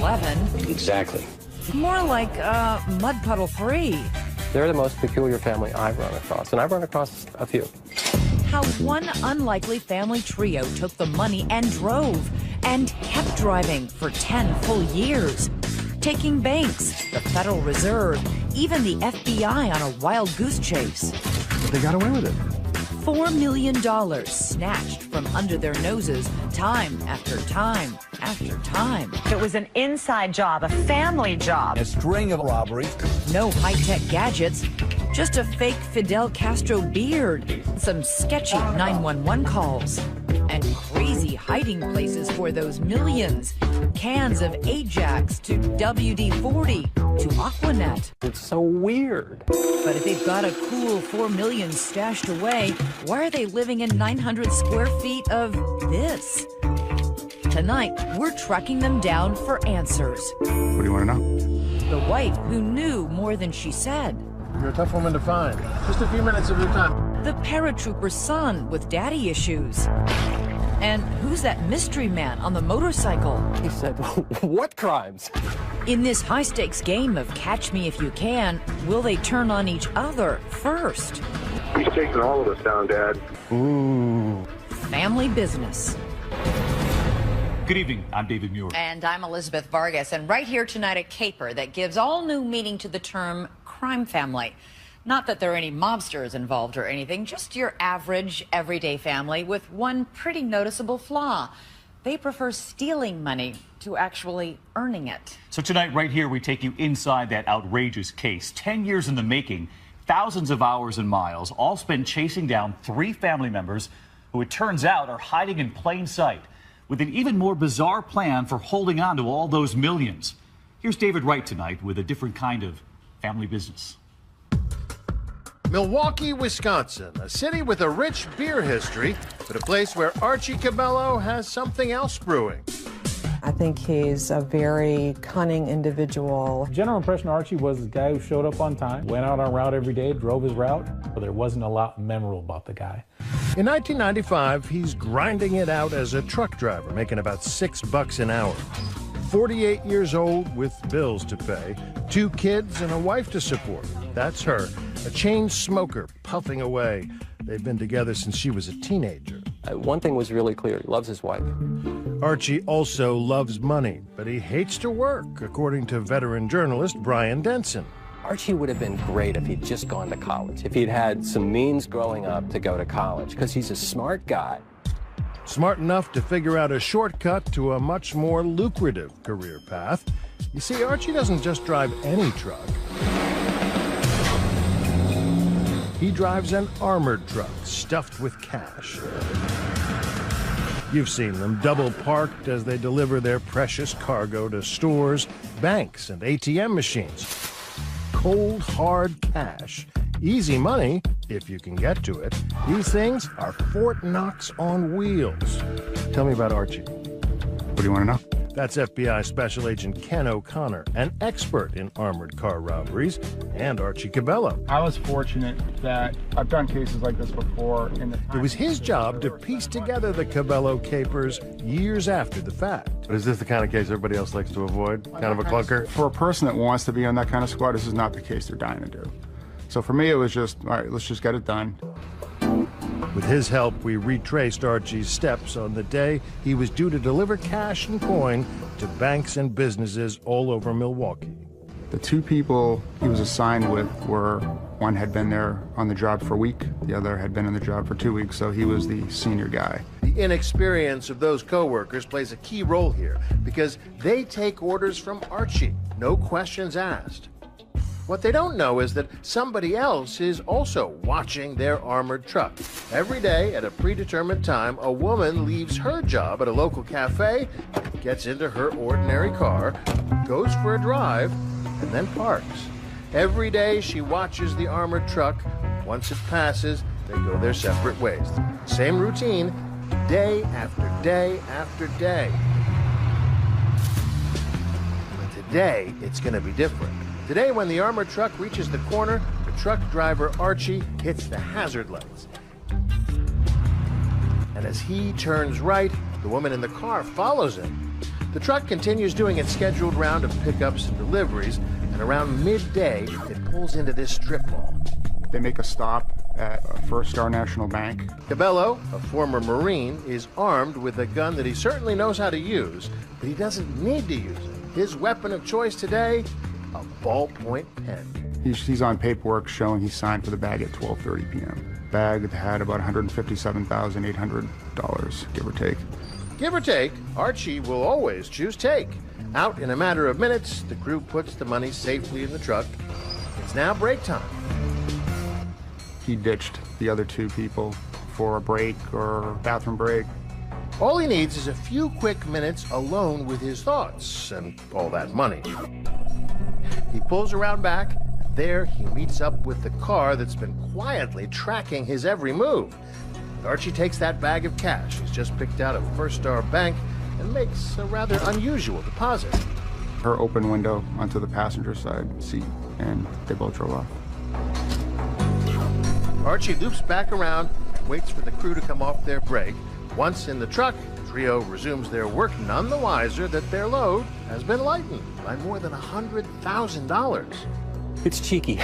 11. Exactly. More like Mud Puddle 3. They're the most peculiar family I've run across, and I've run across a few. How one unlikely family trio took the money and drove, and kept driving for 10 full years. Taking banks, the Federal Reserve, even the FBI on a wild goose chase. But they got away with it. $4 million snatched from under their noses time after time after time. It was an inside job, a family job. A string of robberies. No high-tech gadgets, just a fake Fidel Castro beard, some sketchy 911 calls, and crazy hiding places for those millions. Cans of Ajax to WD-40 to Aquanet. It's so weird. But if they've got a cool $4 million stashed away, why are they living in 900 square feet of this? Tonight, we're tracking them down for answers. What do you want to know? The wife who knew more than she said. You're a tough woman to find. Just a few minutes of your time. The paratrooper's son with daddy issues. And who's that mystery man on the motorcycle? He said, what crimes? In this high-stakes game of Catch Me If You Can, will they turn on each other first? He's chasing all of us down, Dad. Ooh. Family business. Good evening. I'm David Muir. And I'm Elizabeth Vargas. And right here tonight, a caper that gives all new meaning to the term crime family. Not that there are any mobsters involved or anything, just your average, everyday family with one pretty noticeable flaw. They prefer stealing money to actually earning it. So tonight, right here, we take you inside that outrageous case. 10 years in the making, thousands of hours and miles, all spent chasing down 3 family members who, it turns out, are hiding in plain sight with an even more bizarre plan for holding on to all those millions. Here's David Wright tonight with a different kind of family business. Milwaukee, Wisconsin, a city with a rich beer history, but a place where Archie Cabello has something else brewing. I think he's a very cunning individual. General impression of Archie was the guy who showed up on time, went out on route every day, drove his route, but there wasn't a lot memorable about the guy. In 1995, he's grinding it out as a truck driver, making about $6 an hour. 48 years old with bills to pay, 2 kids and a wife to support. That's her, a chain smoker puffing away. They've been together since she was a teenager. One thing was really clear. He loves his wife. Archie also loves money, but he hates to work, according to veteran journalist Brian Denson. Archie would have been great if he'd just gone to college, if he'd had some means growing up to go to college, because he's a smart guy. Smart enough to figure out a shortcut to a much more lucrative career path. You see, Archie doesn't just drive any truck. He drives an armored truck stuffed with cash. You've seen them double parked as they deliver their precious cargo to stores, banks, and ATM machines. Cold, hard cash. Easy money, if you can get to it. These things are Fort Knox on wheels. Tell me about Archie. What do you want to know? That's FBI Special Agent Ken O'Connor, an expert in armored car robberies, and Archie Cabello. I was fortunate that I've done cases like this before. It was his job to piece together the Cabello capers years after the fact. But is this the kind of case everybody else likes to avoid? Kind of a clunker? For a person that wants to be on that kind of squad, this is not the case they're dying to do. So for me, it was just, all right, let's just get it done. With his help, we retraced Archie's steps on the day he was due to deliver cash and coin to banks and businesses all over Milwaukee. The 2 people he was assigned with were, one had been there on the job for a week, the other had been on the job for 2 weeks, so he was the senior guy. The inexperience of those co-workers plays a key role here because they take orders from Archie, no questions asked. What they don't know is that somebody else is also watching their armored truck. Every day at a predetermined time, a woman leaves her job at a local cafe, gets into her ordinary car, goes for a drive, and then parks. Every day she watches the armored truck. Once it passes, they go their separate ways. Same routine, day after day after day. But today, it's going to be different. Today, when the armored truck reaches the corner, the truck driver, Archie, hits the hazard lights. And as he turns right, the woman in the car follows him. The truck continues doing its scheduled round of pickups and deliveries, and around midday, it pulls into this strip mall. They make a stop at First Star National Bank. Cabello, a former Marine, is armed with a gun that he certainly knows how to use, but he doesn't need to use it. His weapon of choice today, a ballpoint pen. He's on paperwork showing he signed for the bag at 12:30 p.m. Bag had about $157,800, give or take. Give or take, Archie will always choose take. Out in a matter of minutes, the crew puts the money safely in the truck. It's now break time. He ditched the other two people for a break or bathroom break. All he needs is a few quick minutes alone with his thoughts and all that money. He pulls around back. There, he meets up with the car that's been quietly tracking his every move. Archie takes that bag of cash he's just picked out of First Star Bank and makes a rather unusual deposit. Her open window onto the passenger side seat, and they both drove off. Archie loops back around and waits for the crew to come off their break. Once in the truck, the trio resumes their work, none the wiser that their load has been lightened by more than $100,000. It's cheeky.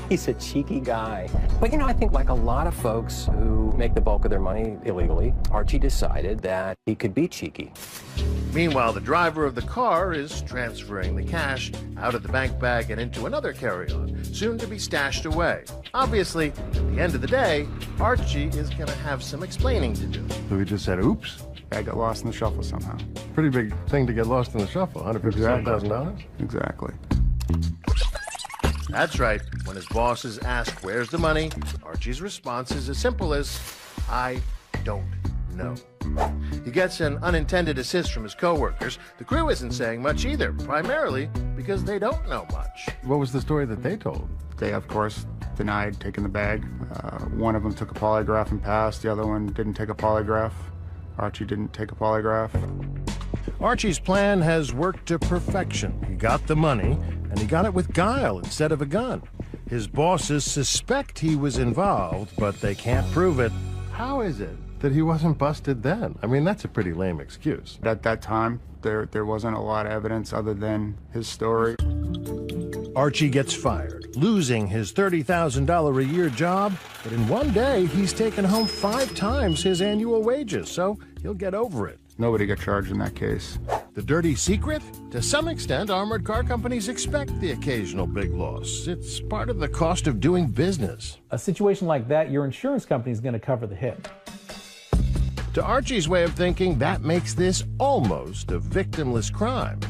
He's a cheeky guy. But I think like a lot of folks who make the bulk of their money illegally, Archie decided that he could be cheeky. Meanwhile, the driver of the car is transferring the cash out of the bank bag and into another carry-on, soon to be stashed away. Obviously, at the end of the day, Archie is going to have some explaining to do. So he just said, oops. Bag got lost in the shuffle somehow. Pretty big thing to get lost in the shuffle, $157,000? Exactly. That's right. When his bosses ask, where's the money? Archie's response is as simple as, I don't know. He gets an unintended assist from his coworkers. The crew isn't saying much either, primarily because they don't know much. What was the story that they told? They, of course, denied taking the bag. One of them took a polygraph and passed. The other one didn't take a polygraph. Archie didn't take a polygraph. Archie's plan has worked to perfection. He got the money, and he got it with guile instead of a gun. His bosses suspect he was involved, but they can't prove it. How is it that he wasn't busted then? I mean, that's a pretty lame excuse. At that time, there wasn't a lot of evidence other than his story. Archie gets fired, losing his $30,000 a year job, but in one day, he's taken home 5 times his annual wages, so he'll get over it. Nobody got charged in that case. The dirty secret? To some extent, armored car companies expect the occasional big loss. It's part of the cost of doing business. A situation like that, your insurance company is going to cover the hit. To Archie's way of thinking, that makes this almost a victimless crime.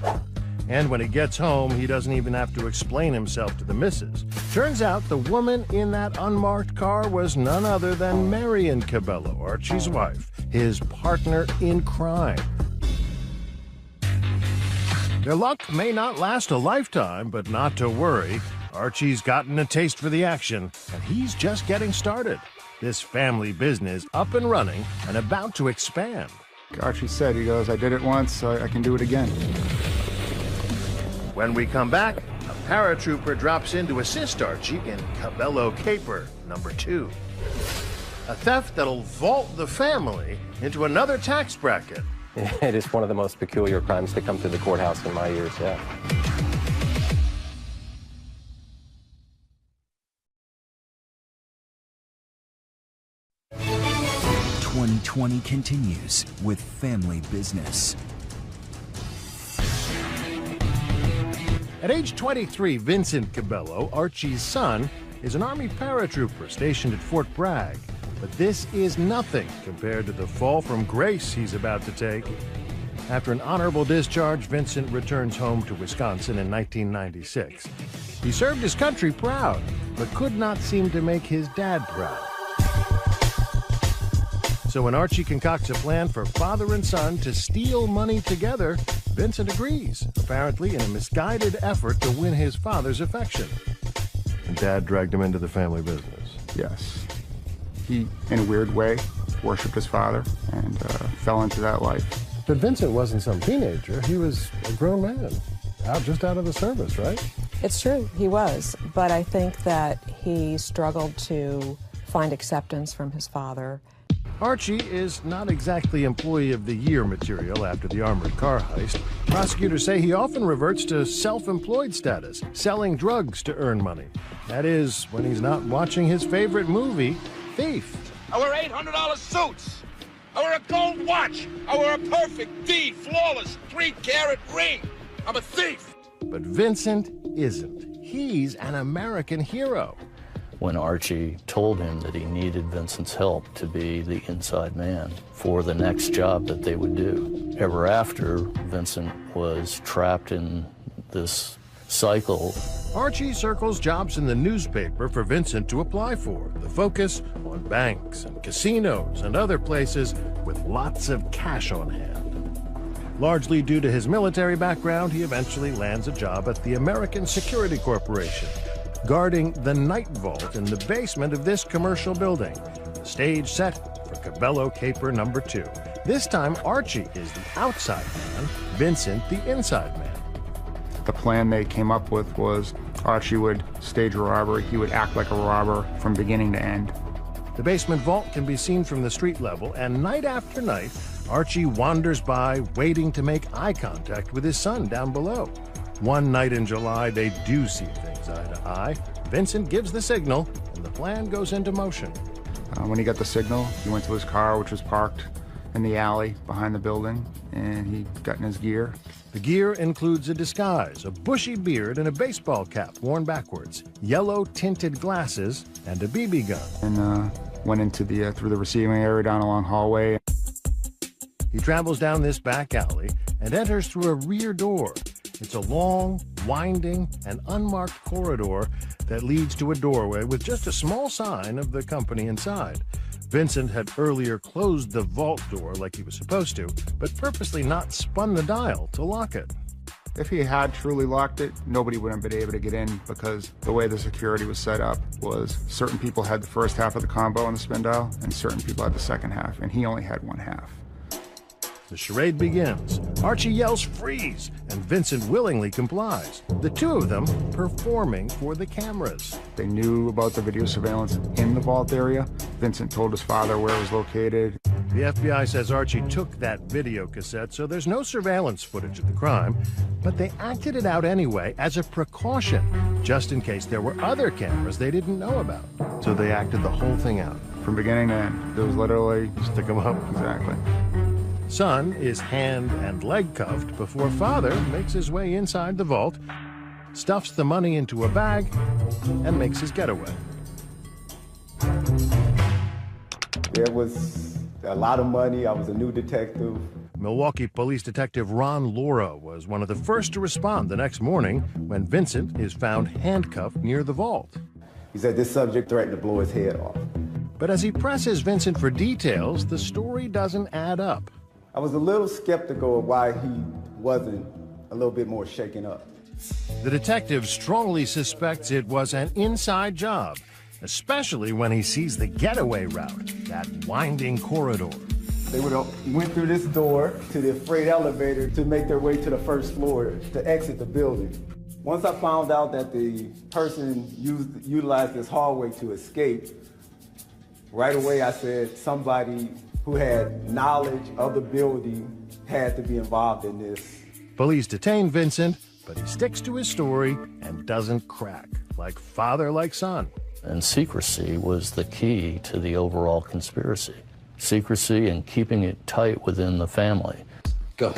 And when he gets home, he doesn't even have to explain himself to the missus. Turns out the woman in that unmarked car was none other than Marion Cabello, Archie's wife, his partner in crime. Their luck may not last a lifetime, but not to worry. Archie's gotten a taste for the action, and he's just getting started. This family business up and running and about to expand. Archie said, he goes, I did it once, so I can do it again. When we come back, a paratrooper drops in to assist Archie in Cabello Caper number 2. A theft that'll vault the family into another tax bracket. It is one of the most peculiar crimes to come through the courthouse in my years, yeah. 2020 continues with Family Business. At age 23, Vincent Cabello, Archie's son, is an Army paratrooper stationed at Fort Bragg. But this is nothing compared to the fall from grace he's about to take. After an honorable discharge, Vincent returns home to Wisconsin in 1996. He served his country proud, but could not seem to make his dad proud. So when Archie concocts a plan for father and son to steal money together, Vincent agrees, apparently in a misguided effort to win his father's affection. And Dad dragged him into the family business. Yes. He, in a weird way, worshipped his father and fell into that life. But Vincent wasn't some teenager. He was a grown man, just out of the service, right? It's true, he was. But I think that he struggled to find acceptance from his father. Archie is not exactly Employee of the Year material after the armored car heist. Prosecutors say he often reverts to self-employed status, selling drugs to earn money. That is, when he's not watching his favorite movie, Thief. I wear $800 suits. I wear a gold watch. I wear a perfect D, flawless, 3-carat ring. I'm a thief. But Vincent isn't. He's an American hero. When Archie told him that he needed Vincent's help to be the inside man for the next job that they would do. Ever after, Vincent was trapped in this cycle. Archie circles jobs in the newspaper for Vincent to apply for. The focus on banks and casinos and other places with lots of cash on hand. Largely due to his military background, he eventually lands a job at the American Security Corporation, guarding the night vault in the basement of this commercial building. The stage set for Cabello Caper number 2. This time, Archie is the outside man, Vincent the inside man. The plan they came up with was Archie would stage a robbery. He would act like a robber from beginning to end. The basement vault can be seen from the street level, and night after night, Archie wanders by, waiting to make eye contact with his son down below. One night in July, they do see things eye to eye. Vincent gives the signal, and the plan goes into motion. When he got the signal, he went to his car, which was parked in the alley behind the building, and he got in his gear. The gear includes a disguise, a bushy beard and a baseball cap worn backwards, yellow tinted glasses, and a BB gun. And went into the through the receiving area down a long hallway. He travels down this back alley and enters through a rear door. It's a long, winding, and unmarked corridor that leads to a doorway with just a small sign of the company inside. Vincent had earlier closed the vault door like he was supposed to, but purposely not spun the dial to lock it. If he had truly locked it, nobody would have been able to get in, because the way the security was set up was certain people had the first half of the combo on the spin dial, and certain people had the second half, and he only had one half. The charade begins. Archie yells freeze, and Vincent willingly complies. The two of them performing for the cameras. They knew about the video surveillance in the vault area. Vincent told his father where it was located. The FBI says Archie took that video cassette, so there's no surveillance footage of the crime, but they acted it out anyway as a precaution, just in case there were other cameras they didn't know about. So they acted the whole thing out. From beginning to end. It was literally... stick 'em up. Exactly. Son is hand and leg cuffed before father makes his way inside the vault, stuffs the money into a bag, and makes his getaway. There was a lot of money. I was a new detective. Milwaukee Police Detective Ron Laura was one of the first to respond the next morning when Vincent is found handcuffed near the vault. He said this subject threatened to blow his head off. But as he presses Vincent for details, the story doesn't add up. I was a little skeptical of why he wasn't a little bit more shaken up. The detective strongly suspects it was an inside job, especially when he sees the getaway route, that winding corridor. They went through this door to the freight elevator to make their way to the first floor to exit the building. Once I found out that the person utilized this hallway to escape, right away I said somebody who had knowledge of the building had to be involved in this. Police detain Vincent, but he sticks to his story and doesn't crack, like father, like son. And secrecy was the key to the overall conspiracy. Secrecy and keeping it tight within the family. Go.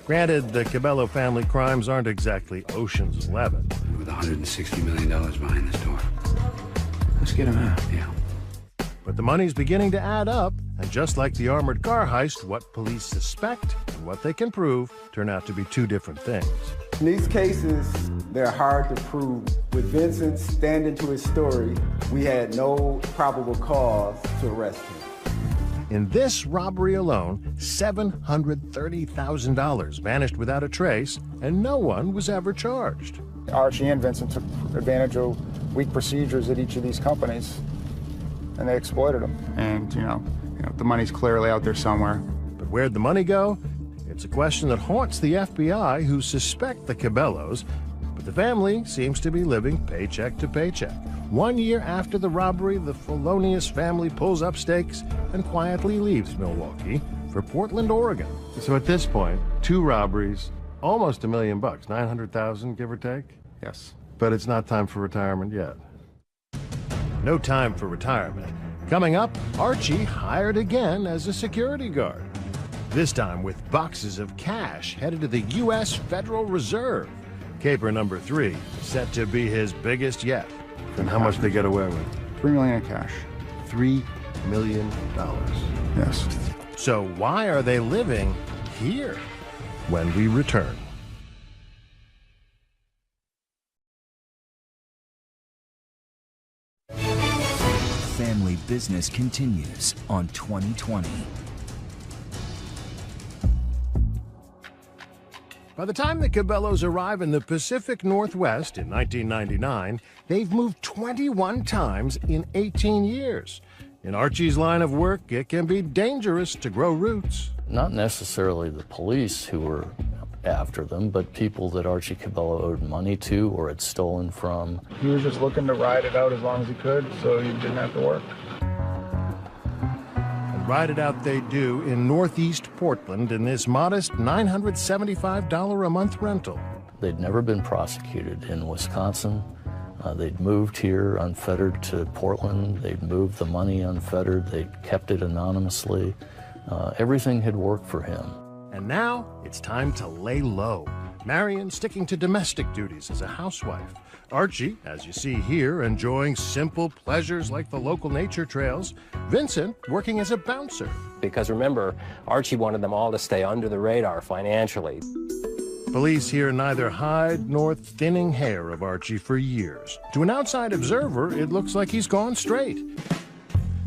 Granted, the Cabello family crimes aren't exactly Ocean's 11. With $160 million behind this door. Let's get him out, yeah. But the money's beginning to add up, and just like the armored car heist, what police suspect and what they can prove turn out to be two different things. In these cases, they're hard to prove. With Vincent standing to his story, we had no probable cause to arrest him. In this robbery alone, $730,000 vanished without a trace, and no one was ever charged. Archie and Vincent took advantage of weak procedures at each of these companies, and they exploited them. And, you know, the money's clearly out there somewhere. But where'd the money go? It's a question that haunts the FBI, who suspect the Cabellos, but the family seems to be living paycheck to paycheck. 1 year after the robbery, the felonious family pulls up stakes and quietly leaves Milwaukee for Portland, Oregon. So at this point, 2 robberies, almost $1 million, 900,000, give or take? Yes. But it's not time for retirement yet. No time for retirement. Coming up, Archie hired again as a security guard. This time with boxes of cash headed to the U.S. Federal Reserve. Caper number 3, set to be his biggest yet. And how much they get away with? $3 million in cash. $3 million. Yes. So why are they living here? When we return. Family Business continues on 2020. By the time the Cabellos arrive in the Pacific Northwest in 1999, they've moved 21 times in 18 years. In Archie's line of work, it can be dangerous to grow roots. Not necessarily the police who were after them, but people that Archie Cabello owed money to or had stolen from. He was just looking to ride it out as long as he could so he didn't have to work. And ride it out they do in Northeast Portland in this modest $975 a month rental. They'd never been prosecuted in Wisconsin. They'd moved here unfettered to Portland. They'd moved the money unfettered. They'd kept it anonymously. Everything had worked for him. And now it's time to lay low. Marion sticking to domestic duties as a housewife. Archie, as you see here, enjoying simple pleasures like the local nature trails. Vincent working as a bouncer. Because remember, Archie wanted them all to stay under the radar financially. Police hear neither hide nor thinning hair of Archie for years. To an outside observer, it looks like he's gone straight.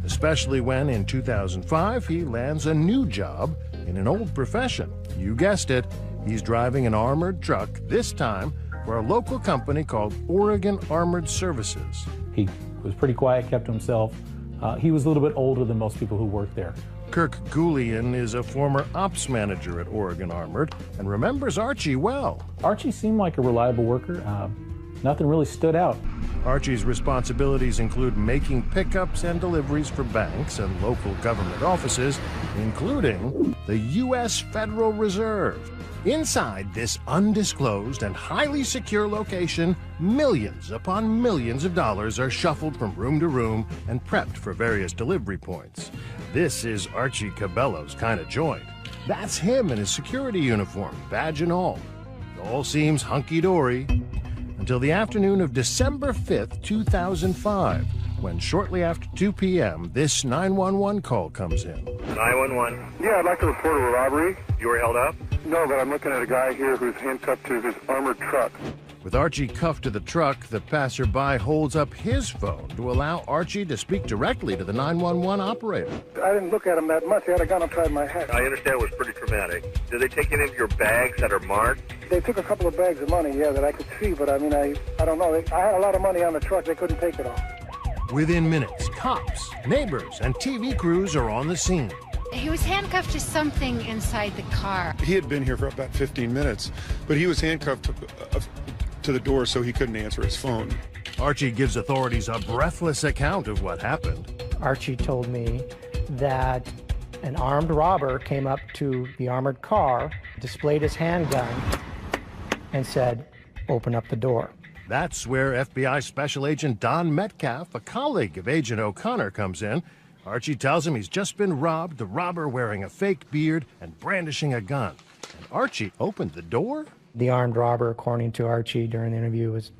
Especially when, in 2005, he lands a new job in an old profession. You guessed it, he's driving an armored truck, this time for a local company called Oregon Armored Services. He was pretty quiet, kept to himself. He was a little bit older than most people who worked there. Kirk Goulian is a former ops manager at Oregon Armored and remembers Archie well. Archie seemed like a reliable worker. Nothing really stood out. Archie's responsibilities include making pickups and deliveries for banks and local government offices, including the U.S. Federal Reserve. Inside this undisclosed and highly secure location, millions upon millions of dollars are shuffled from room to room and prepped for various delivery points. This is Archie Cabello's kind of joint. That's him in his security uniform, badge and all. It all seems hunky-dory until the afternoon of December 5th, 2005, when shortly after 2 p.m., this 911 call comes in. 911. Yeah, I'd like to report a robbery. You were held up? No, but I'm looking at a guy here who's handcuffed to his armored truck. With Archie cuffed to the truck, the passerby holds up his phone to allow Archie to speak directly to the 911 operator. I didn't look at him that much. He had a gun upside my head. I understand it was pretty traumatic. Did they take any of your bags that are marked? They took a couple of bags of money, yeah, that I could see, but I mean, I don't know. I had a lot of money on the truck. They couldn't take it all. Within minutes, cops, neighbors, and TV crews are on the scene. He was handcuffed to something inside the car. He had been here for about 15 minutes, but he was handcuffed to the door so he couldn't answer his phone. Archie gives authorities a breathless account of what happened. Archie told me that an armed robber came up to the armored car, displayed his handgun, and said, "Open up the door." That's where FBI Special Agent Don Metcalf, a colleague of Agent O'Connor, comes in. Archie tells him he's just been robbed, the robber wearing a fake beard and brandishing a gun. And Archie opened the door? The armed robber, according to Archie during the interview, was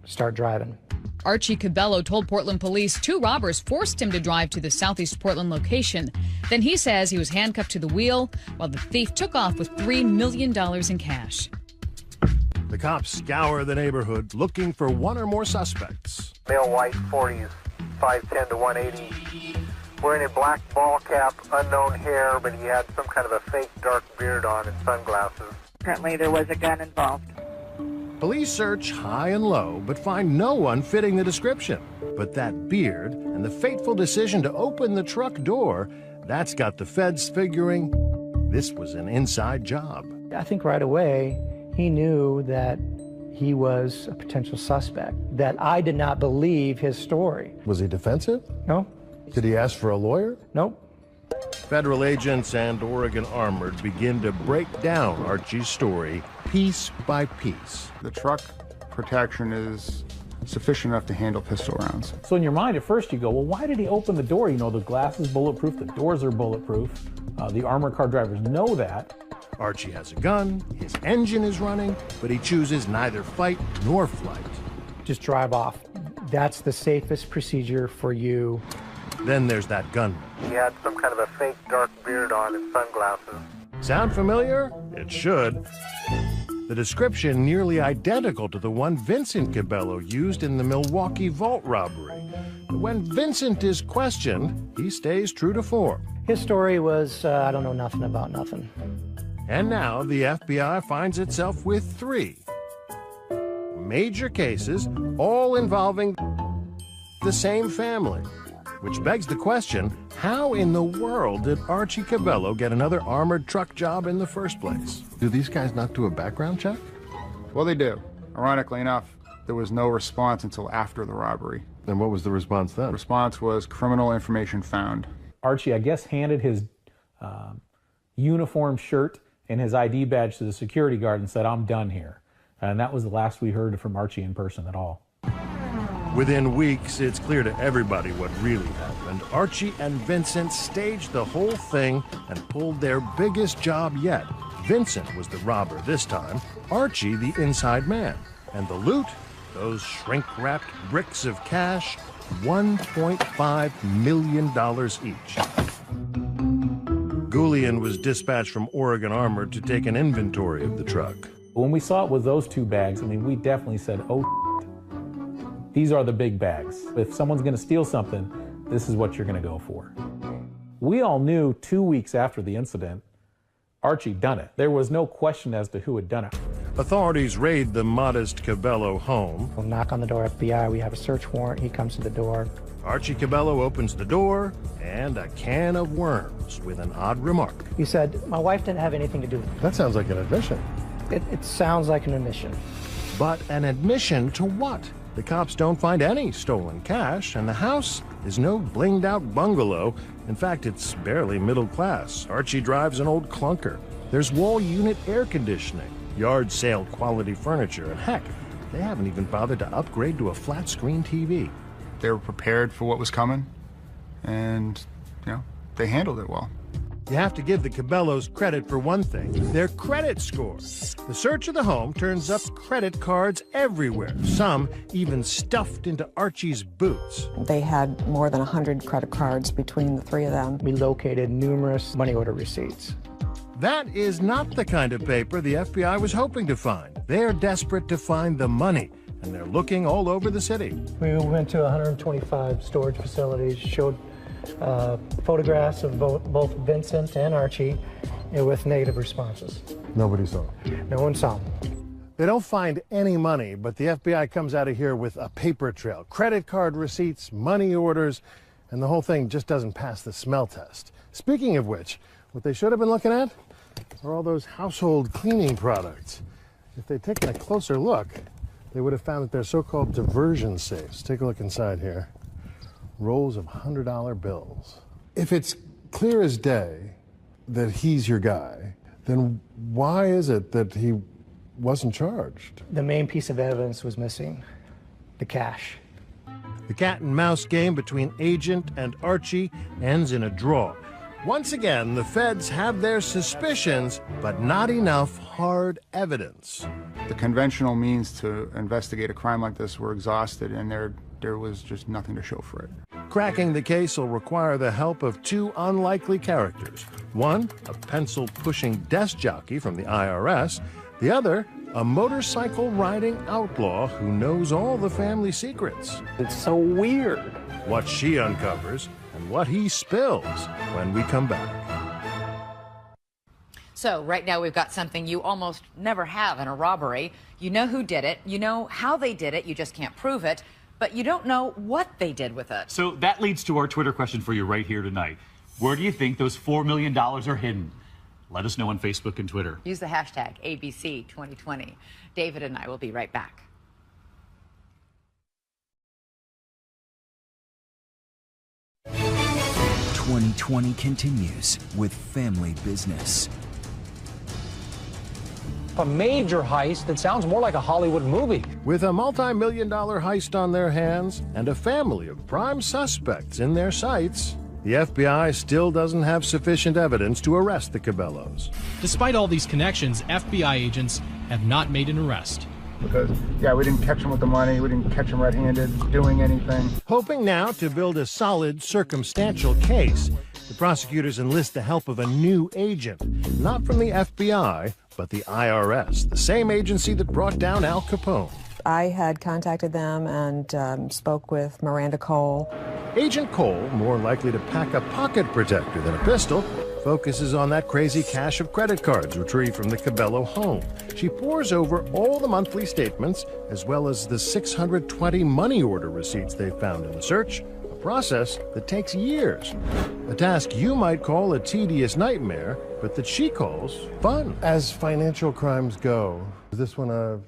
start driving. Archie Cabello told Portland police 2 robbers forced him to drive to the Southeast Portland location. Then he says he was handcuffed to the wheel while the thief took off with $3 million in cash. The cops scour the neighborhood looking for one or more suspects. Male white, 40s, 5'10 to 180. Wearing a black ball cap, unknown hair, but he had some kind of a fake dark beard on and sunglasses. Apparently there was a gun involved. Police search high and low, but find no one fitting the description. But that beard and the fateful decision to open the truck door, that's got the feds figuring this was an inside job. I think right away he knew that he was a potential suspect, that I did not believe his story. Was he defensive? No. Did he ask for a lawyer? Nope. Federal agents and Oregon Armored begin to break down Archie's story piece by piece. The truck protection is sufficient enough to handle pistol rounds. So in your mind, at first you go, well, why did he open the door? You know, the glass is bulletproof, the doors are bulletproof. The armored car drivers know that. Archie has a gun, his engine is running, but he chooses neither fight nor flight. Just drive off. That's the safest procedure for you. Then there's that gunman. He had some kind of a fake dark beard on and sunglasses. Sound familiar? It should. The description nearly identical to the one Vincent Cabello used in the Milwaukee vault robbery. When Vincent is questioned, he stays true to form. His story was, I don't know nothing about nothing. And now the FBI finds itself with 3 major cases, all involving the same family. Which begs the question, how in the world did Archie Cabello get another armored truck job in the first place? Do these guys not do a background check? Well, they do. Ironically enough, there was no response until after the robbery. And what was the response then? The response was criminal information found. Archie, I guess, handed his uniform shirt and his ID badge to the security guard and said, I'm done here. And that was the last we heard from Archie in person at all. Within weeks, it's clear to everybody what really happened. Archie and Vincent staged the whole thing and pulled their biggest job yet. Vincent was the robber this time, Archie the inside man. And the loot, those shrink-wrapped bricks of cash, $1.5 million each. Goulian was dispatched from Oregon Armored to take an inventory of the truck. When we saw it with those 2 bags, I mean, we definitely said, oh, these are the big bags. If someone's going to steal something, this is what you're going to go for. We all knew 2 weeks after the incident, Archie done it. There was no question as to who had done it. Authorities raid the modest Cabello home. We'll knock on the door, FBI, we have a search warrant, he comes to the door. Archie Cabello opens the door, and a can of worms with an odd remark. He said, my wife didn't have anything to do with it. That sounds like an admission. It sounds like an admission. But an admission to what? The cops don't find any stolen cash, and the house is no blinged-out bungalow. In fact, it's barely middle class. Archie drives an old clunker. There's wall unit air conditioning, yard sale quality furniture, and heck, they haven't even bothered to upgrade to a flat-screen TV. They were prepared for what was coming, and, they handled it well. You have to give the Cabellos credit for one thing, their credit score. The search of the home turns up credit cards everywhere, some even stuffed into Archie's boots. They had more than 100 credit cards between the 3 of them. We located numerous money order receipts. That is not the kind of paper the FBI was hoping to find. They're desperate to find the money, and they're looking all over the city. We went to 125 storage facilities, showed photographs of both Vincent and Archie with negative responses. Nobody saw. No one saw them. They don't find any money, but the FBI comes out of here with a paper trail, credit card receipts, money orders, and the whole thing just doesn't pass the smell test. Speaking of which, what they should have been looking at are all those household cleaning products. If they'd taken a closer look, they would have found that they're so-called diversion safes. Take a look inside here. Rolls of $100 bills. If it's clear as day that he's your guy, then why is it that he wasn't charged? The main piece of evidence was missing, the cash. The cat and mouse game between Agent and Archie ends in a draw. Once again, the feds have their suspicions, but not enough hard evidence. The conventional means to investigate a crime like this were exhausted, and there was just nothing to show for it. Cracking the case will require the help of 2 unlikely characters. One, a pencil-pushing desk jockey from the IRS. The other, a motorcycle-riding outlaw who knows all the family secrets. It's so weird. What she uncovers and what he spills when we come back. So right now we've got something you almost never have in a robbery. You know who did it, you know how they did it, you just can't prove it, but you don't know what they did with it. So that leads to our Twitter question for you right here tonight. Where do you think those $4 million are hidden? Let us know on Facebook and Twitter. Use the hashtag ABC2020. David and I will be right back. "2020 continues with Family Business. A major heist that sounds more like a Hollywood movie. With a multi-million-dollar heist on their hands and a family of prime suspects in their sights, the FBI still doesn't have sufficient evidence to arrest the Cabellos. Despite all these connections, FBI agents have not made an arrest. Because, yeah, we didn't catch him with the money, we didn't catch him red-handed doing anything. Hoping now to build a solid circumstantial case, the prosecutors enlist the help of a new agent, not from the FBI, but the IRS, the same agency that brought down Al Capone. I had contacted them and spoke with Miranda Cole. Agent Cole, more likely to pack a pocket protector than a pistol, focuses on that crazy cache of credit cards retrieved from the Cabello home. She pores over all the monthly statements, as well as the 620 money order receipts they found in the search, a process that takes years. A task you might call a tedious nightmare, but that she calls fun. As financial crimes go, is this one a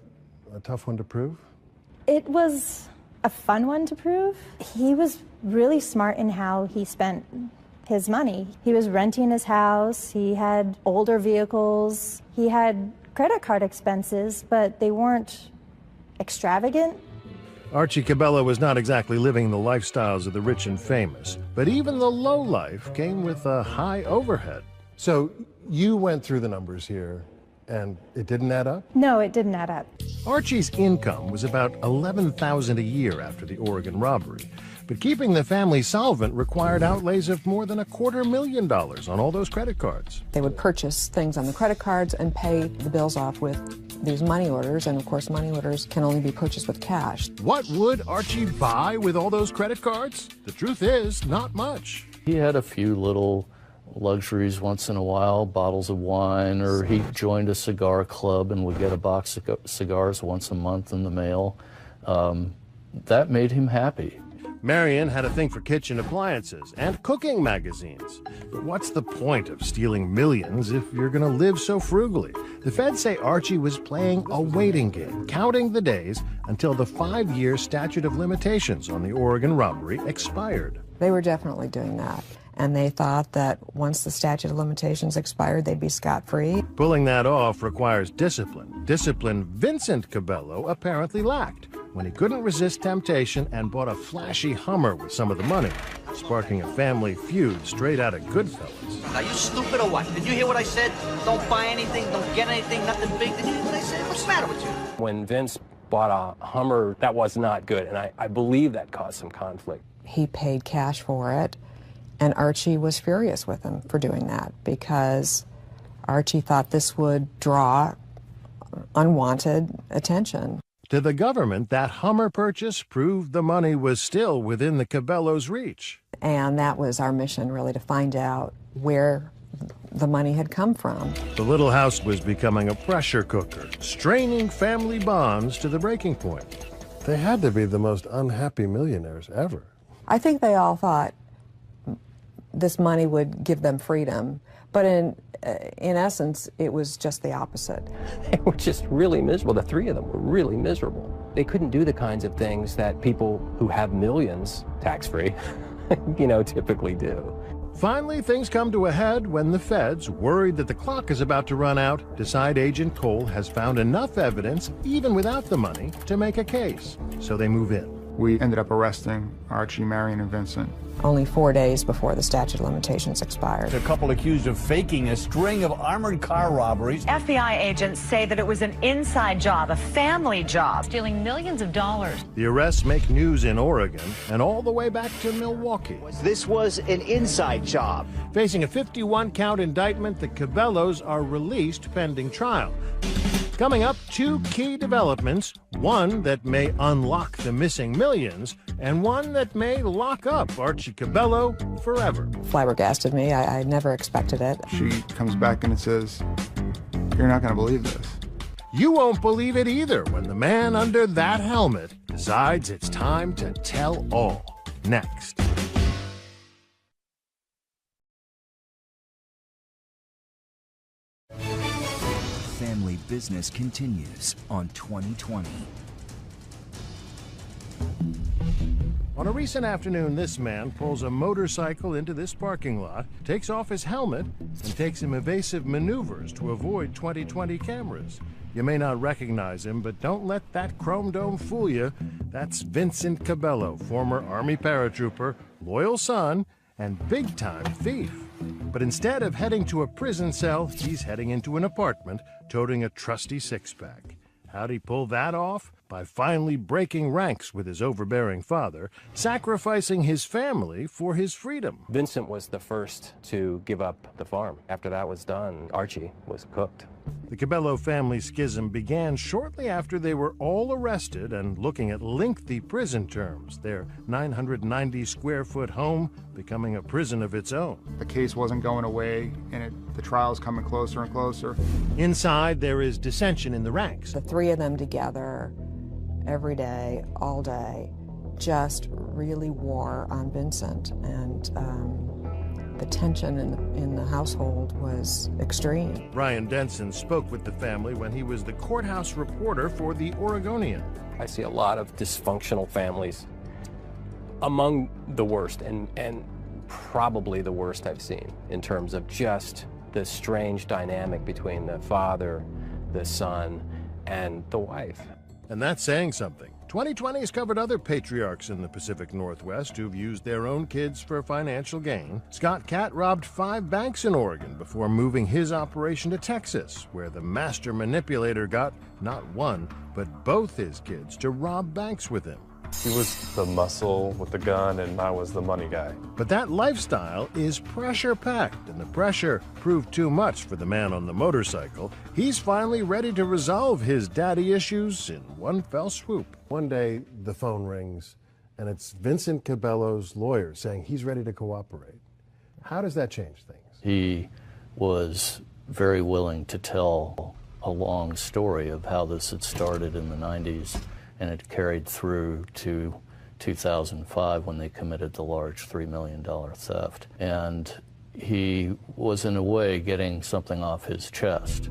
tough one to prove? It was a fun one to prove. He was really smart in how he spent his money. He was renting his house, he had older vehicles, he had credit card expenses, but they weren't extravagant. Archie Cabello was not exactly living the lifestyles of the rich and famous, but even the low life came with a high overhead. So you went through the numbers here, and it didn't add up? No, it didn't add up. Archie's income was about $11,000 a year after the Oregon robbery, but keeping the family solvent required outlays of more than $250,000 on all those credit cards. They would purchase things on the credit cards and pay the bills off with these money orders, and of course money orders can only be purchased with cash. What would Archie buy with all those credit cards? The truth is, not much. He had a few little luxuries once in a while, bottles of wine, or he joined a cigar club and would get a box of cigars once a month in the mail. That made him happy. Marion had a thing for kitchen appliances and cooking magazines. But what's the point of stealing millions if you're going to live so frugally? The feds say Archie was playing a waiting game, counting the days until the 5-year statute of limitations on the Oregon robbery expired. They were definitely doing that. And they thought that once the statute of limitations expired, they'd be scot-free. Pulling that off requires discipline. Discipline Vincent Cabello apparently lacked when he couldn't resist temptation and bought a flashy Hummer with some of the money, sparking a family feud straight out of Goodfellas. Are you stupid or what? Did you hear what I said? Don't buy anything, don't get anything, nothing big. Did you hear what I said? What's the matter with you? When Vince bought a Hummer, that was not good, and I believe that caused some conflict. He paid cash for it, and Archie was furious with him for doing that because Archie thought this would draw unwanted attention. To the government, that Hummer purchase proved the money was still within the Cabellos' reach. And that was our mission, really, to find out where the money had come from. The little house was becoming a pressure cooker, straining family bonds to the breaking point. They had to be the most unhappy millionaires ever. I think they all thought this money would give them freedom, but in essence, it was just the opposite. They were just really miserable. The three of them were really miserable. They couldn't do the kinds of things that people who have millions tax-free, typically do. Finally, things come to a head when the feds, worried that the clock is about to run out, decide Agent Cole has found enough evidence, even without the money, to make a case. So they move in. We ended up arresting Archie, Marion, and Vincent. Only 4 days before the statute of limitations expired. A couple accused of faking a string of armored car robberies. FBI agents say that it was an inside job, a family job, stealing millions of dollars. The arrests make news in Oregon and all the way back to Milwaukee. This was an inside job. Facing a 51-count indictment, the Cabellos are released pending trial. Coming up, 2 key developments, one that may unlock the missing millions, and one that may lock up Archie Cabello forever. Flabbergasted me. I never expected it. She comes back and it says, "You're not going to believe this." You won't believe it either when the man under that helmet decides it's time to tell all. Next. Business continues on 2020. On a recent afternoon, this man pulls a motorcycle into this parking lot, takes off his helmet, and takes some evasive maneuvers to avoid 2020 cameras. You may not recognize him, but don't let that chrome dome fool you. That's Vincent Cabello, former Army paratrooper, loyal son, and big-time thief. But instead of heading to a prison cell, he's heading into an apartment, toting a trusty six-pack. How'd he pull that off? By finally breaking ranks with his overbearing father, sacrificing his family for his freedom. Vincent was the first to give up the farm. After that was done, Archie was cooked. The Cabello family schism began shortly after they were all arrested and looking at lengthy prison terms, their 990-square-foot home becoming a prison of its own. The case wasn't going away, and the trial's coming closer and closer. Inside, there is dissension in the ranks. The three of them together, every day, all day, just really wore on Vincent, and the tension in the household was extreme. Brian Denson spoke with the family when he was the courthouse reporter for the Oregonian. I see a lot of dysfunctional families, among the worst, and probably the worst I've seen in terms of just the strange dynamic between the father, the son, and the wife. And that's saying something. 2020 has covered other patriarchs in the Pacific Northwest who've used their own kids for financial gain. Scott Catt robbed 5 banks in Oregon before moving his operation to Texas, where the master manipulator got not one, but both his kids to rob banks with him. He was the muscle with the gun, and I was the money guy. But that lifestyle is pressure-packed, and the pressure proved too much for the man on the motorcycle. He's finally ready to resolve his daddy issues in one fell swoop. One day, the phone rings, and it's Vincent Cabello's lawyer saying he's ready to cooperate. How does that change things? He was very willing to tell a long story of how this had started in the 90s. And it carried through to 2005 when they committed the large $3 million theft. And he was, in a way, getting something off his chest.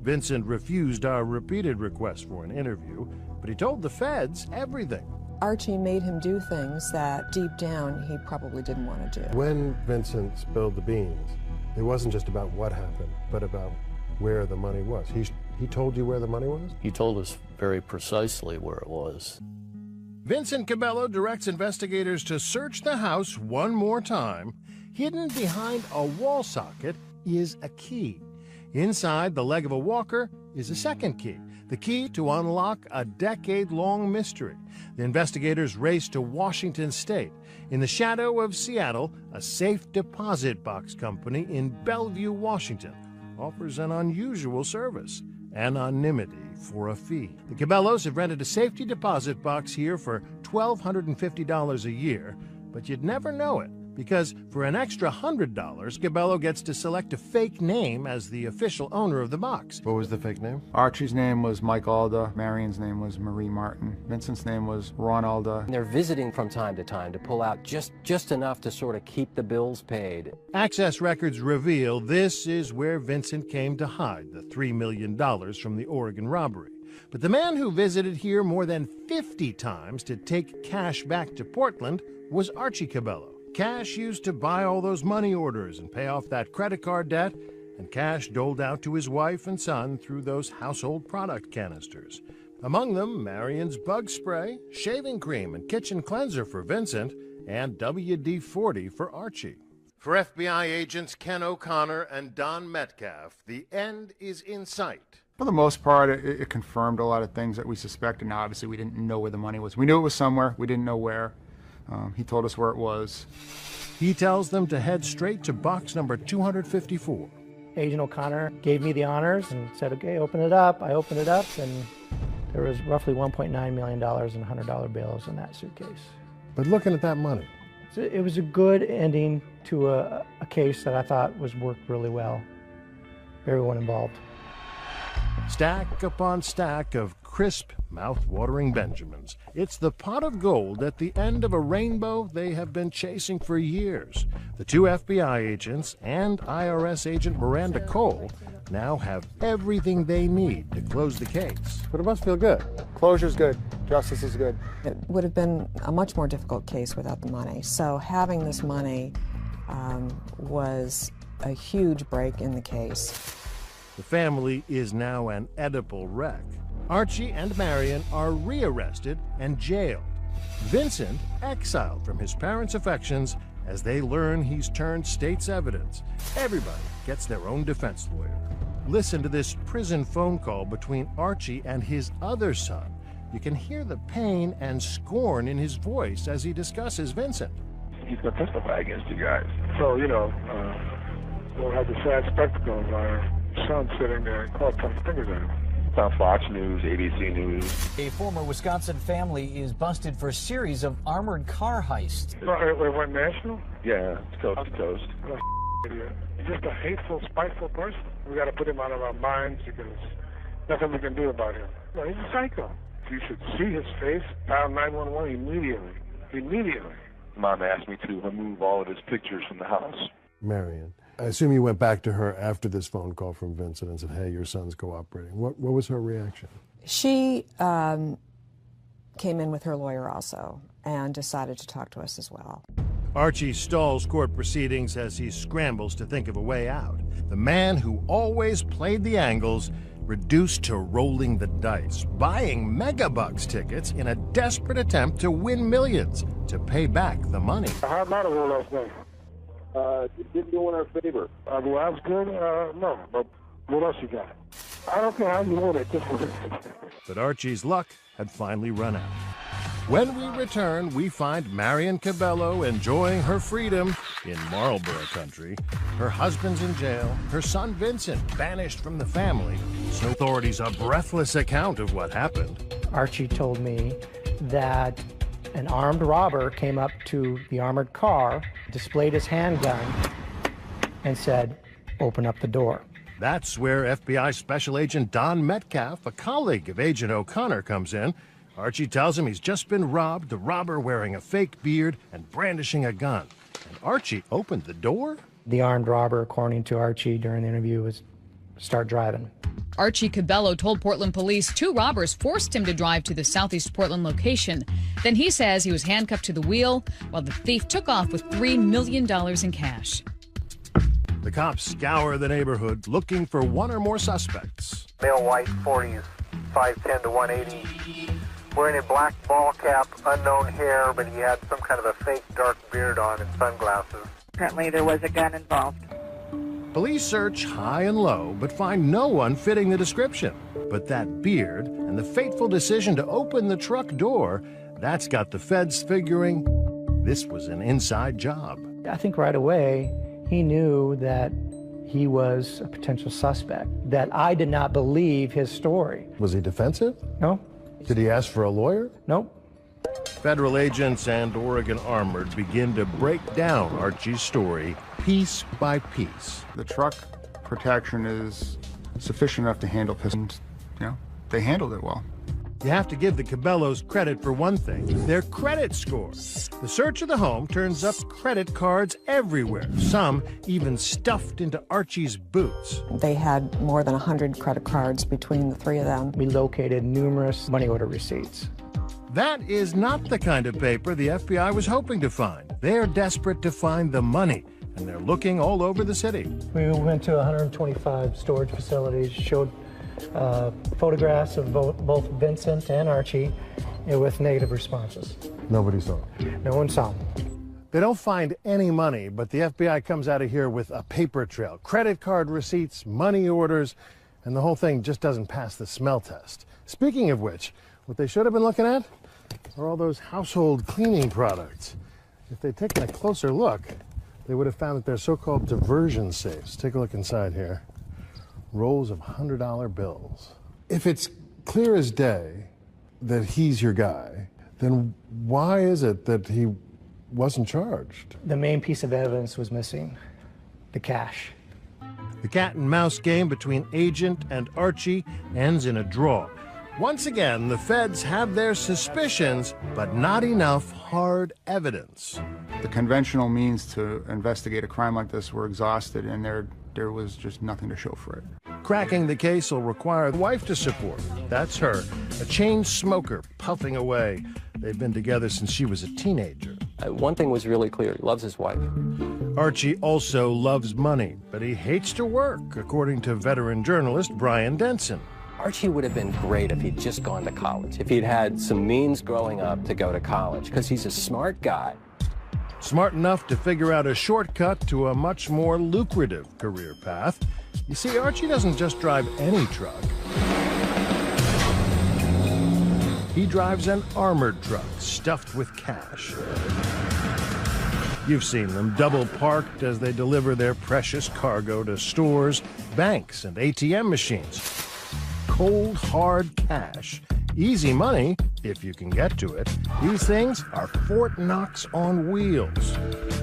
Vincent refused our repeated requests for an interview, but he told the feds everything. Archie made him do things that deep down he probably didn't want to do. When Vincent spilled the beans, it wasn't just about what happened, but about where the money was. He told you where the money was? He told us very precisely where it was. Vincent Cabello directs investigators to search the house one more time. Hidden behind a wall socket is a key. Inside the leg of a walker is a second key, the key to unlock a decade-long mystery. The investigators race to Washington State. In the shadow of Seattle, a safe deposit box company in Bellevue, Washington, offers an unusual service: anonymity for a fee. The Cabellos have rented a safety deposit box here for $1,250 a year, but you'd never know it, because for an extra $100, Cabello gets to select a fake name as the official owner of the box. What was the fake name? Archie's name was Mike Alda. Marion's name was Marie Martin. Vincent's name was Ron Alda. And they're visiting from time to time to pull out just enough to sort of keep the bills paid. Access records reveal this is where Vincent came to hide the $3 million from the Oregon robbery. But the man who visited here more than 50 times to take cash back to Portland was Archie Cabello. Cash used to buy all those money orders and pay off that credit card debt, and cash doled out to his wife and son through those household product canisters. Among them, Marion's bug spray, shaving cream, and kitchen cleanser for Vincent, and WD-40 for Archie. For FBI agents Ken O'Connor and Don Metcalf, the end is in sight. For the most part, it confirmed a lot of things that we suspected. Now, obviously, we didn't know where the money was. We knew it was somewhere. We didn't know where. He told us where it was. He tells them to head straight to box number 254. Agent O'Connor gave me the honors and said, okay, open it up. I opened it up, and there was roughly $1.9 million in $100 bills in that suitcase. But looking at that money. So it was a good ending to a case that I thought was worked really well. Everyone involved. Stack upon stack of crisp, mouth-watering Benjamins. It's the pot of gold at the end of a rainbow they have been chasing for years. The two FBI agents and IRS agent Miranda Cole now have everything they need to close the case. But it must feel good. Closure's good. Justice is good. It would have been a much more difficult case without the money. So having this money was a huge break in the case. The family is now an Oedipal wreck. Archie and Marion are rearrested and jailed. Vincent exiled from his parents' affections as they learn he's turned state's evidence. Everybody gets their own defense lawyer. Listen to this prison phone call between Archie and his other son. You can hear the pain and scorn in his voice as he discusses Vincent. He's going to testify against you guys. So, we'll have the sad spectacle of our son sitting there and caught some fingers at him. It's on Fox News, ABC News. A former Wisconsin family is busted for a series of armored car heists. It went national? Yeah, it's coast to coast. What a idiot. He's just a hateful, spiteful person. We got to put him out of our minds because nothing we can do about him. No, he's a psycho. You should see his face. Dial 911 immediately. Immediately. Mom asked me to remove all of his pictures from the house. Marion, I assume you went back to her after this phone call from Vincent and said, hey, your son's cooperating. What was her reaction? She came in with her lawyer also and decided to talk to us as well. Archie stalls court proceedings as he scrambles to think of a way out. The man who always played the angles reduced to rolling the dice, buying megabucks tickets in a desperate attempt to win millions to pay back the money. How about a roll last night? It didn't do in our favor. Well, that's good. No, but what else you got? I don't care how you want it. Just But Archie's luck had finally run out. When we return, we find Marion Cabello enjoying her freedom in Marlboro country. Her husband's in jail, her son Vincent banished from the family. So authorities a breathless account of what happened. Archie told me that an armed robber came up to the armored car, displayed his handgun, and said, "Open up the door." That's where FBI Special Agent Don Metcalf, a colleague of Agent O'Connor, comes in. Archie tells him he's just been robbed, the robber wearing a fake beard and brandishing a gun. And Archie opened the door? The armed robber, according to Archie during the interview, was start driving. Archie Cabello told Portland police 2 robbers forced him to drive to the Southeast Portland location. Then he says he was handcuffed to the wheel while the thief took off with $3 million in cash. The cops scour the neighborhood looking for one or more suspects. Male white, 40s, 5'10 to 180. Wearing a black ball cap, unknown hair, but he had some kind of a fake dark beard on and sunglasses. Apparently there was a gun involved. Police search high and low, but find no one fitting the description. But that beard and the fateful decision to open the truck door, that's got the feds figuring this was an inside job. I think right away he knew that he was a potential suspect, that I did not believe his story. Was he defensive? No. Did he ask for a lawyer? Nope. Federal agents and Oregon Armored begin to break down Archie's story piece by piece. The truck protection is sufficient enough to handle pistons. They handled it well. You have to give the Cabellos credit for one thing, their credit score. The search of the home turns up credit cards everywhere, some even stuffed into Archie's boots. They had more than 100 credit cards between the 3 of them. We located numerous money order receipts. That is not the kind of paper the FBI was hoping to find. They're desperate to find the money, and they're looking all over the city. We went to 125 storage facilities, showed photographs of both Vincent and Archie with negative responses. Nobody saw. No one saw them. They don't find any money, but the FBI comes out of here with a paper trail, credit card receipts, money orders, and the whole thing just doesn't pass the smell test. Speaking of which, what they should have been looking at are all those household cleaning products. If they'd taken a closer look, they would have found that they're so-called diversion safes. Take a look inside here. Rolls of $100 bills. If it's clear as day that he's your guy, then why is it that he wasn't charged? The main piece of evidence was missing, the cash. The cat and mouse game between Agent and Archie ends in a draw. Once again, the feds have their suspicions, but not enough hard evidence. The conventional means to investigate a crime like this were exhausted, and there was just nothing to show for it. cracking the case will require the wife to support. That's her, a chain smoker, puffing away. They've been together since she was a teenager. One thing was really clear. He loves his wife. Archie also loves money, but he hates to work, according to veteran journalist Brian Denson. Archie would have been great if he'd just gone to college, if he'd had some means growing up to go to college, because he's a smart guy. Smart enough to figure out a shortcut to a much more lucrative career path. You see, Archie doesn't just drive any truck. He drives an armored truck stuffed with cash. You've seen them double parked as they deliver their precious cargo to stores, banks, and ATM machines. Cold, hard cash. Easy money, if you can get to it. These things are Fort Knox on wheels.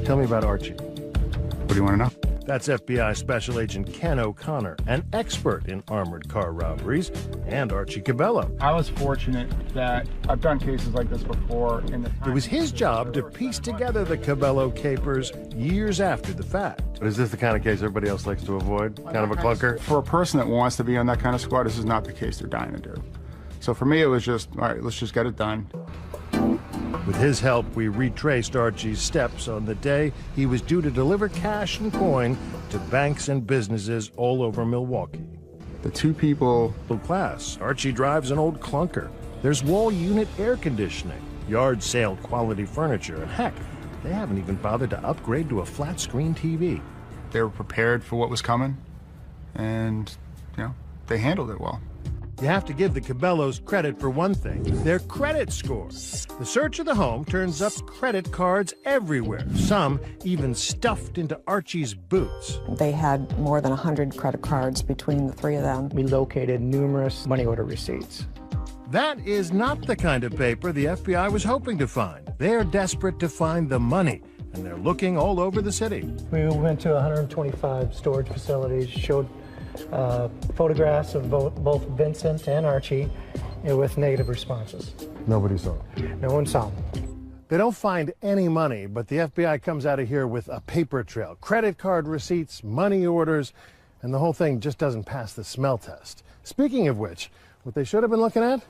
Tell me about Archie. What do you want to know? That's FBI Special Agent Ken O'Connor, an expert in armored car robberies, and Archie Cabello. I was fortunate that I've done cases like this before. It was his job to piece together the Cabello capers years after the fact. But is this the kind of case everybody else likes to avoid? Kind of a clunker? For a person that wants to be on that kind of squad, this is not the case they're dying to do. So for me, it was just, all right, let's just get it done. With his help, we retraced Archie's steps on the day he was due to deliver cash and coin to banks and businesses all over Milwaukee. The two people... Middle class. Archie drives an old clunker. There's wall unit air conditioning, yard sale quality furniture, and heck, they haven't even bothered to upgrade to a flat screen TV. They were prepared for what was coming, and, you know, they handled it well. You have to give the Cabellos credit for one thing, their credit score. The search of the home turns up credit cards everywhere, some even stuffed into Archie's boots. They had more than 100 credit cards between the three of them. We located numerous money order receipts. That is not the kind of paper the FBI was hoping to find. They're desperate to find the money, and they're looking all over the city. We went to 125 storage facilities, showed photographs of both Vincent and Archie with negative responses. Nobody saw. No one saw them. They don't find any money, but the FBI comes out of here with a paper trail, credit card receipts, money orders, and the whole thing just doesn't pass the smell test. Speaking of which, what they should have been looking at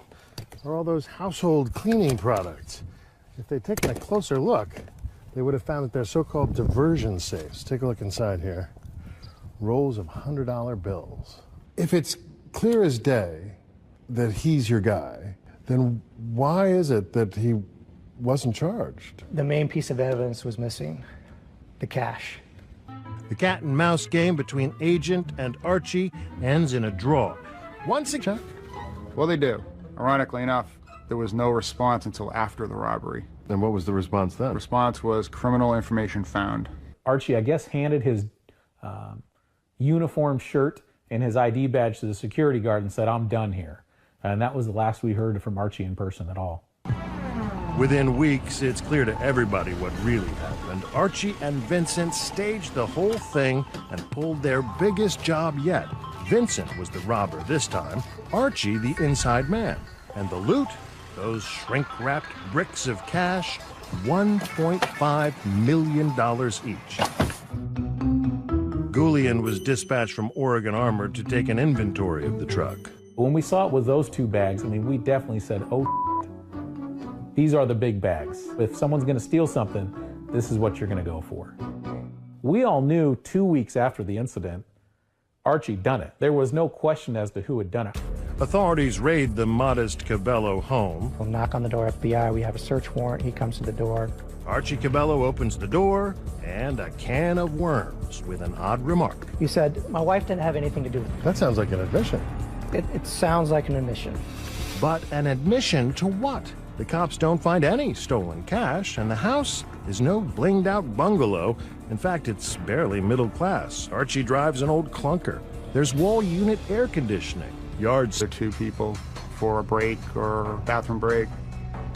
are all those household cleaning products. If they'd taken a closer look, they would have found that they're so-called diversion safes. Take a look inside here. Rolls of $100 bills. If it's clear as day that he's your guy, then why is it that he wasn't charged? The main piece of evidence was missing, the cash. The cat and mouse game between Agent and Archie ends in a draw. Once again, well, they do. Ironically enough, there was no response until after the robbery. And what was the response then? The response was criminal information found. Archie, I guess, handed his uniform shirt and his ID badge to the security guard and said, "I'm done here." And that was the last we heard from Archie in person at all. Within weeks, it's clear to everybody what really happened. Archie and Vincent staged the whole thing and pulled their biggest job yet. Vincent was the robber this time, Archie the inside man. And the loot, those shrink-wrapped bricks of cash, $1.5 million each. Goulian was dispatched from Oregon Armored to take an inventory of the truck. When we saw it with those two bags, I mean, we definitely said, oh, these are the big bags. If someone's going to steal something, this is what you're going to go for. We all knew 2 weeks after the incident, Archie done it. There was no question as to who had done it. Authorities raid the modest Cabello home. We'll knock on the door, FBI, we have a search warrant, he comes to the door. Archie Cabello opens the door, and a can of worms with an odd remark. He said, my wife didn't have anything to do with it. That sounds like an admission. It sounds like an admission. But an admission to what? The cops don't find any stolen cash, and the house is no blinged-out bungalow. In fact, it's barely middle class. Archie drives an old clunker. There's wall unit air conditioning. Yards. The two people for a break or bathroom break.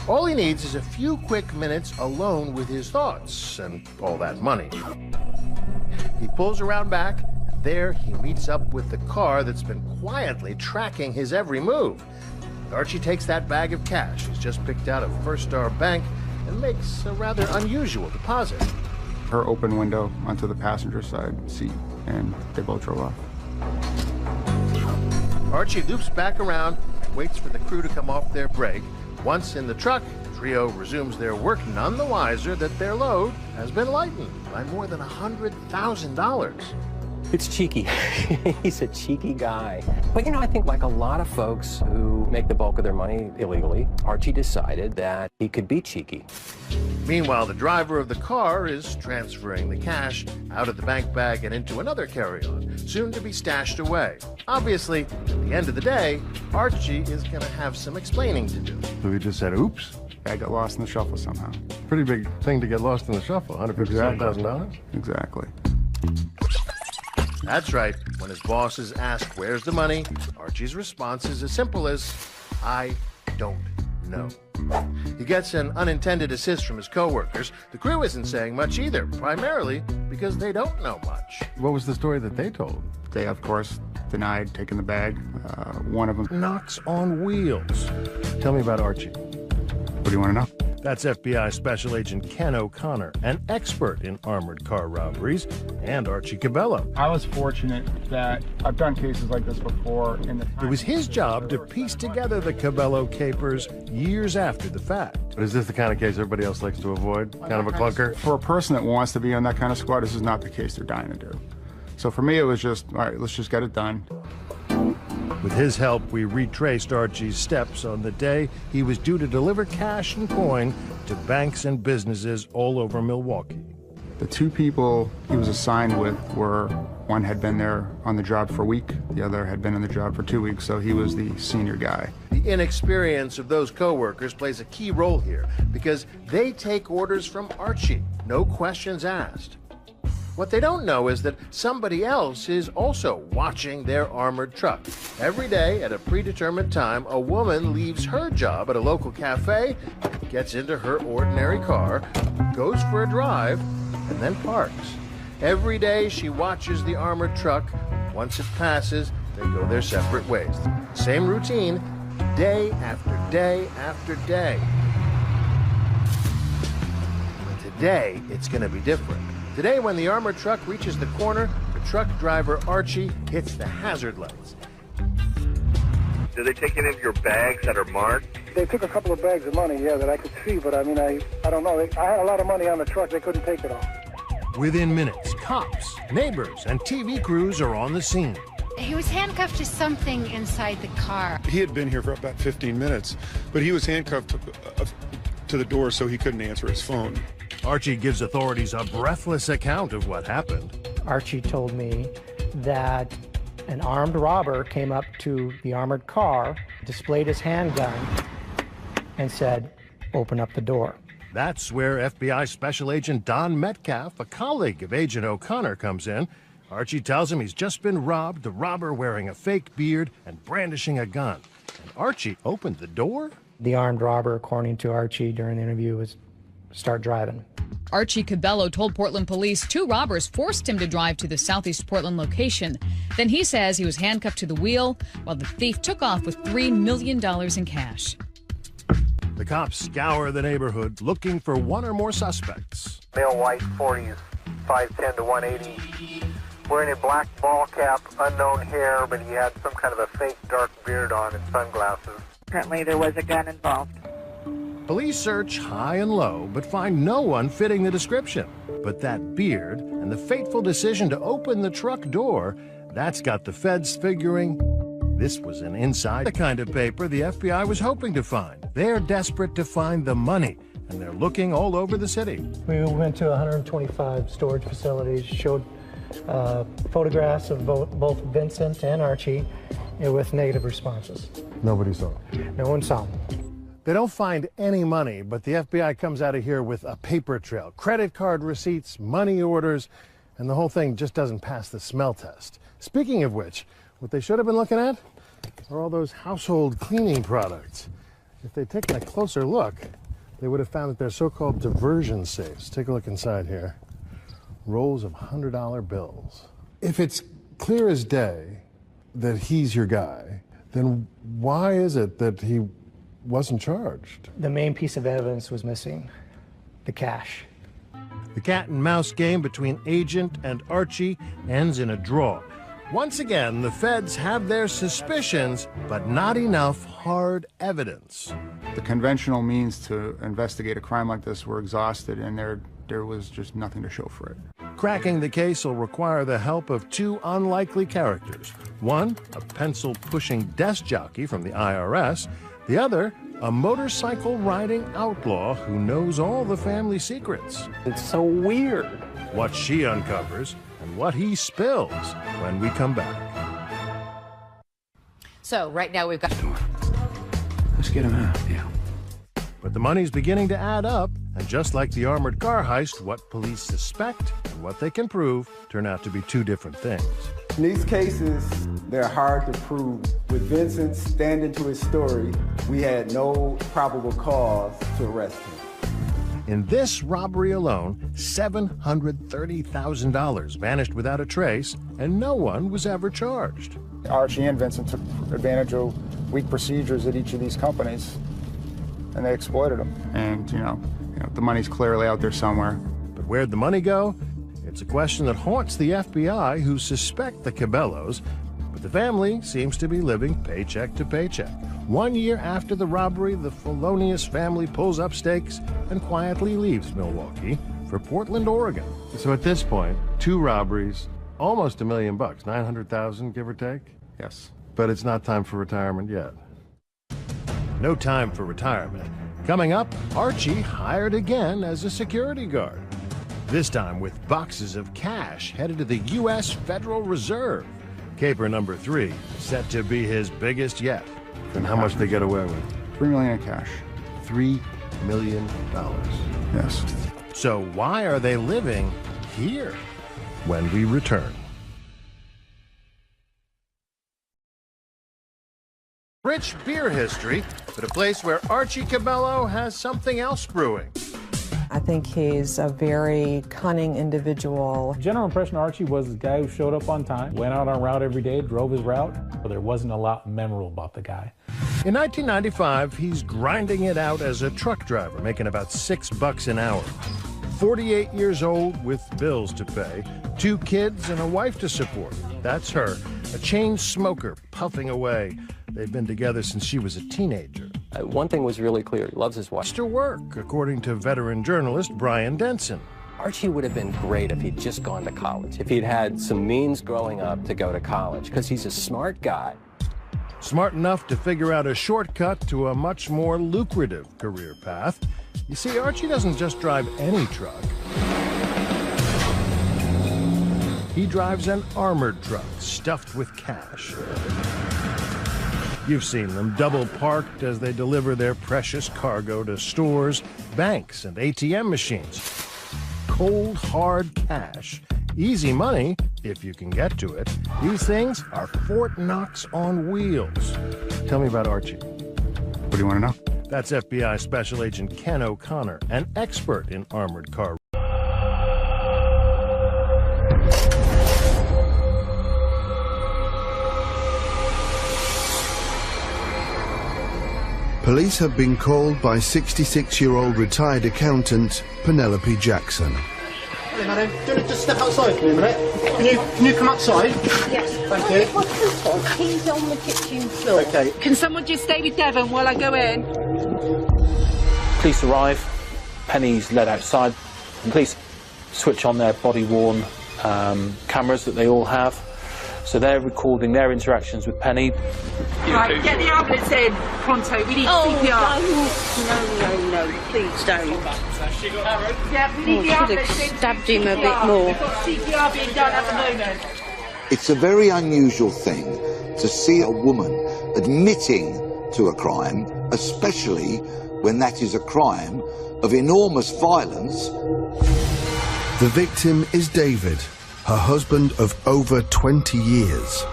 All he needs is a few quick minutes alone with his thoughts and all that money. He pulls around back, and there he meets up with the car that's been quietly tracking his every move. Archie takes that bag of cash he's just picked out of First Star Bank and makes a rather unusual deposit. Her open window onto the passenger side seat, and they both drove off. Archie loops back around and waits for the crew to come off their break. Once in the truck, the trio resumes their work, none the wiser that their load has been lightened by more than $100,000. It's cheeky. He's a cheeky guy. But you know, I think like a lot of folks who make the bulk of their money illegally, Archie decided that he could be cheeky. Meanwhile, the driver of the car is transferring the cash out of the bank bag and into another carry-on, soon to be stashed away. Obviously, at the end of the day, Archie is going to have some explaining to do. So he just said, oops. I got lost in the shuffle somehow. Pretty big thing to get lost in the shuffle, $157,000? Exactly. That's right. When his bosses ask, where's the money? Archie's response is as simple as, I don't know. He gets an unintended assist from his coworkers. The crew isn't saying much either, primarily because they don't know much. What was the story that they told? They, of course, denied taking the bag. One of them... Knocks on wheels. Tell me about Archie. What do you want to know? That's FBI Special Agent Ken O'Connor, an expert in armored car robberies, and Archie Cabello. I was fortunate that I've done cases like this before. It was his job to piece together the Cabello capers years after the fact. But is this the kind of case everybody else likes to avoid? Kind of a clunker? For a person that wants to be on that kind of squad, this is not the case they're dying to do. So for me, it was just, all right, let's just get it done. With his help, we retraced Archie's steps on the day he was due to deliver cash and coin to banks and businesses all over Milwaukee. The two people he was assigned with were, one had been there on the job for a week, the other had been on the job for 2 weeks, so he was the senior guy. The inexperience of those coworkers plays a key role here because they take orders from Archie, no questions asked. What they don't know is that somebody else is also watching their armored truck. Every day at a predetermined time, a woman leaves her job at a local cafe, gets into her ordinary car, goes for a drive, and then parks. Every day she watches the armored truck. Once it passes, they go their separate ways. Same routine, day after day after day. But today, it's going to be different. Today, when the armored truck reaches the corner, the truck driver, Archie, hits the hazard lights. Did they take any of your bags that are marked? They took a couple of bags of money, yeah, that I could see, but I mean, I don't know. I had a lot of money on the truck. They couldn't take it all. Within minutes, cops, neighbors, and TV crews are on the scene. He was handcuffed to something inside the car. He had been here for about 15 minutes, but he was handcuffed to the door so he couldn't answer his phone. Archie gives authorities a breathless account of what happened. Archie told me that an armed robber came up to the armored car, displayed his handgun, and said, "Open up the door." That's where FBI Special Agent Don Metcalf, a colleague of Agent O'Connor, comes in. Archie tells him he's just been robbed, the robber wearing a fake beard and brandishing a gun. And Archie opened the door? The armed robber, according to Archie during the interview, was start driving. Archie Cabello told Portland police 2 robbers forced him to drive to the Southeast Portland location. Then he says he was handcuffed to the wheel while the thief took off with $3 million in cash. The cops scour the neighborhood looking for one or more suspects. Male white, 40s, 5'10 to 180. Wearing a black ball cap, unknown hair, but he had some kind of a fake dark beard on and sunglasses. Apparently there was a gun involved. Police search high and low, but find no one fitting the description. But that beard and the fateful decision to open the truck door, that's got the feds figuring this was an inside the kind of paper the FBI was hoping to find. They're desperate to find the money, and they're looking all over the city. We went to 125 storage facilities, showed photographs of both Vincent and Archie with negative responses. Nobody saw. No one saw them. They don't find any money, but the FBI comes out of here with a paper trail, credit card receipts, money orders, and the whole thing just doesn't pass the smell test. Speaking of which, what they should have been looking at are all those household cleaning products. If they'd taken a closer look, they would have found that they're so-called diversion safes. Take a look inside here. Rolls of $100 bills. If it's clear as day that he's your guy, then why is it that he wasn't charged? The main piece of evidence was missing, the cash. The cat and mouse game between Agent and Archie ends in a draw. Once again, the feds have their suspicions, but not enough hard evidence. The conventional means to investigate a crime like this were exhausted, and there was just nothing to show for it. Cracking the case will require the help of two unlikely characters. One, a pencil-pushing desk jockey from the IRS. The other, a motorcycle-riding outlaw who knows all the family secrets. It's so weird. What she uncovers and what he spills when we come back. So right now we've got... Let's get him out, yeah. But the money's beginning to add up, and just like the armored car heist, what police suspect and what they can prove turn out to be two different things. In these cases, they're hard to prove. With Vincent standing to his story, we had no probable cause to arrest him. In this robbery alone, $730,000 vanished without a trace, and no one was ever charged. Archie and Vincent took advantage of weak procedures at each of these companies, and they exploited them. And, you know, the money's clearly out there somewhere. But where'd the money go? It's a question that haunts the FBI, who suspect the Cabellos, but the family seems to be living paycheck to paycheck. 1 year after the robbery, the felonious family pulls up stakes and quietly leaves Milwaukee for Portland, Oregon. So at this point, 2 robberies, almost $1 million, 900,000, give or take? Yes. But it's not time for retirement yet. No time for retirement. Coming up, Archie hired again as a security guard. This time with boxes of cash headed to the U.S. Federal Reserve. Caper number 3, set to be his biggest yet. And how much they get away with? $3 million in cash. $3 million. Yes. So why are they living here? When we return. Rich beer history, but a place where Archie Cabello has something else brewing. I think he's a very cunning individual. General impression of Archie was the guy who showed up on time, went out on route every day, drove his route, but there wasn't a lot memorable about the guy. In 1995, he's grinding it out as a truck driver, making about $6 an hour. 48 years old with bills to pay, 2 kids and a wife to support. That's her, a chain smoker puffing away. They've been together since she was a teenager. One thing was really clear, he loves his wife. To work, according to veteran journalist Brian Denson. Archie would have been great if he'd just gone to college, if he'd had some means growing up to go to college, because he's a smart guy. Smart enough to figure out a shortcut to a much more lucrative career path. You see, Archie doesn't just drive any truck. He drives an armored truck stuffed with cash. You've seen them double parked as they deliver their precious cargo to stores, banks, and ATM machines. Cold, hard cash. Easy money, if you can get to it. These things are Fort Knox on wheels. Tell me about Archie. What do you want to know? That's FBI Special Agent Ken O'Connor, an expert in armored car. Police have been called by 66-year-old retired accountant Penelope Jackson. Hey, madam, do you want to just step outside for me a minute? Can you come outside? Yes. Thank you. What's this for? Keys on the kitchen floor. Okay. Can someone just stay with Devon while I go in? Police arrive, Penny's led outside, and police switch on their body-worn cameras that they all have. So they're recording their interactions with Penny. Right, get the ambulance in, pronto. We need CPR. No, please don't. Yeah, we need the ambulance in. Stabbed him a bit more. We've got CPR being done at the moment. It's a very unusual thing to see a woman admitting to a crime, especially when that is a crime of enormous violence. The victim is David, her husband of over 20 years.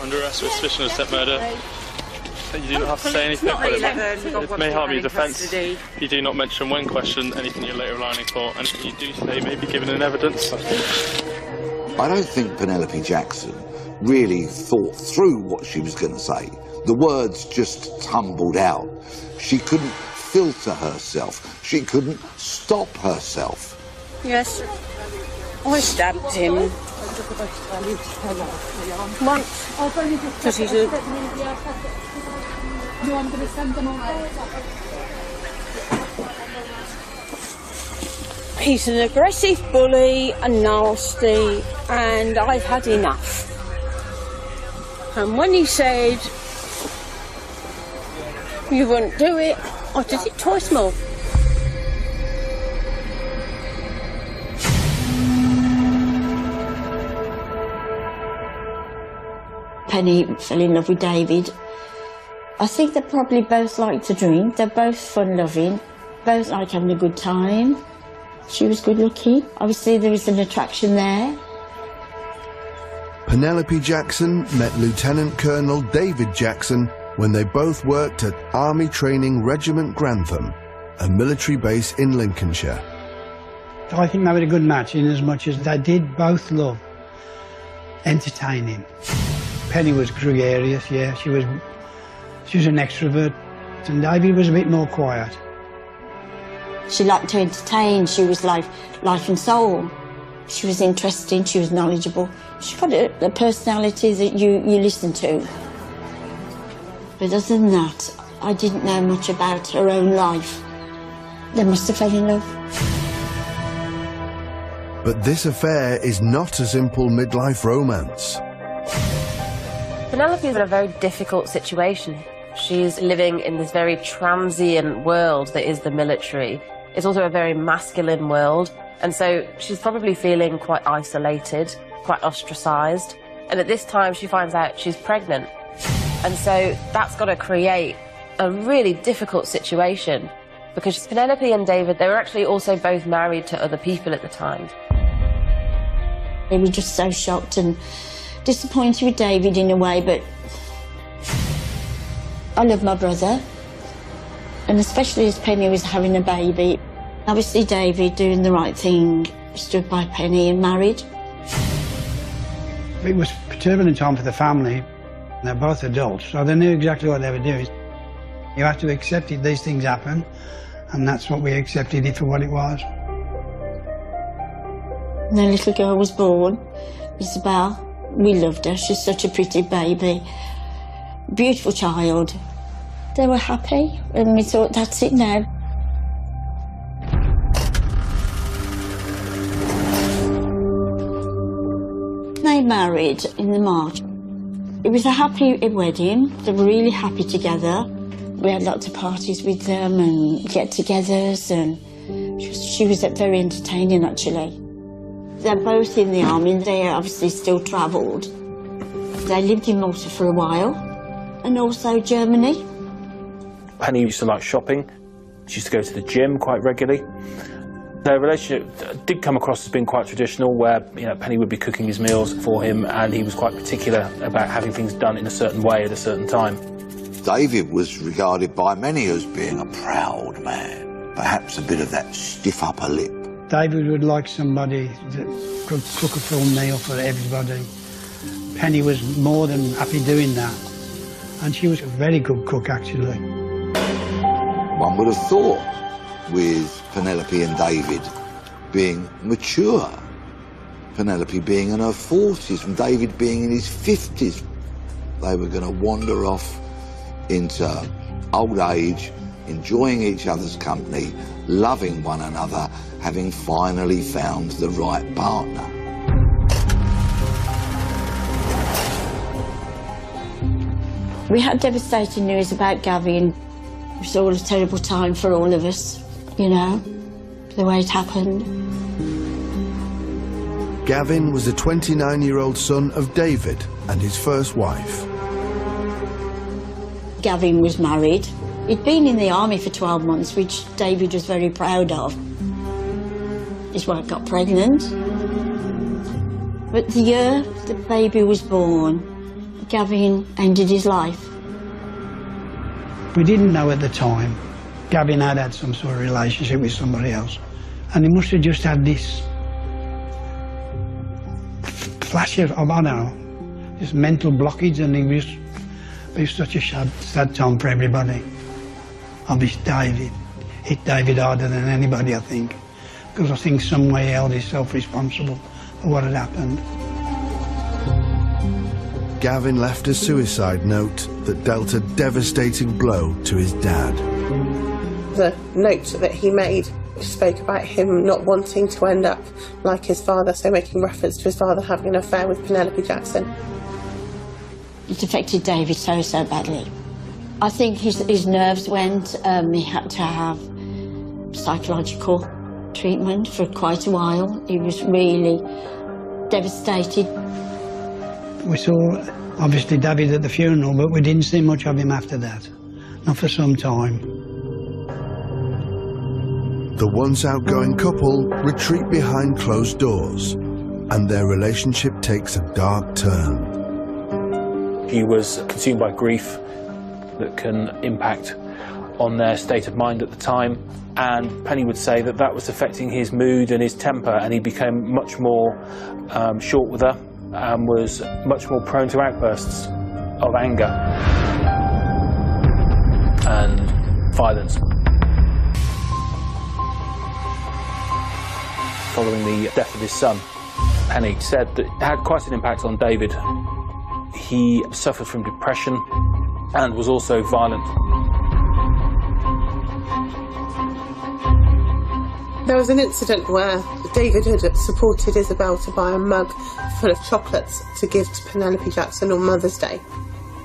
Under arrest for suspicion of step murder. You do not have to say anything, but it may harm your defence. You do not mention when questioned anything you're later relying in court, and anything you do say may be given in evidence. I don't think Penelope Jackson really thought through what she was going to say. The words just tumbled out. She couldn't filter herself. She couldn't stop herself. Yes, I stabbed him. Come on. Because he's a... No, I'm going to send them all out. He's an aggressive bully and nasty, and I've had enough. And when he said you wouldn't do it, I did it twice more. Penny fell in love with David. I think they probably both like to drink. They're both fun-loving, both like having a good time. She was good-looking. Obviously, there was an attraction there. Penelope Jackson met Lieutenant Colonel David Jackson when they both worked at Army Training Regiment Grantham, a military base in Lincolnshire. I think they were a good match in as much as they did both love entertaining. Penny was gregarious, yeah, she was an extrovert, and David was a bit more quiet. She liked to entertain. She was life and soul. She was interesting, she was knowledgeable. She got a personality that you listen to. But other than that, I didn't know much about her own life. They must have fell in love. But this affair is not a simple midlife romance. Penelope is in a very difficult situation. She's living in this very transient world that is the military. It's also a very masculine world, and so she's probably feeling quite isolated, quite ostracised. And at this time she finds out she's pregnant. And so that's got to create a really difficult situation, because Penelope and David, they were actually also both married to other people at the time. They were just so shocked and disappointed with David in a way, but I love my brother, and especially as Penny was having a baby. Obviously David, doing the right thing, stood by Penny and married. It was a turbulent time for the family. They're both adults, so they knew exactly what they were doing. You have to accept it, these things happen, and that's what we accepted it for what it was. And their little girl was born, Isabel. We loved her, she's such a pretty baby. Beautiful child. They were happy, and we thought, that's it now. They married in the March. It was a happy wedding. They were really happy together. We had lots of parties with them and get-togethers, and she was very entertaining, actually. They're both in the army. They obviously still travelled. They lived in Malta for a while, and also Germany. Penny used to like shopping. She used to go to the gym quite regularly. Their relationship did come across as being quite traditional, where Penny would be cooking his meals for him, and he was quite particular about having things done in a certain way at a certain time. David was regarded by many as being a proud man, perhaps a bit of that stiff upper lip. David would like somebody that could cook a full meal for everybody. Penny was more than happy doing that, and she was a very good cook, actually. One would have thought, with Penelope and David being mature, Penelope being in her 40s and David being in his 50s, they were going to wander off into old age, enjoying each other's company, loving one another, having finally found the right partner. We had devastating news about Gavin. It was all a terrible time for all of us, you know, the way it happened. Gavin was the 29-year-old son of David and his first wife. Gavin was married. He'd been in the army for 12 months, which David was very proud of. His wife got pregnant. But the year the baby was born, Gavin ended his life. We didn't know at the time. Gavin had some sort of relationship with somebody else, and he must have just had this flash of, I don't know, this mental blockage, and it was such a sad time for everybody. Obviously David hit David harder than anybody, I think, because I think some way he held himself responsible for what had happened. Gavin left a suicide note that dealt a devastating blow to his dad. The note that he made spoke about him not wanting to end up like his father, so making reference to his father having an affair with Penelope Jackson. It affected David so badly. I think his nerves went. He had to have psychological treatment for quite a while. He was really devastated. We saw, obviously, David at the funeral, but we didn't see much of him after that. Not for some time. The once outgoing couple retreat behind closed doors, and their relationship takes a dark turn. He was consumed by grief that can impact on their state of mind at the time, and Penny would say that that was affecting his mood and his temper, and he became much more short with her and was much more prone to outbursts of anger and violence. Following the death of his son, Penny said that it had quite an impact on David. He suffered from depression and was also violent. There was an incident where David had supported Isabel to buy a mug full of chocolates to give to Penelope Jackson on Mother's Day,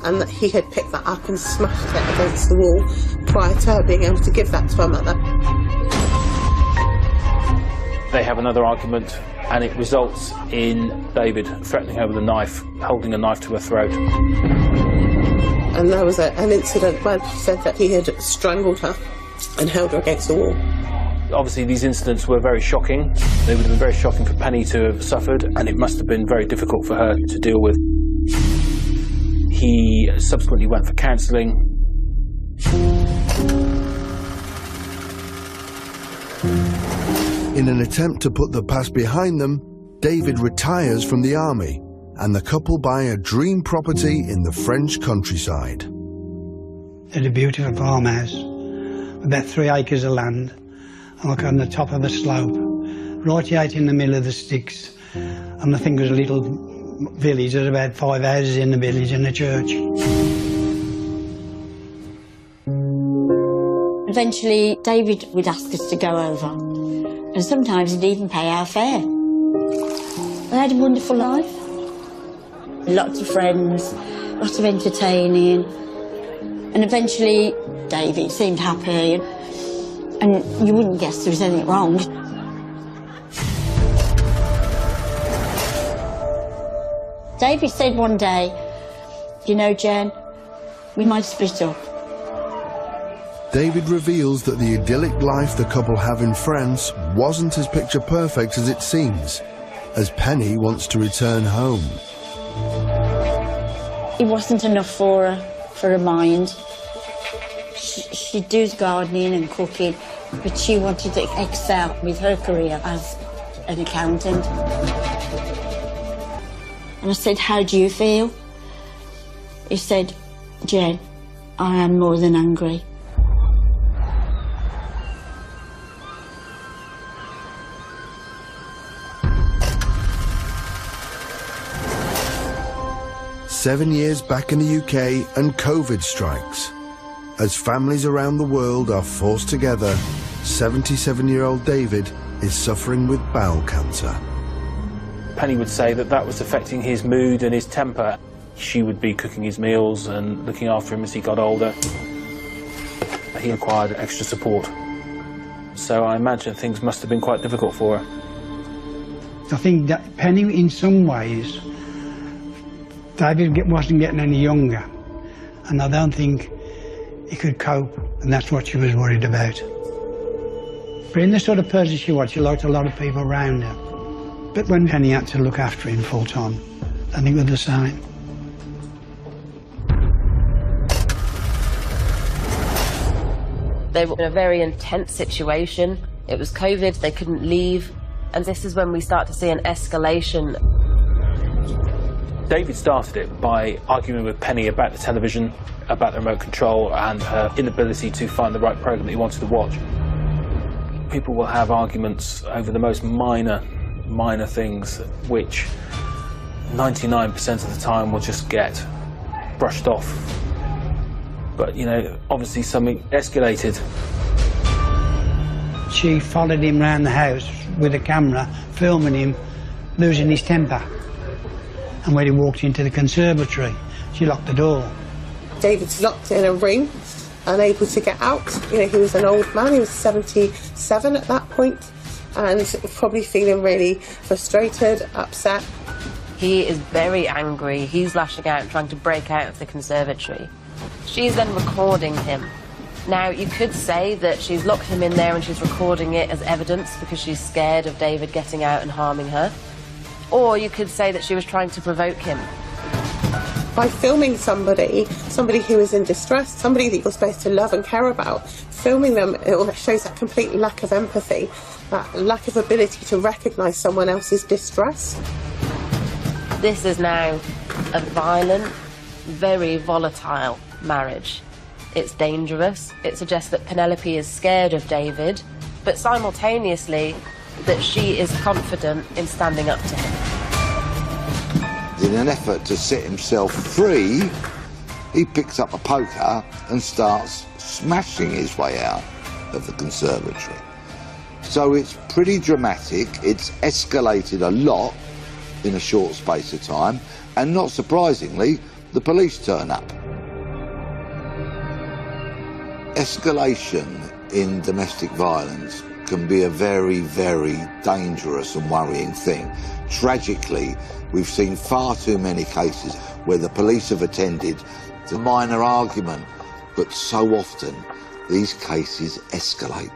and that he had picked that up and smashed it against the wall prior to her being able to give that to her mother. They have another argument, and it results in David threatening her with a knife, holding a knife to her throat. And there was an incident where she said that he had strangled her and held her against the wall. Obviously, these incidents were very shocking. They would have been very shocking for Penny to have suffered, and it must have been very difficult for her to deal with. He subsequently went for counselling. In an attempt to put the past behind them, David retires from the army, and the couple buy a dream property in the French countryside. They had a beautiful farmhouse, about 3 acres of land, and like on the top of a slope, right out in the middle of the sticks. And I think there was a little village, there's about 5 houses in the village and a church. Eventually, David would ask us to go over, and sometimes he'd even pay our fare. They had a wonderful life. Lots of friends, lots of entertaining, and eventually David seemed happy, and you wouldn't guess there was anything wrong. David said one day, "You know, Jen, we might split up." David reveals that the idyllic life the couple have in France wasn't as picture perfect as it seems, as Penny wants to return home. It wasn't enough for her mind. She'd do gardening and cooking, but she wanted to excel with her career as an accountant. And I said, "How do you feel?" He said, "Jen, I am more than angry." "7 years back in the UK and COVID strikes. As families around the world are forced together, 77-year-old David is suffering with bowel cancer. Penny would say that that was affecting his mood and his temper. She would be cooking his meals and looking after him as he got older. He required extra support. So I imagine things must have been quite difficult for her. I think that Penny, in some ways, David wasn't getting any younger, and I don't think he could cope, and that's what she was worried about. But in the sort of person she was, she liked a lot of people around her. But when Penny had to look after him full time, I think it was the same. They were in a very intense situation. It was COVID, they couldn't leave, and this is when we start to see an escalation. David started it by arguing with Penny about the television, about the remote control, and her inability to find the right program that he wanted to watch. People will have arguments over the most minor things, which 99% of the time will just get brushed off. But, you know, obviously something escalated. She followed him round the house with a camera, filming him losing his temper. And when he walked into the conservatory, she locked the door. David's locked in a room, unable to get out. You know, he was an old man, he was 77 at that point, and probably feeling really frustrated, upset. He is very angry. He's lashing out and trying to break out of the conservatory. She's then recording him. Now, you could say that she's locked him in there and she's recording it as evidence because she's scared of David getting out and harming her. Or you could say that she was trying to provoke him. By filming somebody who is in distress, somebody that you're supposed to love and care about, filming them, it shows that complete lack of empathy, that lack of ability to recognise someone else's distress. This is now a violent, very volatile marriage. It's dangerous. It suggests that Penelope is scared of David, but simultaneously that she is confident in standing up to him. In an effort to set himself free, he picks up a poker and starts smashing his way out of the conservatory. So it's pretty dramatic. It's escalated a lot in a short space of time, and not surprisingly, the police turn up. Escalation in domestic violence can be a very, very dangerous and worrying thing. Tragically, we've seen far too many cases where the police have attended to a minor argument, but so often these cases escalate.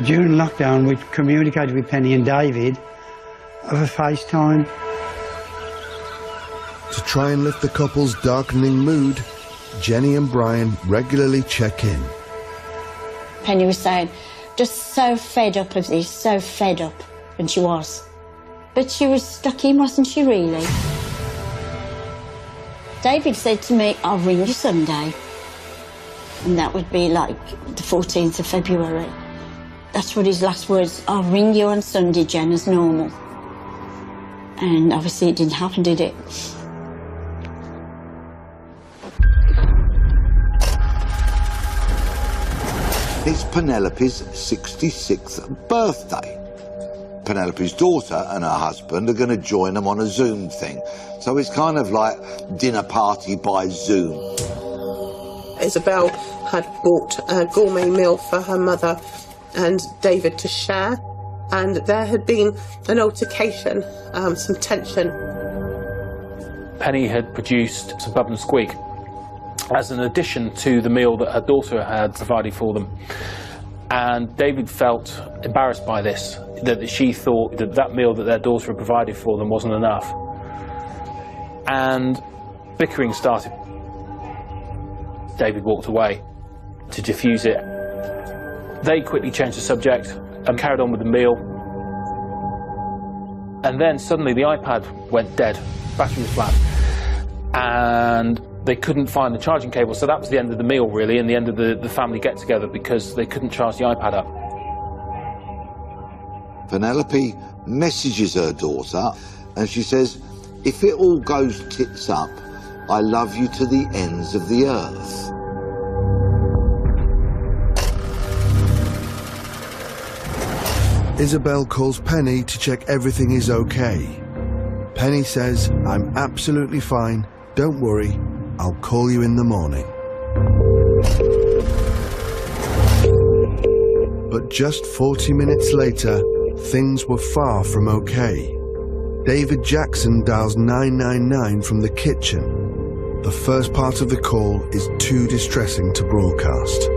During lockdown, we communicated with Penny and David over FaceTime. To try and lift the couple's darkening mood, Jenny and Brian regularly check in. Penny was saying, just so fed up of this, so fed up, and she was. But she was stuck in, wasn't she, really? David said to me, I'll ring you Sunday. And that would be like the 14th of February. That's what his last words, I'll ring you on Sunday, Jen, as normal. And obviously it didn't happen, did it? It's Penelope's 66th birthday. Penelope's daughter and her husband are going to join them on a Zoom thing. So it's kind of like dinner party by Zoom. Isabel had bought a gourmet meal for her mother and David to share, and there had been an altercation, some tension. Penny had produced some bub and squeak as an addition to the meal that her daughter had provided for them. And David felt embarrassed by this, that she thought that that meal that their daughter had provided for them wasn't enough. And bickering started. David walked away to diffuse it. They quickly changed the subject and carried on with the meal. And then suddenly the iPad went dead, battery was flat, and they couldn't find the charging cable. So that was the end of the meal, really, and the end of the family get-together, because they couldn't charge the iPad up. Penelope messages her daughter and she says, if it all goes tits up, I love you to the ends of the earth. Isabel calls Penny to check everything is okay. Penny says, I'm absolutely fine, don't worry, I'll call you in the morning. But just 40 minutes later, things were far from okay. David Jackson dials 999 from the kitchen. The first part of the call is too distressing to broadcast.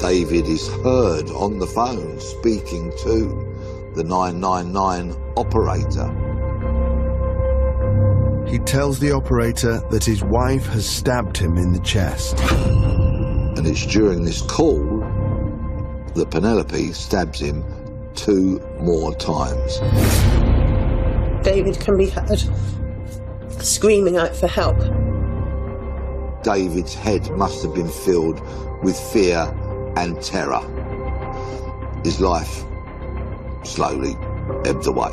David is heard on the phone speaking to the 999 operator. He tells the operator that his wife has stabbed him in the chest. And it's during this call that Penelope stabs him 2 more times. David can be heard screaming out for help. David's head must have been filled with fear and terror. His life slowly ebbed away.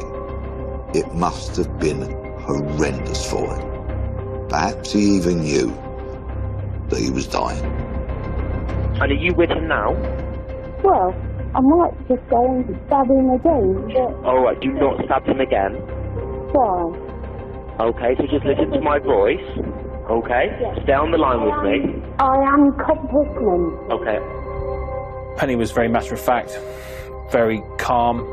It must have been horrendous for him. Perhaps he even knew that he was dying. And are you with him now? Well, I might just go and stab him again, but... Alright, do not stab him again. Why? Okay, so just listen to my voice. Okay? Yes. Stay on the line with me. I am competent. Okay. Penny was very matter of fact, very calm,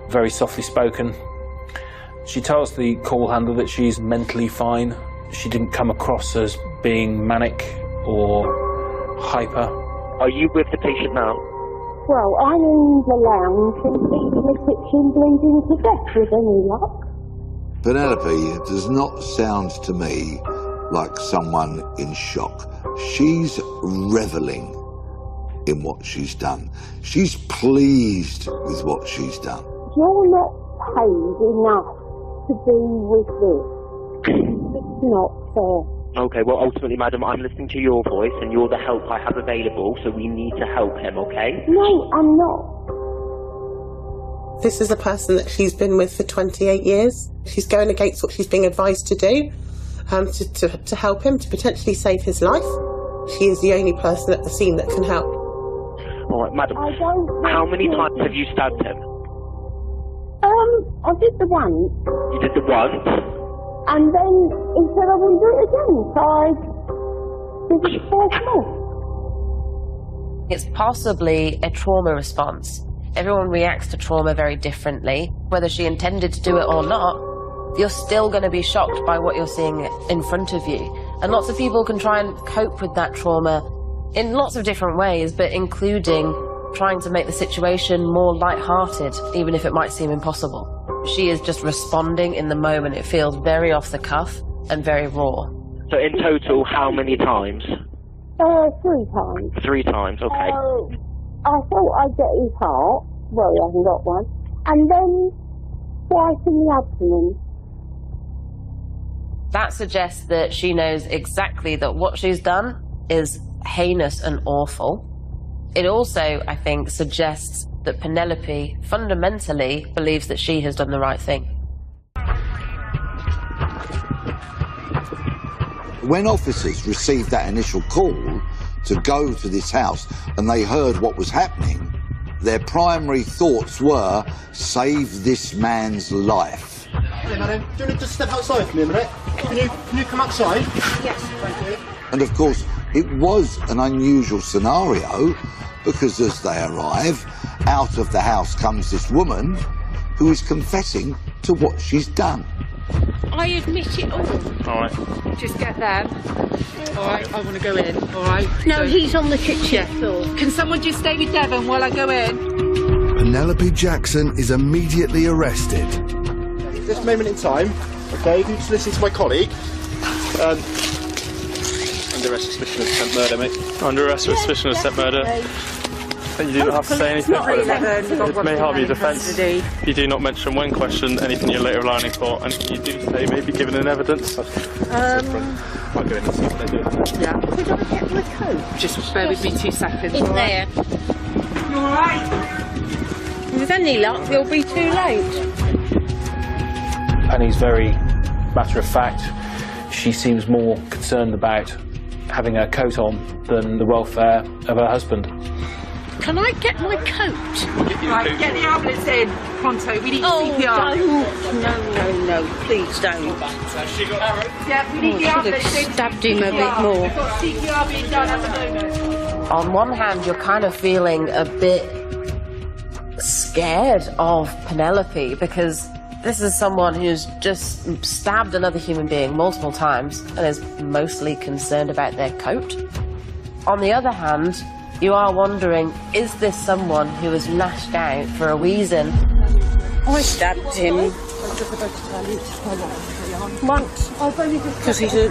very softly spoken. She tells the call handler that she's mentally fine. She didn't come across as being manic or hyper. Are you with the patient now? Well, I'm in the lounge and he's in the kitchen bleeding to death with any luck. Penelope does not sound to me like someone in shock. She's reveling in what she's done. She's pleased with what she's done. You're not paid enough to be with this. It's not fair. Okay, well, ultimately, madam, I'm listening to your voice, and you're the help I have available, so we need to help him, okay? No, I'm not. This is a person that she's been with for 28 years. She's going against what she's being advised to do, to help him, to potentially save his life. She is the only person at the scene that can help. All right, madam, how many times have you stabbed him? I did the once. You did the once? And then he said I wouldn't do it again, so I did it twice more. It's possibly a trauma response. Everyone reacts to trauma very differently. Whether she intended to do it or not, you're still going to be shocked by what you're seeing in front of you. And lots of people can try and cope with that trauma in lots of different ways, but including trying to make the situation more light-hearted, even if it might seem impossible. She is just responding in the moment. It feels very off the cuff and very raw. So in total, how many times? 3 times. 3 times, okay. I thought I'd get his heart. Well, he hasn't got one. And then twice in the abdomen. That suggests that she knows exactly that what she's done is heinous and awful. It also, I think, suggests that Penelope fundamentally believes that she has done the right thing. When officers received that initial call to go to this house and they heard what was happening, their primary thoughts were, save this man's life. Hey, madam, do you want to just step outside for me a minute? Can you come outside? Yes, thank you. And of course, it was an unusual scenario because as they arrive, out of the house comes this woman who is confessing to what she's done. I admit it all. All right. Just get them. All right, I want to go in. All right. No, So- he's on the kitchen floor. Can someone just stay with Devon while I go in? Penelope Jackson is immediately arrested. At this moment in time, okay, if you just listen to my colleague. Under arrest for suspicion of attempt murder, mate. Under arrest for suspicion of attempt murder. You do not have to say anything. It may harm your defence. You do not mention when questioned anything you're later relying for, and if you do say may be given in evidence. Might go in and see what they do. Yeah. Could I get my coat? Just bear with me 2 seconds. In all right? there. You all right? With any luck, you'll be too late. Penny's very matter of fact. She seems more concerned about having her coat on than the welfare of her husband. Can I get my coat? Right, get the ambulance in. Pronto, we need CPR. Don't. No, please don't. Yeah, we need the ambulance in. Stabbed him a bit more. We've got CPR being done at the moment. On one hand, you're kind of feeling a bit scared of Penelope because this is someone who's just stabbed another human being multiple times and is mostly concerned about their coat. On the other hand, you are wondering, is this someone who is lashed out for a reason? I stabbed him once because he's a...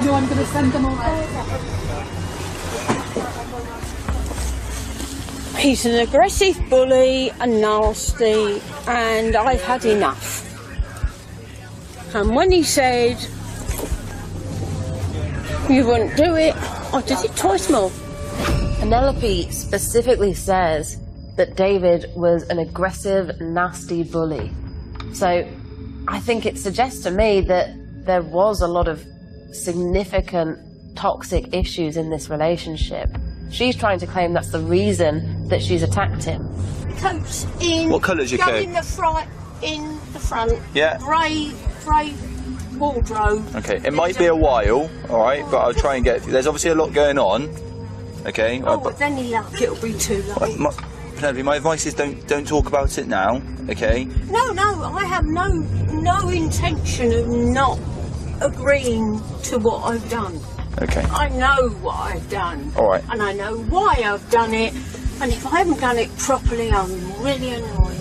No, I'm going to send them all out. He's an aggressive bully, and nasty, and I've had enough. And when he said you wouldn't do it, I did it twice more. Penelope specifically says that David was an aggressive, nasty bully. So I think it suggests to me that there was a lot of significant toxic issues in this relationship. She's trying to claim that's the reason that she's attacked him. Coat's in. What colour's your coat? In the front. In the front. Yeah. Grey wardrobe. Okay, it might be a while, all right, but I'll try and get. There's obviously a lot going on. Okay. Oh, but then it'll be too late. Penelope, my advice is don't talk about it now. Okay. No, I have no intention of not agreeing to what I've done. Okay. I know what I've done. All right. And I know why I've done it. And if I haven't done it properly, I'm really annoyed.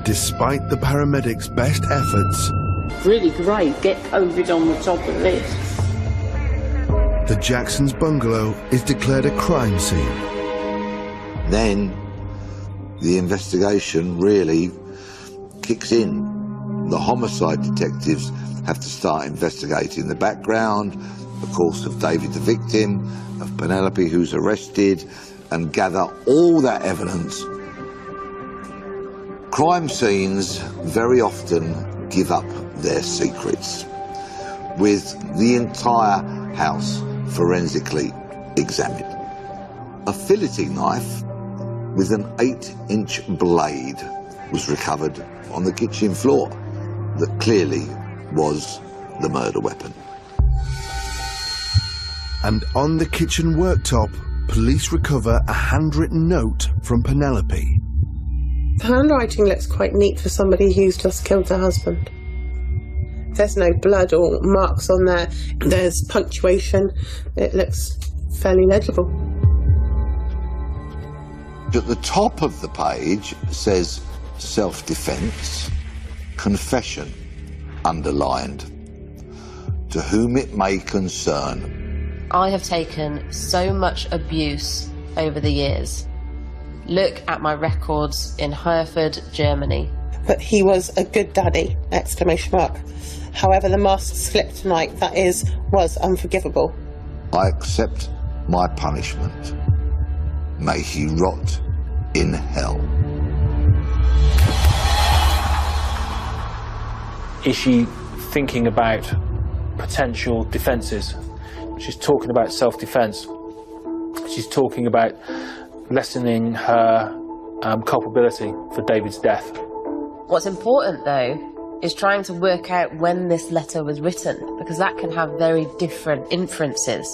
Despite the paramedics' best efforts, Really great, get COVID on the top of this. the Jacksons' bungalow is declared a crime scene. Then the investigation really kicks in. The homicide detectives have to start investigating the background, of course, of David the victim, of Penelope who's arrested, and gather all that evidence. Crime scenes very often give up their secrets, with the entire house forensically examined. A filleting knife with an 8-inch blade was recovered on the kitchen floor that clearly was the murder weapon. And on the kitchen worktop, police recover a handwritten note from Penelope. The handwriting looks quite neat for somebody who's just killed their husband. There's no blood or marks on there. There's punctuation. It looks fairly legible. At the top of the page says self-defence, confession underlined, to whom it may concern. I have taken so much abuse over the years. Look at my records in Hereford, Germany. But he was a good daddy, exclamation mark. However, the mask slip tonight, was unforgivable. I accept my punishment. May he rot in hell. Is she thinking about potential defences? She's talking about self-defence. She's talking about lessening her culpability for David's death. What's important, though, is trying to work out when this letter was written, because that can have very different inferences.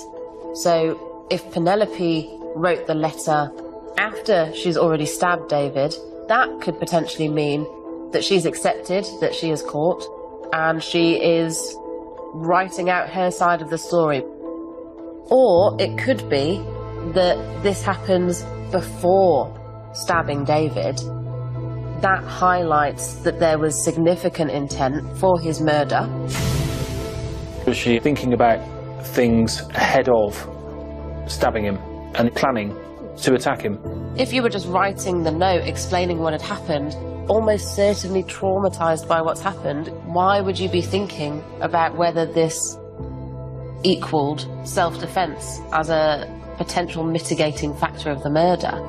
So if Penelope wrote the letter after she's already stabbed David, that could potentially mean that she's accepted that she is caught and she is writing out her side of the story. Or it could be that this happens before stabbing David. That highlights that there was significant intent for his murder. Was she thinking about things ahead of stabbing him and planning to attack him? If you were just writing the note explaining what had happened, almost certainly traumatised by what's happened, why would you be thinking about whether this equalled self-defence as a potential mitigating factor of the murder?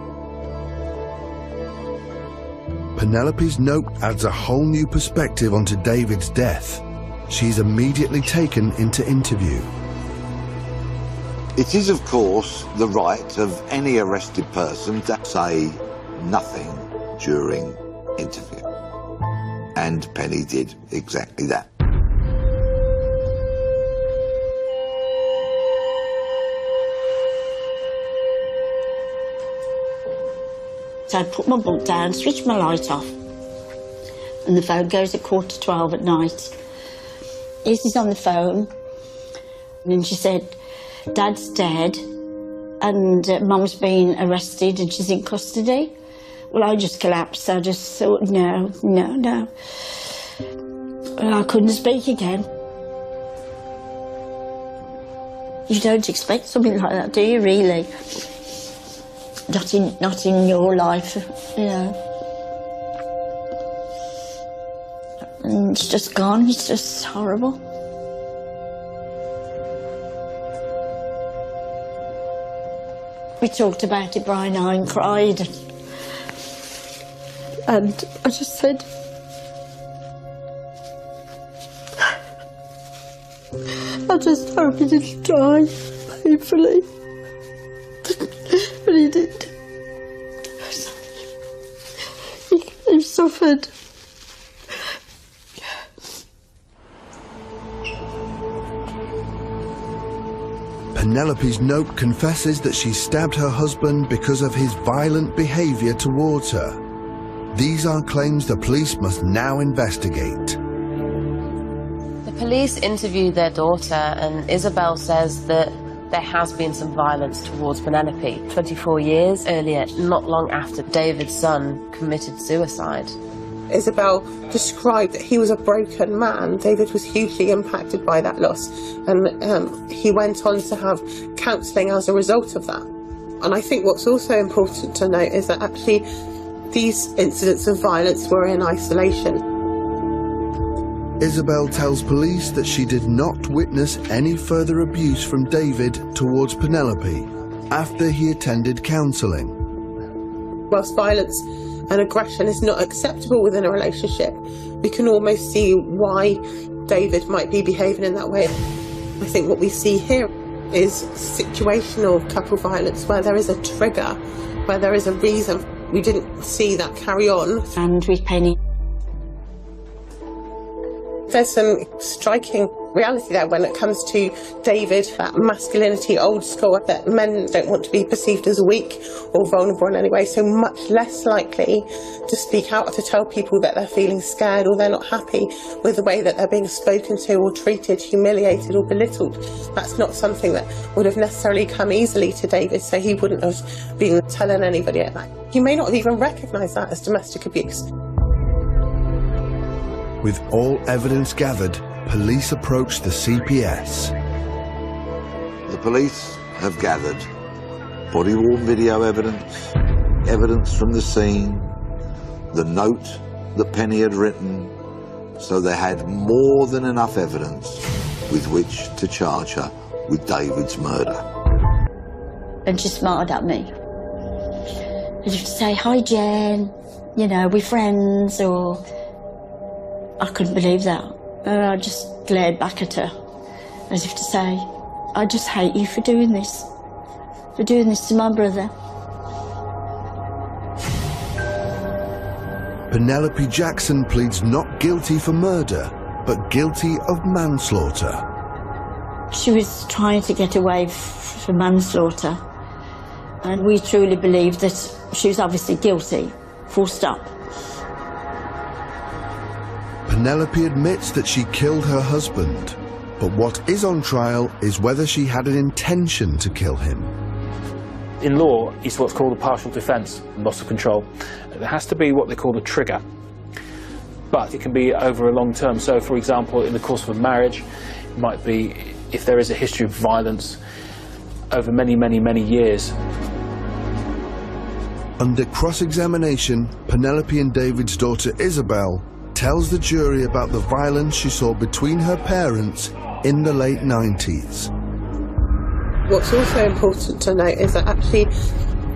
Penelope's note adds a whole new perspective onto David's death. She's immediately taken into interview. It is, of course, the right of any arrested person to say nothing during interview. And Penny did exactly that. So I put my book down, switch my light off, and the phone goes at 11:45 at night. Izzy's on the phone, and she said, Dad's dead, and Mum's been arrested and she's in custody. Well, I just collapsed. I just thought, no. And I couldn't speak again. You don't expect something like that, do you, really? Not in your life, you know. And it's just gone. It's just horrible. We talked about it, Brian and I, and cried. And I just said, I just hope he didn't die painfully. But he did. He suffered. Penelope's note confesses that she stabbed her husband because of his violent behaviour towards her. These are claims the police must now investigate. The police interviewed their daughter, and Isabel says that there has been some violence towards Penelope. 24 years earlier, not long after David's son committed suicide. Isabel described that he was a broken man. David was hugely impacted by that loss, and he went on to have counselling as a result of that. And I think what's also important to note is that actually these incidents of violence were in isolation. Isabel tells police that she did not witness any further abuse from David towards Penelope after he attended counselling. Whilst violence and aggression is not acceptable within a relationship, we can almost see why David might be behaving in that way. I think what we see here is situational couple violence, where there is a trigger, where there is a reason. We didn't see that carry on. And with Penny, there's some striking reality there when it comes to David, that masculinity, old school, that men don't want to be perceived as weak or vulnerable in any way, so much less likely to speak out, to tell people that they're feeling scared or they're not happy with the way that they're being spoken to or treated, humiliated or belittled. That's not something that would have necessarily come easily to David, so he wouldn't have been telling anybody at that. He may not have even recognised that as domestic abuse. With all evidence gathered, police approached the CPS. The police have gathered body-worn video evidence, evidence from the scene, the note that Penny had written, so they had more than enough evidence with which to charge her with David's murder. and she smiled at me. As if to say, hi Jen, you know, we're friends, or... I couldn't believe that. And I just glared back at her, as if to say, I just hate you for doing this to my brother. Penelope Jackson pleads not guilty for murder, but guilty of manslaughter. She was trying to get away for manslaughter, and we truly believe that she was obviously guilty, full stop. Penelope admits that she killed her husband, but what is on trial is whether she had an intention to kill him. In law, it's what's called a partial defence, loss of control. There has to be what they call a trigger, but it can be over a long term. So, for example, in the course of a marriage, it might be if there is a history of violence over many, many, many years. Under cross-examination, Penelope and David's daughter Isabel tells the jury about the violence she saw between her parents in the late 90s. What's also important to note is that actually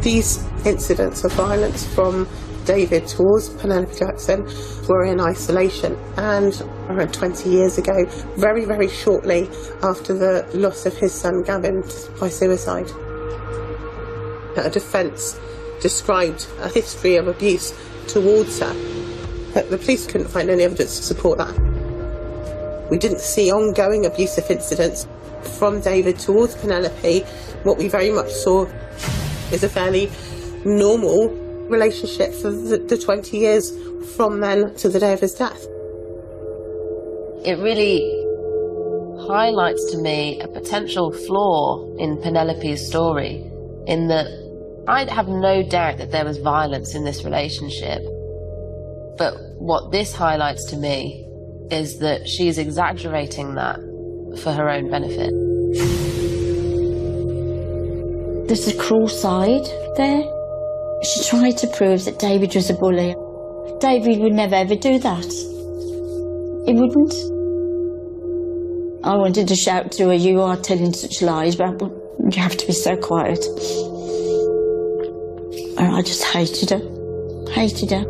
these incidents of violence from David towards Penelope Jackson were in isolation, and around 20 years ago, very, very shortly after the loss of his son Gavin by suicide. A defence described a history of abuse towards her, but the police couldn't find any evidence to support that. We didn't see ongoing abusive incidents from David towards Penelope. What we very much saw is a fairly normal relationship for the 20 years from then to the day of his death. It really highlights to me a potential flaw in Penelope's story, in that I have no doubt that there was violence in this relationship. But what this highlights to me is that she's exaggerating that for her own benefit. There's a cruel side there. She tried to prove that David was a bully. David would never ever do that. He wouldn't. I wanted to shout to her, you are telling such lies, but you have to be so quiet. And I just hated her. Hated her.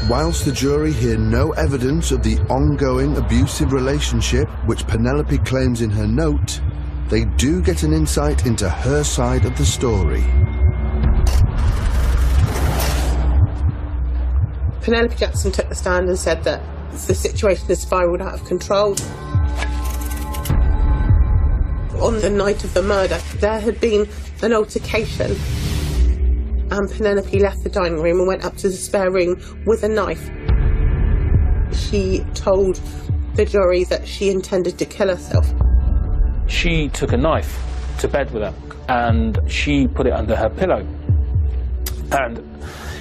Whilst the jury hear no evidence of the ongoing abusive relationship which Penelope claims in her note, they do get an insight into her side of the story. Penelope Jackson took the stand and said that the situation has spiralled out of control. On the night of the murder, there had been an altercation, and Penelope left the dining room and went up to the spare room with a knife. She told the jury that she intended to kill herself. She took a knife to bed with her and she put it under her pillow. And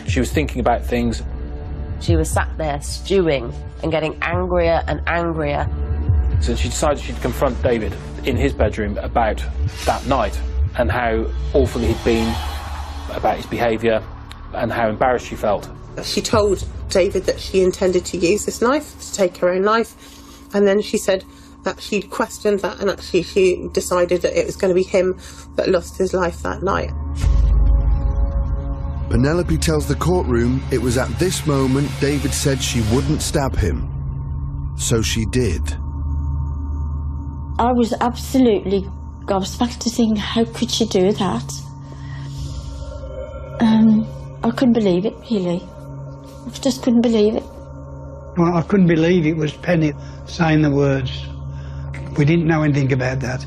she was thinking about things. She was sat there stewing and getting angrier and angrier. So she decided she'd confront David in his bedroom about that night and how awful he'd been, about his behaviour and how embarrassed she felt. She told David that she intended to use this knife, to take her own life, and then she said that she'd questioned that and actually she decided that it was going to be him that lost his life that night. Penelope tells the courtroom it was at this moment David said she wouldn't stab him. So she did. I was absolutely gobsmacked to think, how could she do that? I couldn't believe it, really. I just couldn't believe it. Well, I couldn't believe it was Penny saying the words. We didn't know anything about that.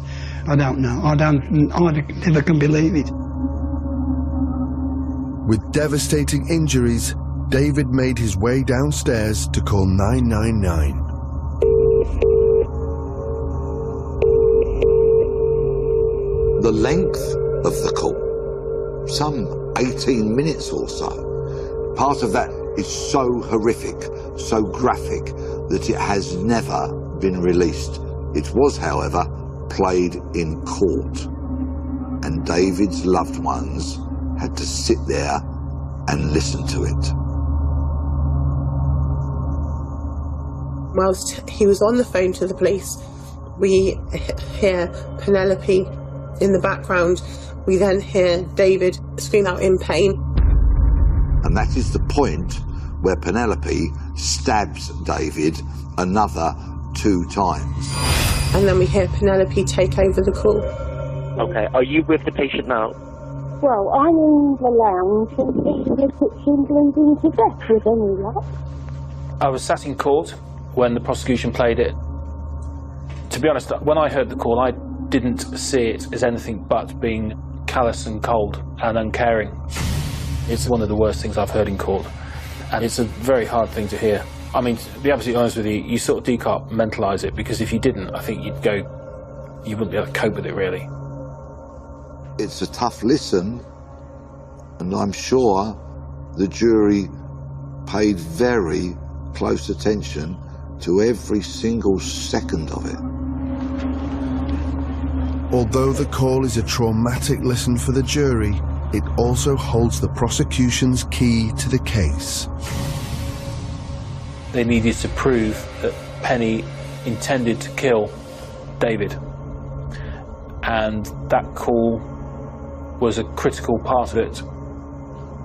I don't know. I never can believe it. With devastating injuries, David made his way downstairs to call 999. The length of the call, some 18 minutes or so. Part of that is so horrific, so graphic, that it has never been released. It was, however, played in court. And David's loved ones had to sit there and listen to it. Whilst he was on the phone to the police, we hear Penelope in the background. We then hear David scream out in pain. And that is the point where Penelope stabs David another 2 times. And then we hear Penelope take over the call. Okay, are you with the patient now? Well, I'm in the lounge in the kitchen bleeding to death with any luck. I was sat in court when the prosecution played it. To be honest, when I heard the call, I didn't see it as anything but being callous and cold and uncaring. It's one of the worst things I've heard in court, and it's a very hard thing to hear. I mean, to be absolutely honest with you, you sort of decompartmentalise it, because if you didn't, I think you wouldn't be able to cope with it, really. It's a tough listen, and I'm sure the jury paid very close attention to every single second of it. Although the call is a traumatic listen for the jury, it also holds the prosecution's key to the case. They needed to prove that Penny intended to kill David, and that call was a critical part of it.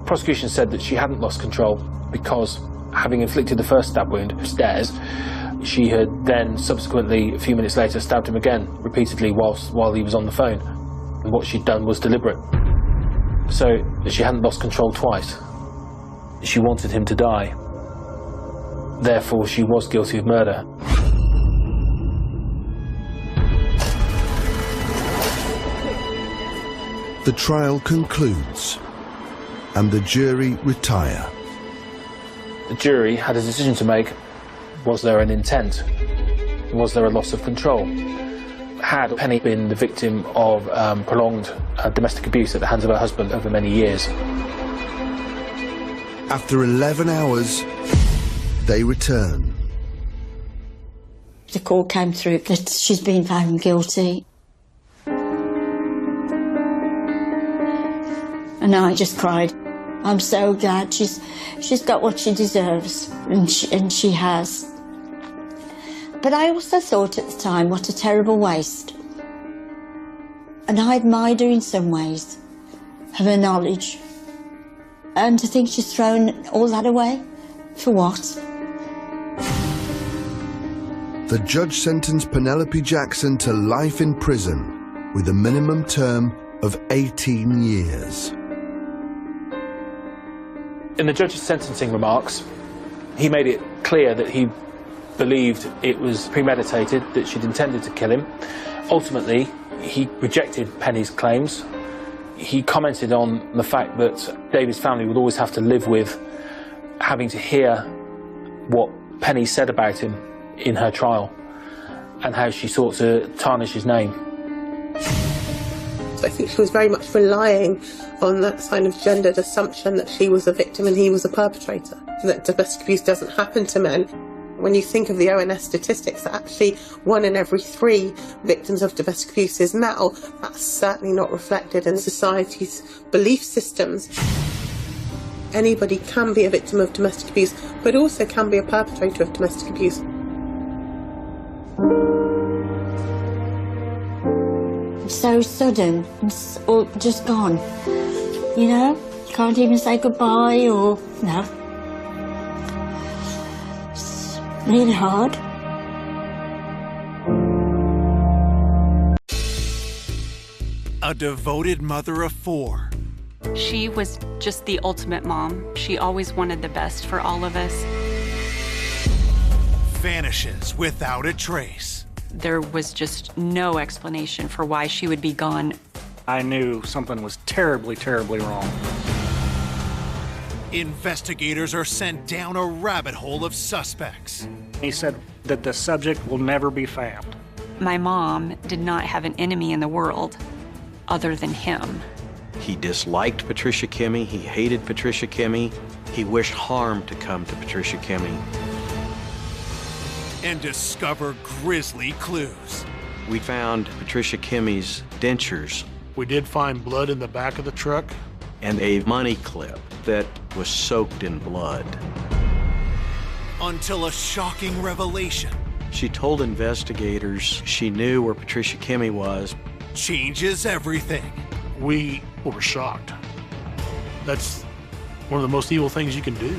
Prosecution said that she hadn't lost control because, having inflicted the first stab wound upstairs, she had then subsequently, a few minutes later, stabbed him again repeatedly while he was on the phone. And what she'd done was deliberate. So she hadn't lost control twice. She wanted him to die. Therefore, she was guilty of murder. The trial concludes, and the jury retire. The jury had a decision to make. Was there an intent? Was there a loss of control? Had Penny been the victim of prolonged domestic abuse at the hands of her husband over many years? After 11 hours, they return. The call came through that she's been found guilty. And I just cried. I'm so glad she's got what she deserves, and she has. But I also thought at the time, what a terrible waste. And I admired her in some ways. of her knowledge. And to think she's thrown all that away? For what? The judge sentenced Penelope Jackson to life in prison with a minimum term of 18 years. In the judge's sentencing remarks, he made it clear that he believed it was premeditated, that she'd intended to kill him. Ultimately, he rejected Penny's claims. He commented on the fact that David's family would always have to live with having to hear what Penny said about him in her trial and how she sought to tarnish his name. I think she was very much relying on that kind of gendered assumption that she was a victim and he was a perpetrator, that domestic abuse doesn't happen to men. When you think of the ONS statistics, that actually 1 in every 3 victims of domestic abuse is male, that's certainly not reflected in society's belief systems. Anybody can be a victim of domestic abuse, but also can be a perpetrator of domestic abuse. So sudden, or just gone. You know, can't even say goodbye or no. It's really hard. A devoted mother of 4. She was just the ultimate mom. She always wanted the best for all of us. Vanishes without a trace. There was just no explanation for why she would be gone. I knew something was terribly, terribly wrong. Investigators are sent down a rabbit hole of suspects. He said that the subject will never be found. My mom did not have an enemy in the world other than him. He disliked Patricia Kimmey. He hated Patricia Kimmey. He wished harm to come to Patricia Kimmey. And discover grisly clues. We found Patricia Kimmey's dentures. We did find blood in the back of the truck. And a money clip that was soaked in blood. Until a shocking revelation. She told investigators she knew where Patricia Kimmey was. Changes everything. We were shocked. That's one of the most evil things you can do.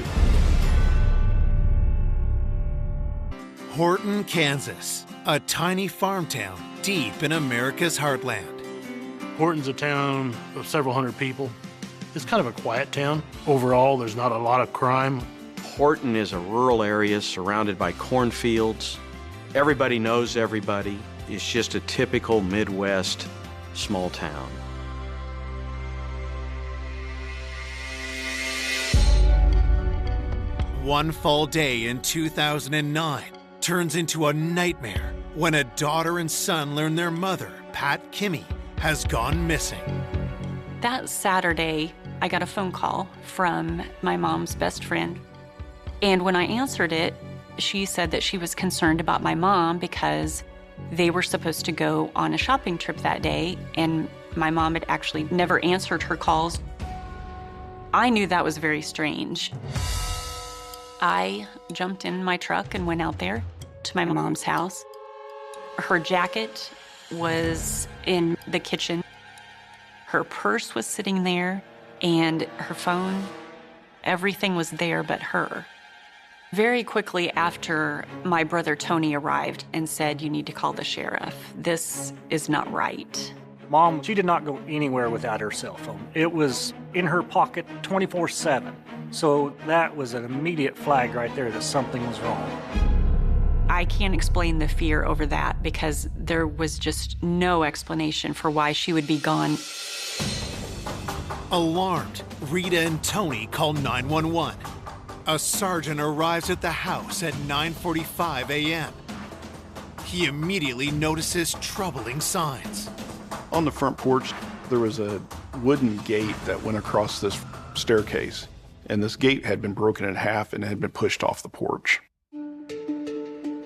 Horton, Kansas, a tiny farm town deep in America's heartland. Horton's a town of several hundred people. It's kind of a quiet town. Overall, there's not a lot of crime. Horton is a rural area surrounded by cornfields. Everybody knows everybody. It's just a typical Midwest small town. One fall day in 2009 turns into a nightmare when a daughter and son learn their mother, Pat Kimmey, has gone missing. That Saturday, I got a phone call from my mom's best friend. And when I answered it, she said that she was concerned about my mom because they were supposed to go on a shopping trip that day, and my mom had actually never answered her calls. I knew that was very strange. I jumped in my truck and went out there to my mom's house. Her jacket was in the kitchen. Her purse was sitting there, and her phone. Everything was there but her. Very quickly after, my brother Tony arrived and said, "You need to call the sheriff. This is not right." Mom, she did not go anywhere without her cell phone. It was in her pocket 24/7. So that was an immediate flag right there that something was wrong. I can't explain the fear over that because there was just no explanation for why she would be gone. Alarmed, Rita and Tony call 911. A sergeant arrives at the house at 9:45 a.m. He immediately notices troubling signs. On the front porch, there was a wooden gate that went across this staircase, and this gate had been broken in half and had been pushed off the porch.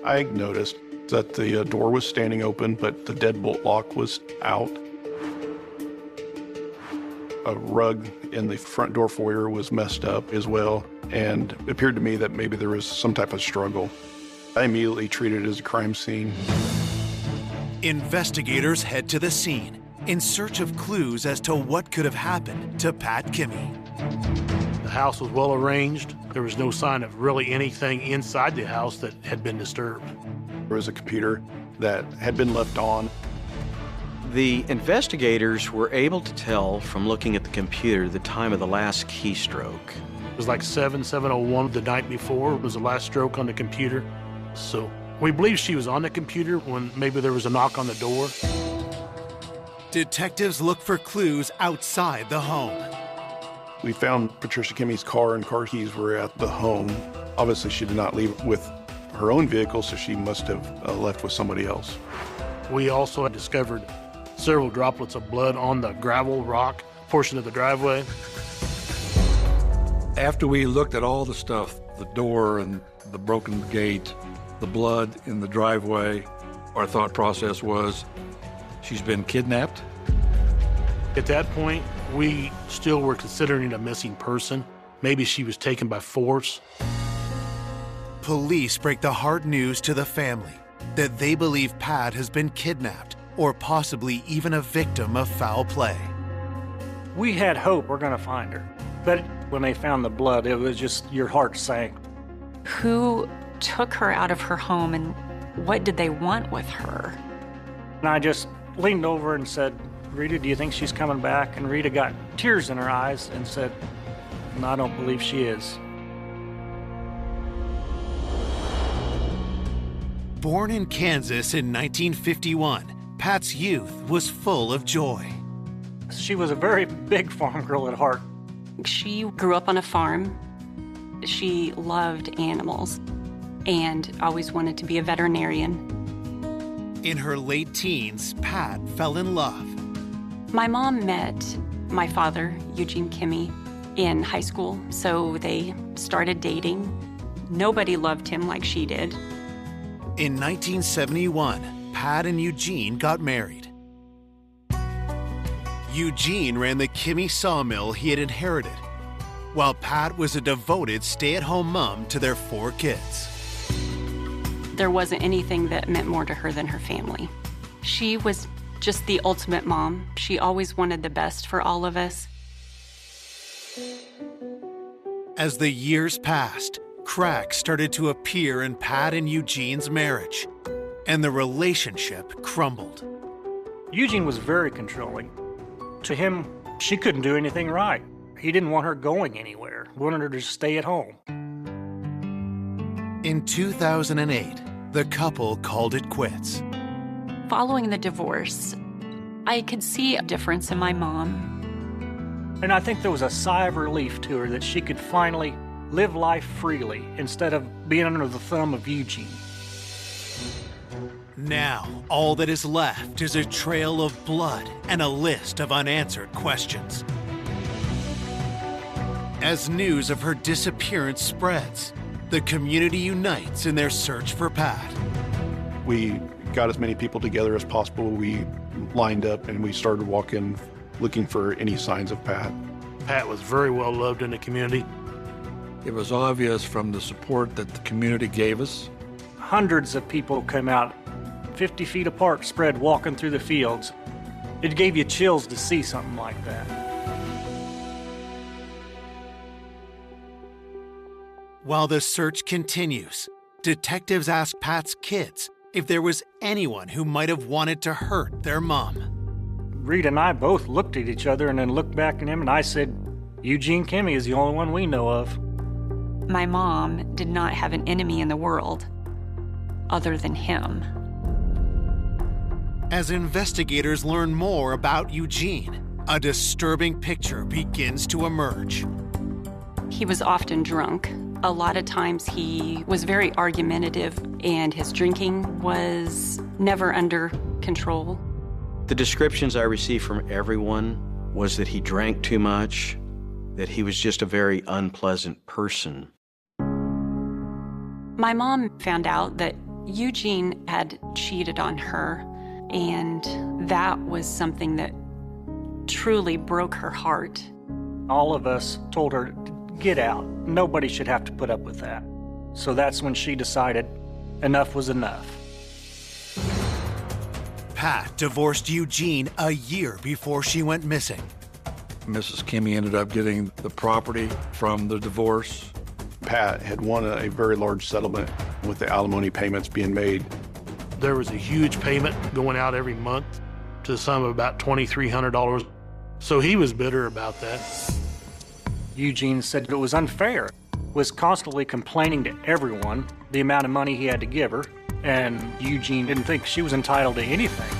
I noticed that the door was standing open, but the deadbolt lock was out. A rug in the front door foyer was messed up as well, and it appeared to me that maybe there was some type of struggle. I immediately treated it as a crime scene. Investigators head to the scene in search of clues as to what could have happened to Pat Kimmy. The house was well arranged. There was no sign of really anything inside the house that had been disturbed. There was a computer that had been left on. The investigators were able to tell from looking at the computer the time of the last keystroke. It was like 7:01 the night before was the last stroke on the computer. So we believe she was on the computer when maybe there was a knock on the door. Detectives look for clues outside the home. We found Patricia Kimmy's car and car keys were at the home. Obviously, she did not leave with her own vehicle, so she must have left with somebody else. We also had discovered several droplets of blood on the gravel rock portion of the driveway. After we looked at all the stuff, the door and the broken gate, the blood in the driveway, our thought process was, she's been kidnapped. At that point, we still were considering a missing person. Maybe she was taken by force. Police break the hard news to the family that they believe Pat has been kidnapped or possibly even a victim of foul play. We had hope we're going to find her. But when they found the blood, it was just, your heart sank. Who took her out of her home and what did they want with her? And I just leaned over and said, Rita, do you think she's coming back? And Rita got tears in her eyes and said, no, I don't believe she is. Born in Kansas in 1951, Pat's youth was full of joy. She was a very big farm girl at heart. She grew up on a farm. She loved animals and always wanted to be a veterinarian. In her late teens, Pat fell in love. My mom met my father, Eugene Kimmy, in high school, so they started dating. Nobody loved him like she did. In 1971, Pat and Eugene got married. Eugene ran the Kimmy sawmill he had inherited, while Pat was a devoted stay-at-home mom to their 4 kids. There wasn't anything that meant more to her than her family. She was just the ultimate mom. She always wanted the best for all of us. As the years passed, cracks started to appear in Pat and Eugene's marriage, and the relationship crumbled. Eugene was very controlling. To him, she couldn't do anything right. He didn't want her going anywhere. He wanted her to stay at home. In 2008, the couple called it quits. Following the divorce, I could see a difference in my mom. And I think there was a sigh of relief to her that she could finally live life freely instead of being under the thumb of Eugene. Now, all that is left is a trail of blood and a list of unanswered questions. As news of her disappearance spreads, the community unites in their search for Pat. We got as many people together as possible. We lined up and we started walking, looking for any signs of Pat. Pat was very well loved in the community. It was obvious from the support that the community gave us. Hundreds of people came out, 50 feet apart, spread, walking through the fields. It gave you chills to see something like that. While the search continues, detectives ask Pat's kids if there was anyone who might have wanted to hurt their mom. Rita and I both looked at each other and then looked back at him, and I said, Eugene Kimmy is the only one we know of. My mom did not have an enemy in the world other than him. As investigators learn more about Eugene, a disturbing picture begins to emerge. He was often drunk. A lot of times he was very argumentative, and his drinking was never under control. The descriptions I received from everyone was that he drank too much, that he was just a very unpleasant person. My mom found out that Eugene had cheated on her, and that was something that truly broke her heart. All of us told her, get out. Nobody should have to put up with that. So that's when she decided enough was enough. Pat divorced Eugene a year before she went missing. Mrs. Kimmy ended up getting the property from the divorce. Pat had won a very large settlement with the alimony payments being made. There was a huge payment going out every month to the sum of about $2,300. So he was bitter about that. Eugene said it was unfair, was constantly complaining to everyone the amount of money he had to give her, and Eugene didn't think she was entitled to anything.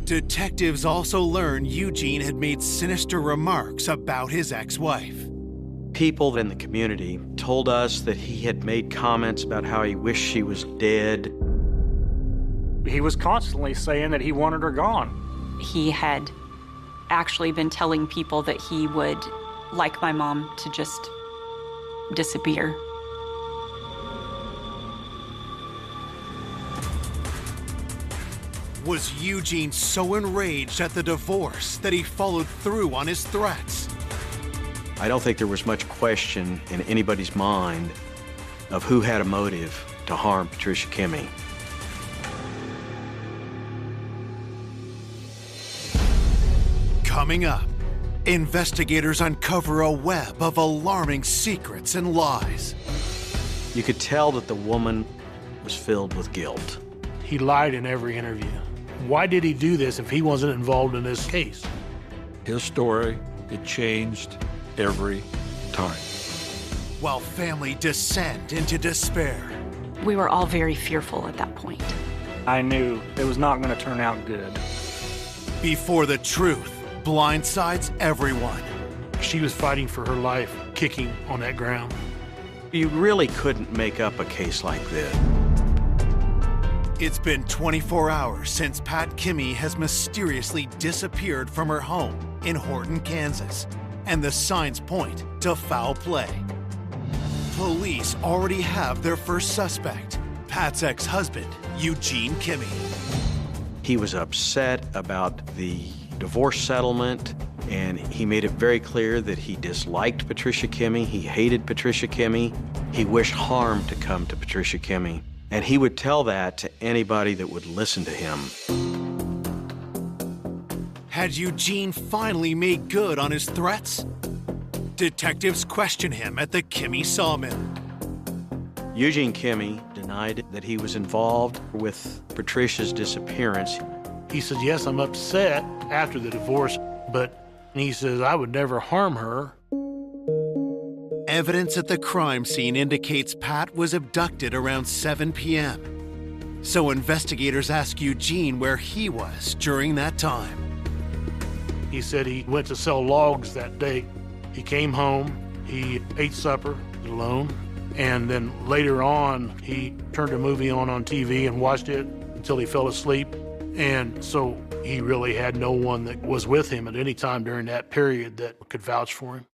Detectives also learned Eugene had made sinister remarks about his ex-wife. People in the community told us that he had made comments about how he wished she was dead. He was constantly saying that he wanted her gone. He had actually been telling people that he would like my mom to just disappear. Was Eugene so enraged at the divorce that he followed through on his threats? I don't think there was much question in anybody's mind of who had a motive to harm Patricia Kimmy. Coming up, investigators uncover a web of alarming secrets and lies. You could tell that the woman was filled with guilt. He lied in every interview. Why did he do this if he wasn't involved in this case? His story, it changed every time. While family descend into despair. We were all very fearful at that point. I knew it was not going to turn out good. Before the truth blindsides everyone. She was fighting for her life, kicking on that ground. You really couldn't make up a case like this. It's been 24 hours since Pat Kimmy has mysteriously disappeared from her home in Horton, Kansas, and the signs point to foul play. Police already have their first suspect, Pat's ex-husband, Eugene Kimmy. He was upset about the divorce settlement, and he made it very clear that he disliked Patricia Kimmy, he hated Patricia Kimmy, he wished harm to come to Patricia Kimmy, and he would tell that to anybody that would listen to him. Had Eugene finally made good on his threats? Detectives question him at the Kimmy sawmill. Eugene Kimmy denied that he was involved with Patricia's disappearance. He said, yes, I'm upset after the divorce, but he says, I would never harm her. Evidence at the crime scene indicates Pat was abducted around 7 p.m. So investigators ask Eugene where he was during that time. He said he went to sell logs that day. He came home, he ate supper alone, and then later on, he turned a movie on TV and watched it until he fell asleep. And so he really had no one that was with him at any time during that period that could vouch for him.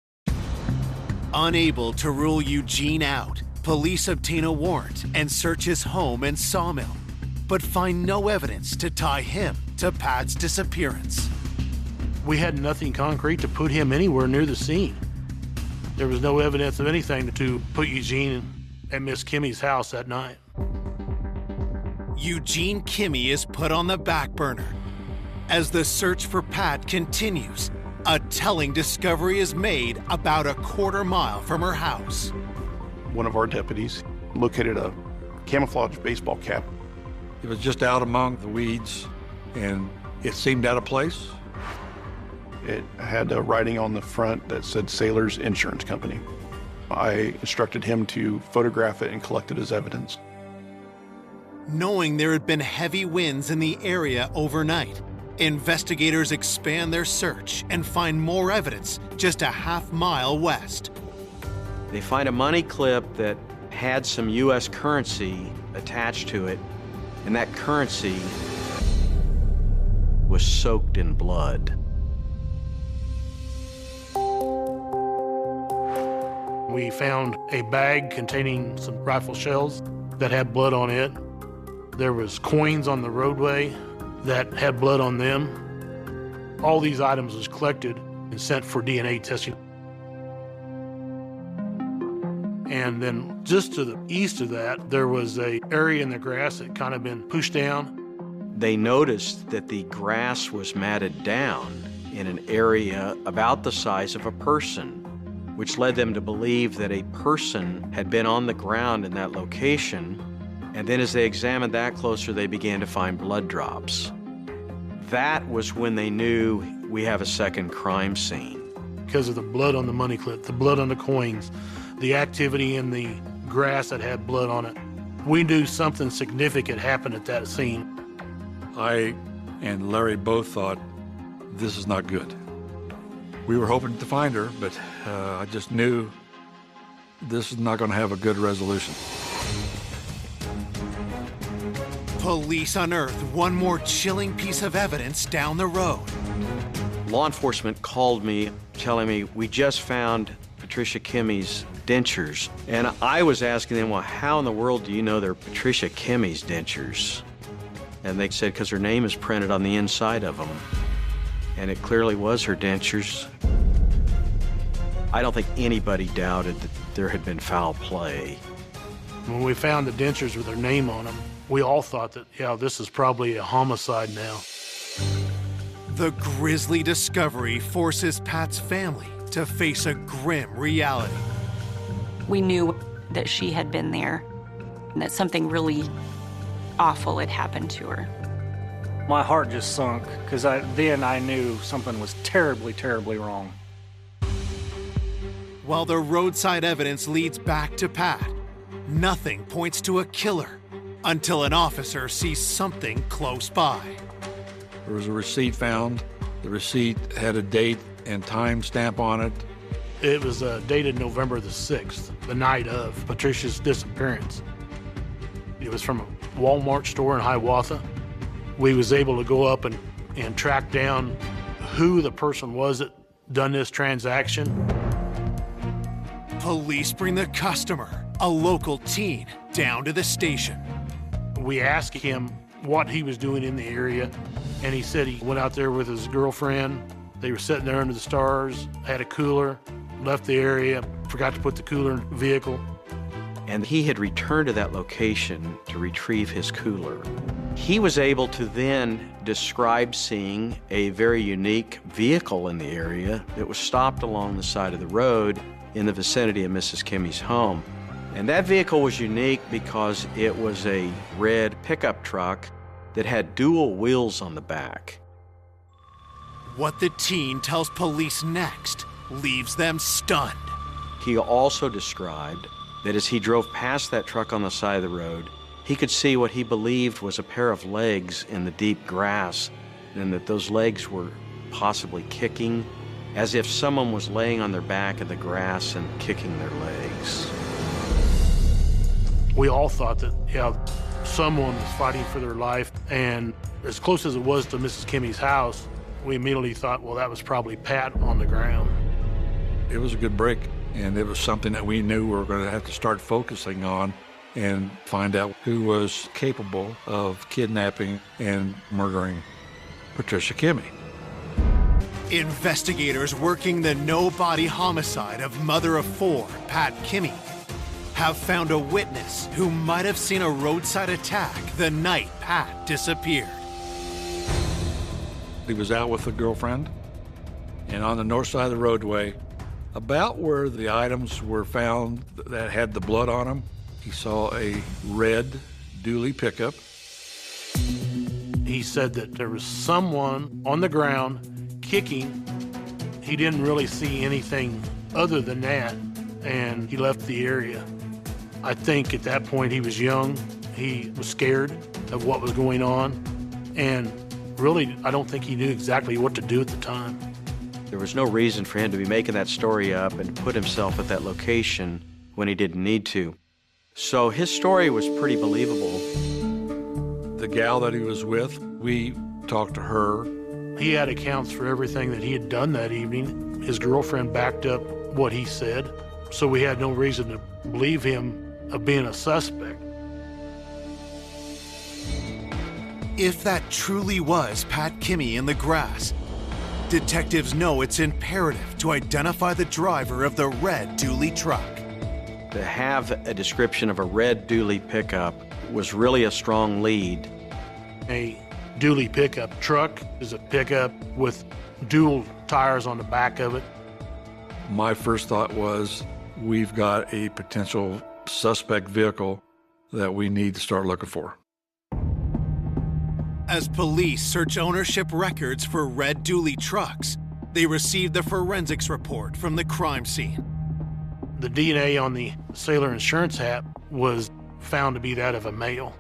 Unable to rule Eugene out, police obtain a warrant and search his home and sawmill, but find no evidence to tie him to Pat's disappearance. We had nothing concrete to put him anywhere near the scene. There was no evidence of anything to put Eugene at Miss Kimmy's house that night. Eugene Kimmy is put on the back burner. As the search for Pat continues, a telling discovery is made about a quarter-mile from her house. One of our deputies located a camouflage baseball cap. It was just out among the weeds, and it seemed out of place. It had a writing on the front that said Sailor's Insurance Company. I instructed him to photograph it and collect it as evidence. Knowing there had been heavy winds in the area overnight, investigators expand their search and find more evidence just a half-mile west. They find a money clip that had some U.S. currency attached to it, and that currency was soaked in blood. We found a bag containing some rifle shells that had blood on it. There was coins on the roadway that had blood on them. All these items was collected and sent for DNA testing. And then just to the east of that, there was an area in the grass that kind of been pushed down. They noticed that the grass was matted down in an area about the size of a person, which led them to believe that a person had been on the ground in that location. And then as they examined that closer, they began to find blood drops. That was when they knew we have a second crime scene. Because of the blood on the money clip, the blood on the coins, the activity in the grass that had blood on it, we knew something significant happened at that scene. I and Larry both thought, this is not good. We were hoping to find her, but I just knew this is not going to have a good resolution. Police unearthed one more chilling piece of evidence down the road. Law enforcement called me telling me, we just found Patricia Kimmy's dentures. And I was asking them, well, how in the world do you know they're Patricia Kimmy's dentures? And they said, because her name is printed on the inside of them. And it clearly was her dentures. I don't think anybody doubted that there had been foul play. When we found the dentures with her name on them, we all thought that, yeah, this is probably a homicide now. The grisly discovery forces Pat's family to face a grim reality. We knew that she had been there and that something really awful had happened to her. My heart just sunk, because then I knew something was terribly, terribly wrong. While the roadside evidence leads back to Pat, nothing points to a killer until an officer sees something close by. There was a receipt found. The receipt had a date and time stamp on it. It was dated November the 6th, the night of Patricia's disappearance. It was from a Walmart store in Hiawatha. We was able to go up and track down who the person was that done this transaction. Police bring the customer, a local teen, down to the station. We asked him what he was doing in the area, and he said he went out there with his girlfriend. They were sitting there under the stars, had a cooler, left the area, forgot to put the cooler in the vehicle. And he had returned to that location to retrieve his cooler. He was able to then describe seeing a very unique vehicle in the area that was stopped along the side of the road in the vicinity of Mrs. Kimmy's home. And that vehicle was unique because it was a red pickup truck that had dual wheels on the back. What the teen tells police next leaves them stunned. He also described that as he drove past that truck on the side of the road, he could see what he believed was a pair of legs in the deep grass, and that those legs were possibly kicking, as if someone was laying on their back in the grass and kicking their legs. We all thought that, yeah, someone was fighting for their life, and as close as it was to Mrs. Kimmy's house, we immediately thought, well, that was probably Pat on the ground. It was a good break, and it was something that we knew we were going to have to start focusing on and find out who was capable of kidnapping and murdering Patricia Kimmy. Investigators working the no-body homicide of mother of four, Pat Kimmy, have found a witness who might have seen a roadside attack the night Pat disappeared. He was out with a girlfriend, and on the north side of the roadway, about where the items were found that had the blood on them, he saw a red dually pickup. He said that there was someone on the ground kicking. He didn't really see anything other than that, and he left the area. I think at that point he was young. He was scared of what was going on, and really, I don't think he knew exactly what to do at the time. There was no reason for him to be making that story up and put himself at that location when he didn't need to. So his story was pretty believable. The gal that he was with, we talked to her. He had accounts for everything that he had done that evening. His girlfriend backed up what he said, so we had no reason to believe him of being a suspect. If that truly was Pat Kimmy in the grass, detectives know it's imperative to identify the driver of the red dually truck. To have a description of a red dually pickup was really a strong lead. A dually pickup truck is a pickup with dual tires on the back of it. My first thought was, we've got a potential suspect vehicle that we need to start looking for. As police search ownership records for red dually trucks, they received the forensics report from the crime scene. The DNA on the sailor insurance hat was found to be that of a male.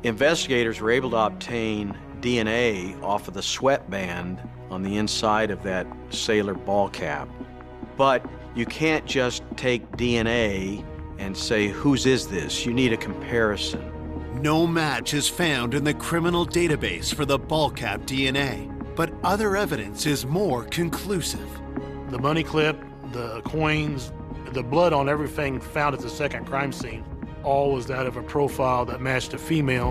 Investigators were able to obtain DNA off of the sweatband on the inside of that sailor ball cap. But you can't just take DNA and say, whose is this? You need a comparison. No match is found in the criminal database for the ball cap DNA, but other evidence is more conclusive. The money clip, the coins, the blood on everything found at the second crime scene, all was that of a profile that matched a female.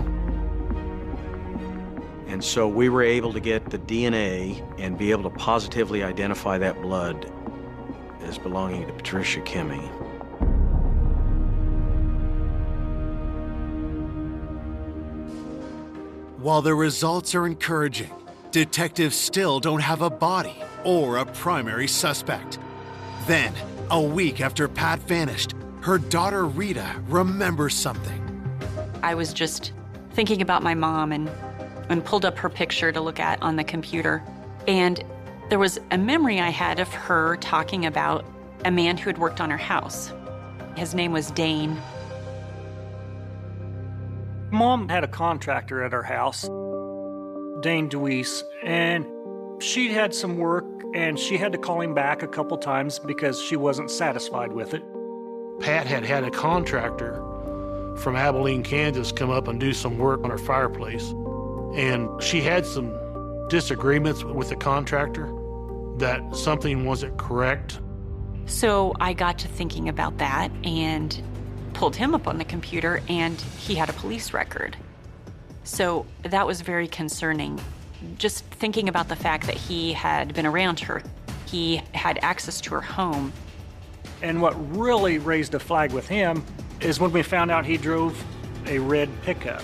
And so we were able to get the DNA and be able to positively identify that blood as belonging to Patricia Kimmy. While the results are encouraging, detectives still don't have a body or a primary suspect. Then, a week after Pat vanished, her daughter Rita remembers something. I was just thinking about my mom and pulled up her picture to look at on the computer. And there was a memory I had of her talking about a man who had worked on her house. His name was Dane. Mom had a contractor at her house, Dane DeWeese, and she had some work and she had to call him back a couple times because she wasn't satisfied with it. Pat had a contractor from Abilene, Kansas come up and do some work on her fireplace. And she had some disagreements with the contractor that something wasn't correct. So I got to thinking about that and pulled him up on the computer, and he had a police record. So that was very concerning. Just thinking about the fact that he had been around her, he had access to her home. And what really raised a flag with him is when we found out he drove a red pickup.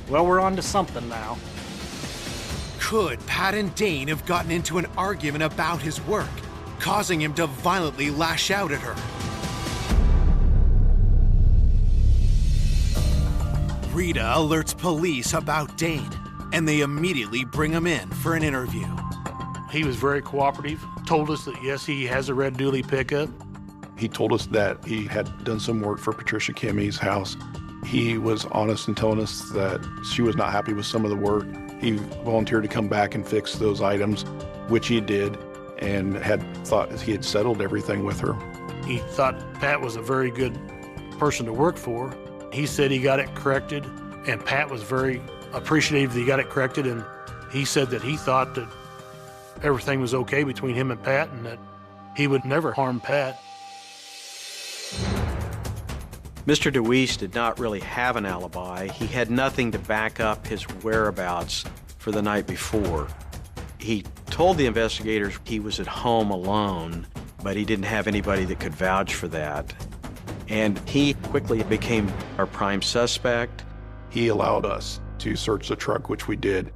Well, we're on to something now. Could Pat and Dane have gotten into an argument about his work, causing him to violently lash out at her? Rita alerts police about Dane, and they immediately bring him in for an interview. He was very cooperative, told us that yes, he has a red dually pickup. He told us that he had done some work for Patricia Kimmy's house. He was honest in telling us that she was not happy with some of the work. He volunteered to come back and fix those items, which he did, and had thought he had settled everything with her. He thought Pat was a very good person to work for. He said he got it corrected, and Pat was very appreciative that he got it corrected, and he said that he thought that everything was okay between him and Pat and that he would never harm Pat. Mr. DeWeese did not really have an alibi. He had nothing to back up his whereabouts for the night before. He told the investigators he was at home alone, but he didn't have anybody that could vouch for that. And he quickly became our prime suspect. He allowed us to search the truck, which we did.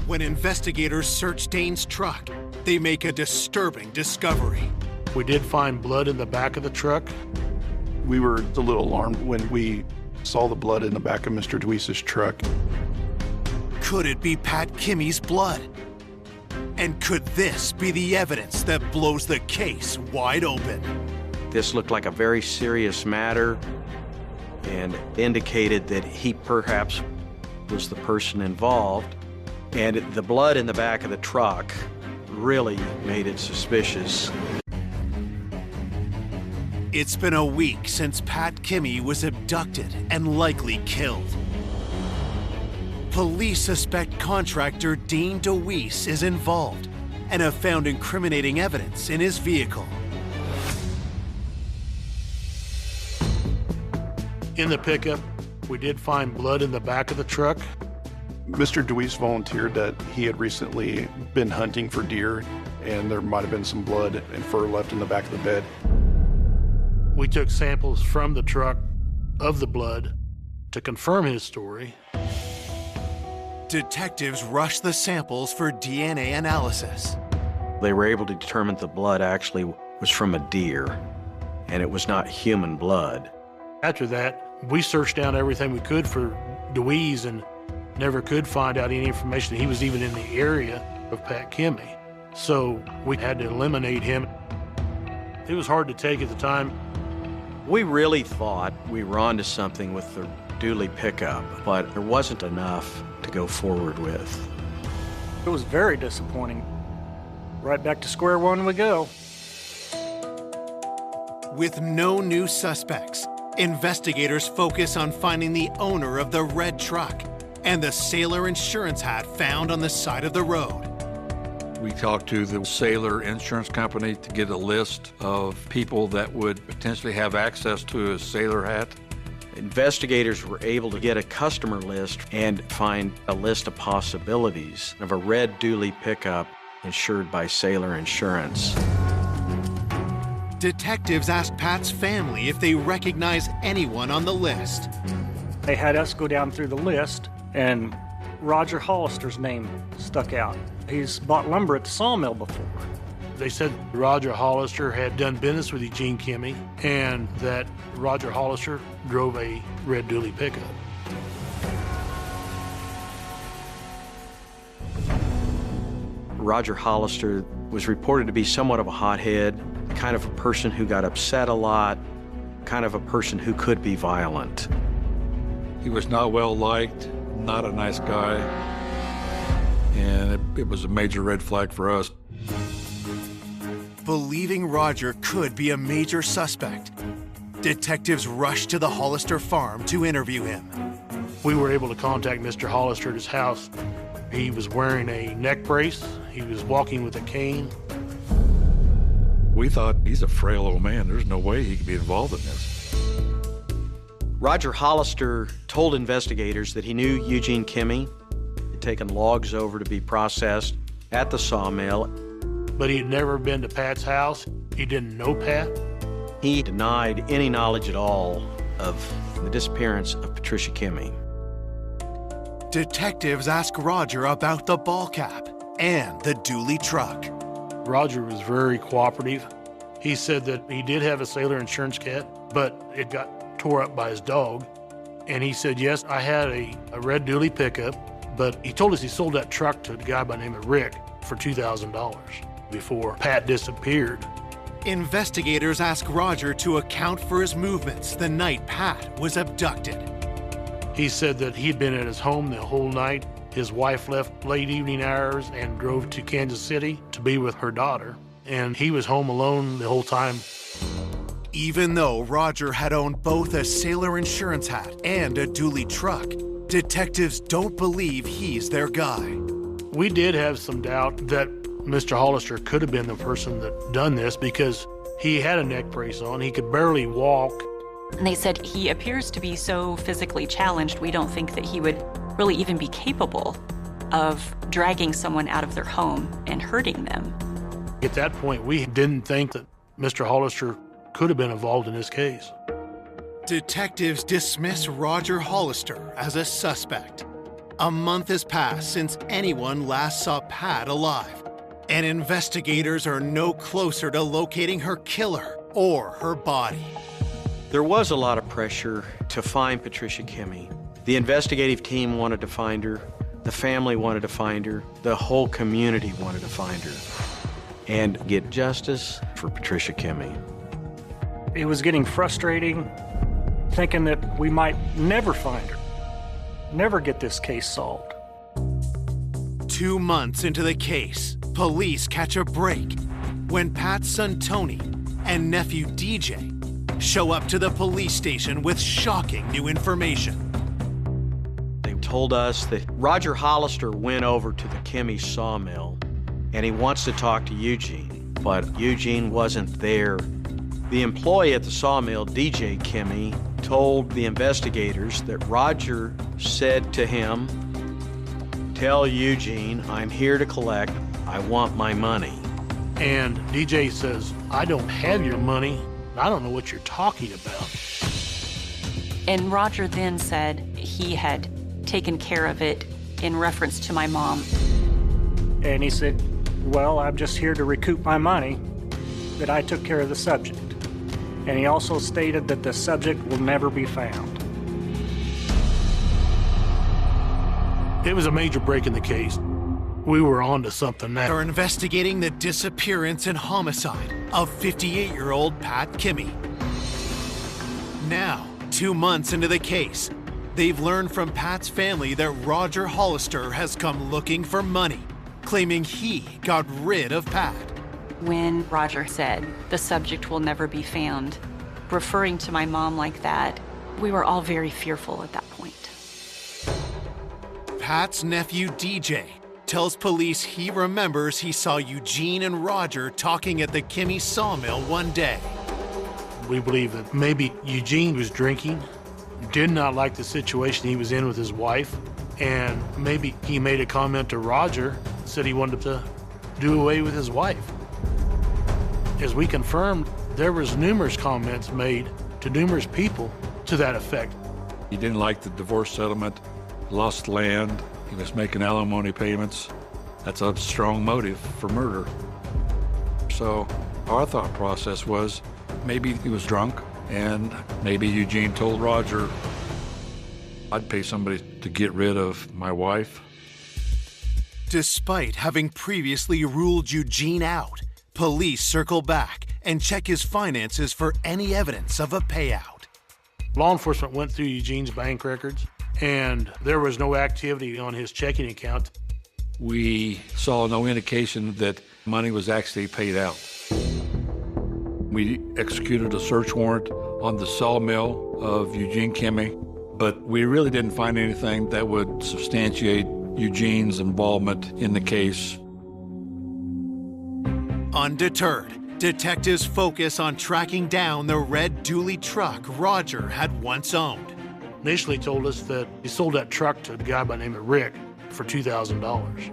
When investigators search Dane's truck, they make a disturbing discovery. We did find blood in the back of the truck. We were a little alarmed when we saw the blood in the back of Mr. DeWeese's truck. Could it be Pat Kimmy's blood? And could this be the evidence that blows the case wide open? This looked like a very serious matter and indicated that he perhaps was the person involved. And the blood in the back of the truck really made it suspicious. It's been a week since Pat Kimmy was abducted and likely killed. Police suspect contractor Dane DeWeese is involved and have found incriminating evidence in his vehicle. In the pickup, we did find blood in the back of the truck. Mr. DeWeese volunteered that he had recently been hunting for deer and there might have been some blood and fur left in the back of the bed. We took samples from the truck of the blood to confirm his story. Detectives rushed the samples for DNA analysis. They were able to determine the blood actually was from a deer, and it was not human blood. After that, we searched down everything we could for Deweese and never could find out any information that he was even in the area of Pat Kimmy. So we had to eliminate him. It was hard to take at the time. We really thought we were onto something with the Dooley pickup, but there wasn't enough to go forward with. It was very disappointing. Right back to square one we go. With no new suspects, investigators focus on finding the owner of the red truck and the Sailor insurance hat found on the side of the road. We talked to the Sailor Insurance Company to get a list of people that would potentially have access to a Sailor hat. Investigators were able to get a customer list and find a list of possibilities of a red Dooley pickup insured by Sailor Insurance. Detectives asked Pat's family if they recognize anyone on the list. They had us go down through the list, and Roger Hollister's name stuck out. He's bought lumber at the sawmill before. They said Roger Hollister had done business with Eugene Kimmy and that Roger Hollister drove a red Dooley pickup. Roger Hollister was reported to be somewhat of a hothead, kind of a person who got upset a lot, kind of a person who could be violent. He was not well liked, not a nice guy, and it was a major red flag for us. Believing Roger could be a major suspect, detectives rushed to the Hollister farm to interview him. We were able to contact Mr. Hollister at his house. He was wearing a neck brace. He was walking with a cane. We thought, he's a frail old man. There's no way he could be involved in this. Roger Hollister told investigators that he knew Eugene Kimmy. He'd taken logs over to be processed at the sawmill. But he had never been to Pat's house. He didn't know Pat. He denied any knowledge at all of the disappearance of Patricia Kimmy. Detectives asked Roger about the ball cap and the Dooley truck. Roger was very cooperative. He said that he did have a Sailor insurance cat, but it got tore up by his dog. And he said, yes, I had a red Dooley pickup, but he told us he sold that truck to a guy by the name of Rick for $2,000 before Pat disappeared. Investigators asked Roger to account for his movements the night Pat was abducted. He said that he'd been at his home the whole night. His wife left late evening hours and drove to Kansas City to be with her daughter, and he was home alone the whole time. Even though Roger had owned both a Sailor insurance hat and a Dooley truck, detectives don't believe he's their guy. We did have some doubt that Mr. Hollister could have been the person that done this because he had a neck brace on. He could barely walk. And they said he appears to be so physically challenged, we don't think that he would really even be capable of dragging someone out of their home and hurting them. At that point, we didn't think that Mr. Hollister could have been involved in this case. Detectives dismiss Roger Hollister as a suspect. A month has passed since anyone last saw Pat alive, and investigators are no closer to locating her killer or her body. There was a lot of pressure to find Patricia Kimmy. The investigative team wanted to find her, the family wanted to find her, the whole community wanted to find her, and get justice for Patricia Kimmy. It was getting frustrating, thinking that we might never find her, never get this case solved. 2 months into the case, police catch a break when Pat's son Tony and nephew DJ show up to the police station with shocking new information. They told us that Roger Hollister went over to the Kimmy sawmill and he wants to talk to Eugene, but Eugene wasn't there. The employee at the sawmill, DJ Kimmy, told the investigators that Roger said to him, "Tell Eugene I'm here to collect, I want my money." And DJ says, I don't have your money. I don't know what you're talking about. And Roger then said he had taken care of it in reference to my mom. And he said, well, I'm just here to recoup my money, that I took care of the subject. And he also stated that the subject will never be found. It was a major break in the case. We were on to something now. They're investigating the disappearance and homicide of 58-year-old Pat Kimmy. Now, 2 months into the case, they've learned from Pat's family that Roger Hollister has come looking for money, claiming he got rid of Pat. When Roger said the subject will never be found, referring to my mom like that, we were all very fearful at that point. Pat's nephew, DJ, tells police he remembers he saw Eugene and Roger talking at the Kimmy sawmill one day. We believe that maybe Eugene was drinking, did not like the situation he was in with his wife, and maybe he made a comment to Roger, said he wanted to do away with his wife. As we confirmed, there was numerous comments made to numerous people to that effect. He didn't like the divorce settlement, lost land, he was making alimony payments. That's a strong motive for murder. So our thought process was maybe he was drunk and maybe Eugene told Roger, I'd pay somebody to get rid of my wife. Despite having previously ruled Eugene out, police circle back and check his finances for any evidence of a payout. Law enforcement went through Eugene's bank records, and there was no activity on his checking account. We saw no indication that money was actually paid out. We executed a search warrant on the sawmill of Eugene Kimmy, but we really didn't find anything that would substantiate Eugene's involvement in the case. Undeterred, detectives focus on tracking down the red dually truck Roger had once owned. Initially told us that he sold that truck to a guy by the name of Rick for $2,000.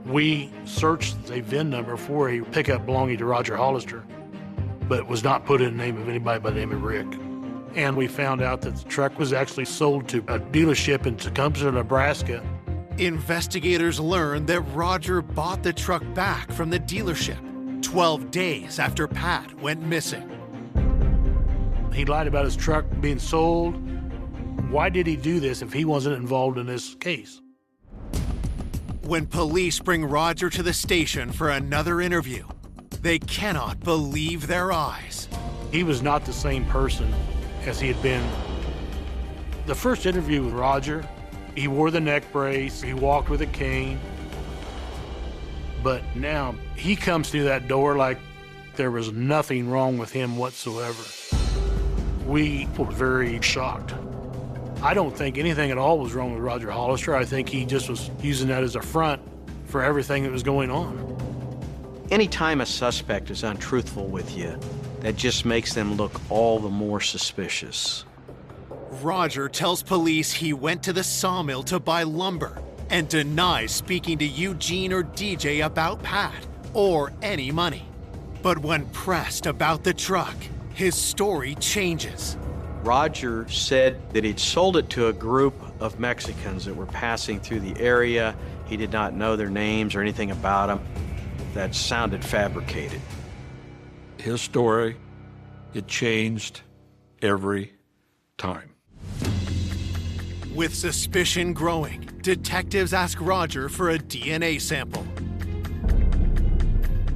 We searched a VIN number for a pickup belonging to Roger Hollister, but it was not put in the name of anybody by the name of Rick. And we found out that the truck was actually sold to a dealership in Tecumseh, Nebraska. Investigators learned that Roger bought the truck back from the dealership 12 days after Pat went missing. He lied about his truck being sold. Why did he do this if he wasn't involved in this case? When police bring Roger to the station for another interview, they cannot believe their eyes. He was not the same person as he had been. The first interview with Roger, he wore the neck brace, he walked with a cane. But now he comes through that door like there was nothing wrong with him whatsoever. We were very shocked. I don't think anything at all was wrong with Roger Hollister. I think he just was using that as a front for everything that was going on. Anytime a suspect is untruthful with you, that just makes them look all the more suspicious. Roger tells police he went to the sawmill to buy lumber and denies speaking to Eugene or DJ about Pat or any money. But when pressed about the truck, his story changes. Roger said that he'd sold it to a group of Mexicans that were passing through the area. He did not know their names or anything about them. That sounded fabricated. His story, it changed every time. With suspicion growing, detectives ask Roger for a DNA sample.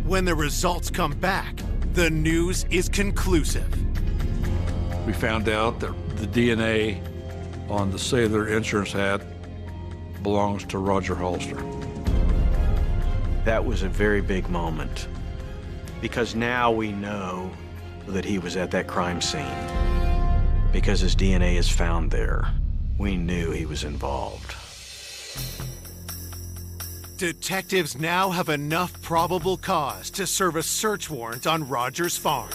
When the results come back, the news is conclusive. We found out that the DNA on the Sailor insurance hat belongs to Roger Hollister. That was a very big moment, because now we know that he was at that crime scene. Because his DNA is found there, we knew he was involved. Detectives now have enough probable cause to serve a search warrant on Roger's farm.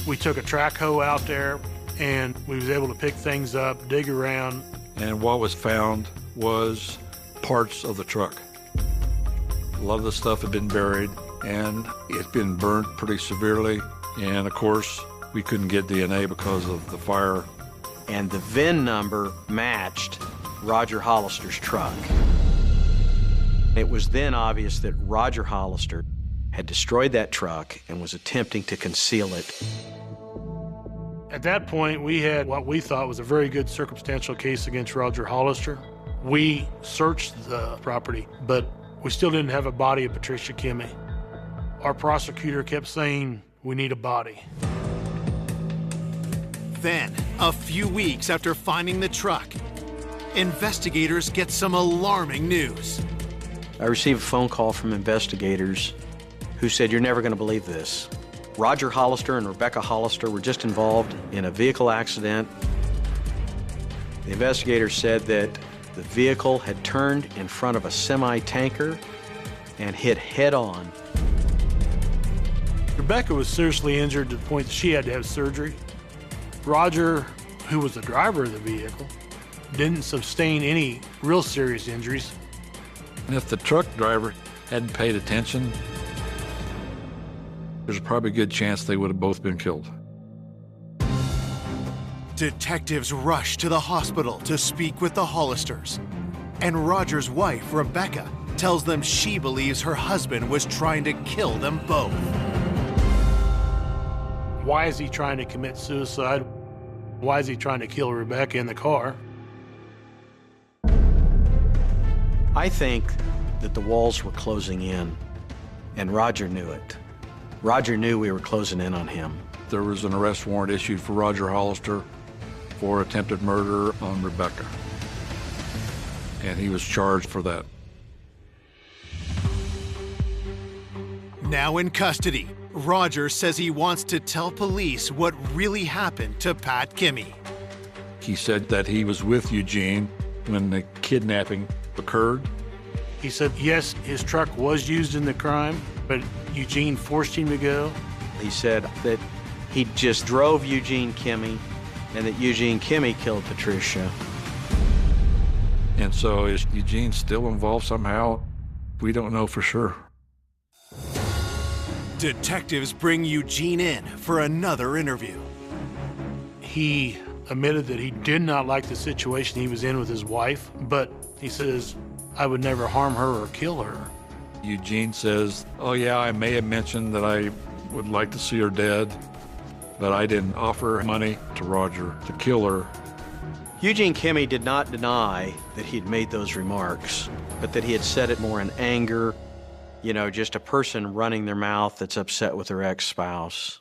We took a track hoe out there, and we was able to pick things up, dig around. And what was found was parts of the truck. A lot of the stuff had been buried, and it's been burned pretty severely. And of course, we couldn't get DNA because of the fire. And the VIN number matched Roger Hollister's truck. It was then obvious that Roger Hollister had destroyed that truck and was attempting to conceal it. At that point, we had what we thought was a very good circumstantial case against Roger Hollister. We searched the property, but we still didn't have a body of Patricia Kimmy. Our prosecutor kept saying, we need a body. Then, a few weeks after finding the truck, investigators get some alarming news. I received a phone call from investigators who said, "You're never going to believe this. Roger Hollister and Rebecca Hollister were just involved in a vehicle accident." The investigators said that the vehicle had turned in front of a semi-tanker and hit head-on. Rebecca was seriously injured to the point that she had to have surgery. Roger, who was the driver of the vehicle, didn't sustain any real serious injuries. And if the truck driver hadn't paid attention, there's probably a good chance they would have both been killed. Detectives rush to the hospital to speak with the Hollisters. And Roger's wife, Rebecca, tells them she believes her husband was trying to kill them both. Why is he trying to commit suicide? Why is he trying to kill Rebecca in the car? I think that the walls were closing in, and Roger knew it. Roger knew we were closing in on him. There was an arrest warrant issued for Roger Hollister for attempted murder on Rebecca, and he was charged for that. Now in custody, Roger says he wants to tell police what really happened to Pat Kimmy. He said that he was with Eugene when the kidnapping occurred. He said, yes, his truck was used in the crime, but Eugene forced him to go. He said that he just drove Eugene Kimmy and that Eugene Kimmy killed Patricia. And so is Eugene still involved somehow? We don't know for sure. Detectives bring Eugene in for another interview. He admitted that he did not like the situation he was in with his wife, but he says, I would never harm her or kill her. Eugene says, oh yeah, I may have mentioned that I would like to see her dead, but I didn't offer money to Roger to kill her. Eugene Kimmy did not deny that he'd made those remarks, but that he had said it more in anger, you know, just a person running their mouth that's upset with their ex-spouse.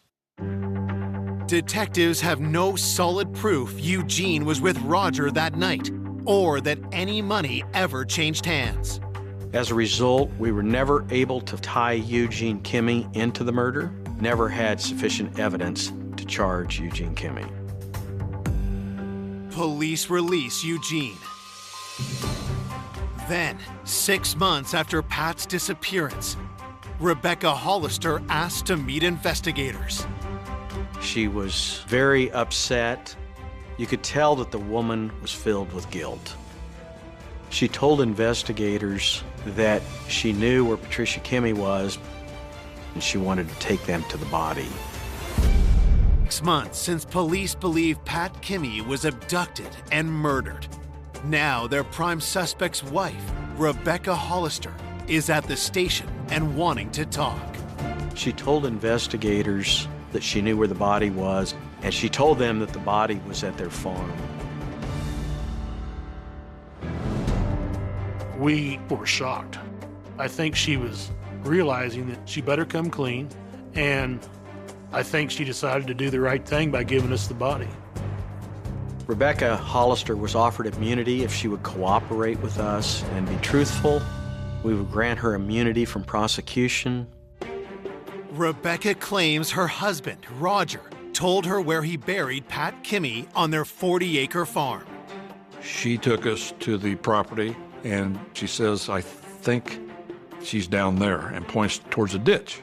Detectives have no solid proof Eugene was with Roger that night, or that any money ever changed hands. As a result, we were never able to tie Eugene Kimmy into the murder, never had sufficient evidence to charge Eugene Kimmy. Police release Eugene. Then, 6 months after Pat's disappearance, Rebecca Hollister asked to meet investigators. She was very upset. You could tell that the woman was filled with guilt. She told investigators that she knew where Patricia Kimmy was, and she wanted to take them to the body. 6 months since police believe Pat Kimmy was abducted and murdered. Now their prime suspect's wife, Rebecca Hollister, is at the station and wanting to talk. She told investigators that she knew where the body was, and she told them that the body was at their farm. We were shocked. I think she was realizing that she better come clean, and I think she decided to do the right thing by giving us the body. Rebecca Hollister was offered immunity if she would cooperate with us and be truthful. We would grant her immunity from prosecution. Rebecca claims her husband, Roger, told her where he buried Pat Kimmy on their 40-acre farm. She took us to the property, and she says, I think she's down there, and points towards a ditch.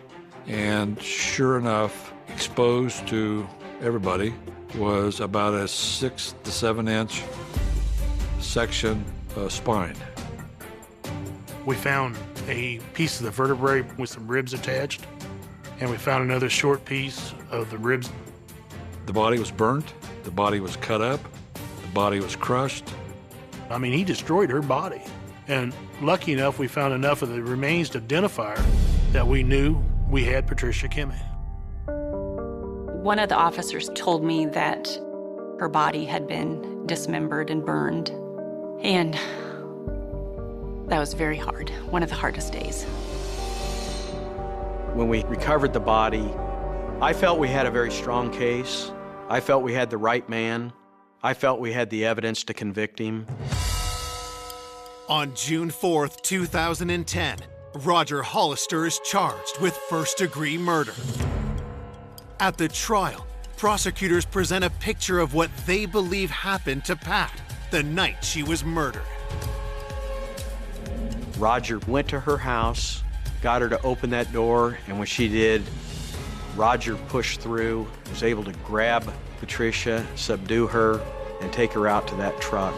And sure enough, exposed to everybody was about a 6 to 7 inch section of spine. We found a piece of the vertebrae with some ribs attached, and we found another short piece of the ribs. The body was burnt, the body was cut up, the body was crushed. I mean, he destroyed her body. And lucky enough, we found enough of the remains to identify her that we knew we had Patricia Kimmy. One of the officers told me that her body had been dismembered and burned, and that was very hard, one of the hardest days. When we recovered the body, I felt we had a very strong case. I felt we had the right man. I felt we had the evidence to convict him. On June 4th, 2010, Roger Hollister is charged with first-degree murder. At the trial, prosecutors present a picture of what they believe happened to Pat the night she was murdered. Roger went to her house, got her to open that door, and when she did, Roger pushed through, was able to grab Patricia, subdue her, and take her out to that truck.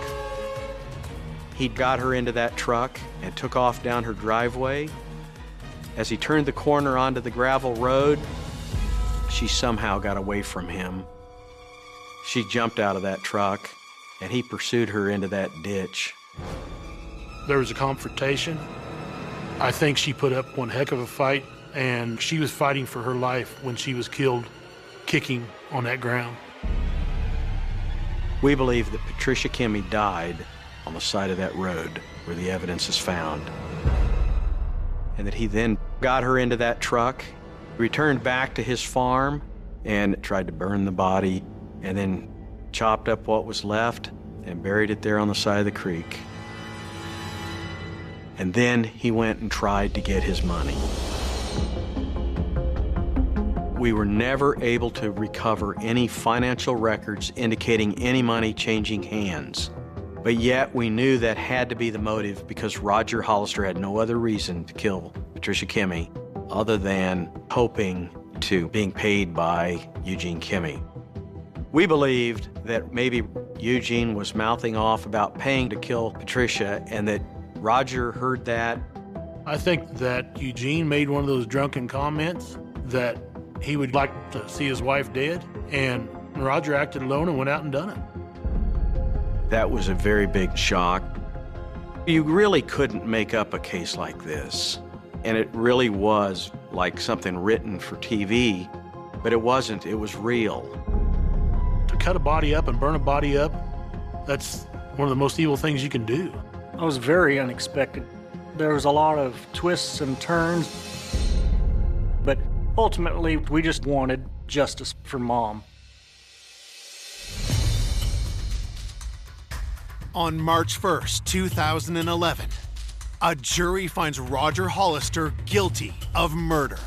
He got her into that truck and took off down her driveway. As he turned the corner onto the gravel road, she somehow got away from him. She jumped out of that truck, and he pursued her into that ditch. There was a confrontation. I think she put up one heck of a fight, and she was fighting for her life when she was killed, kicking on that ground. We believe that Patricia Kimmy died on the side of that road where the evidence is found, and that he then got her into that truck, returned back to his farm, and tried to burn the body, and then chopped up what was left and buried it there on the side of the creek. And then he went and tried to get his money. We were never able to recover any financial records indicating any money changing hands. But yet we knew that had to be the motive because Roger Hollister had no other reason to kill Patricia Kimmy other than hoping to being paid by Eugene Kimmy. We believed that maybe Eugene was mouthing off about paying to kill Patricia and that Roger heard that. I think that Eugene made one of those drunken comments that he would like to see his wife dead, and Roger acted alone and went out and done it. That was a very big shock. You really couldn't make up a case like this. And it really was like something written for TV, but it wasn't, it was real. To cut a body up and burn a body up, that's one of the most evil things you can do. It was very unexpected. There was a lot of twists and turns, but ultimately we just wanted justice for Mom. On March 1st, 2011, a jury finds Roger Hollister guilty of murder.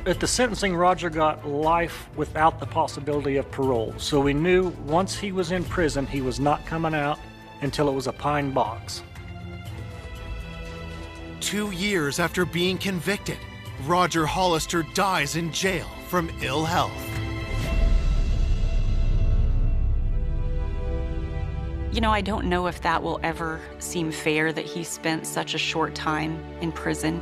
At the sentencing, Roger got life without the possibility of parole. So we knew once he was in prison, he was not coming out until it was a pine box. 2 years after being convicted, Roger Hollister dies in jail from ill health. You know, I don't know if that will ever seem fair that he spent such a short time in prison.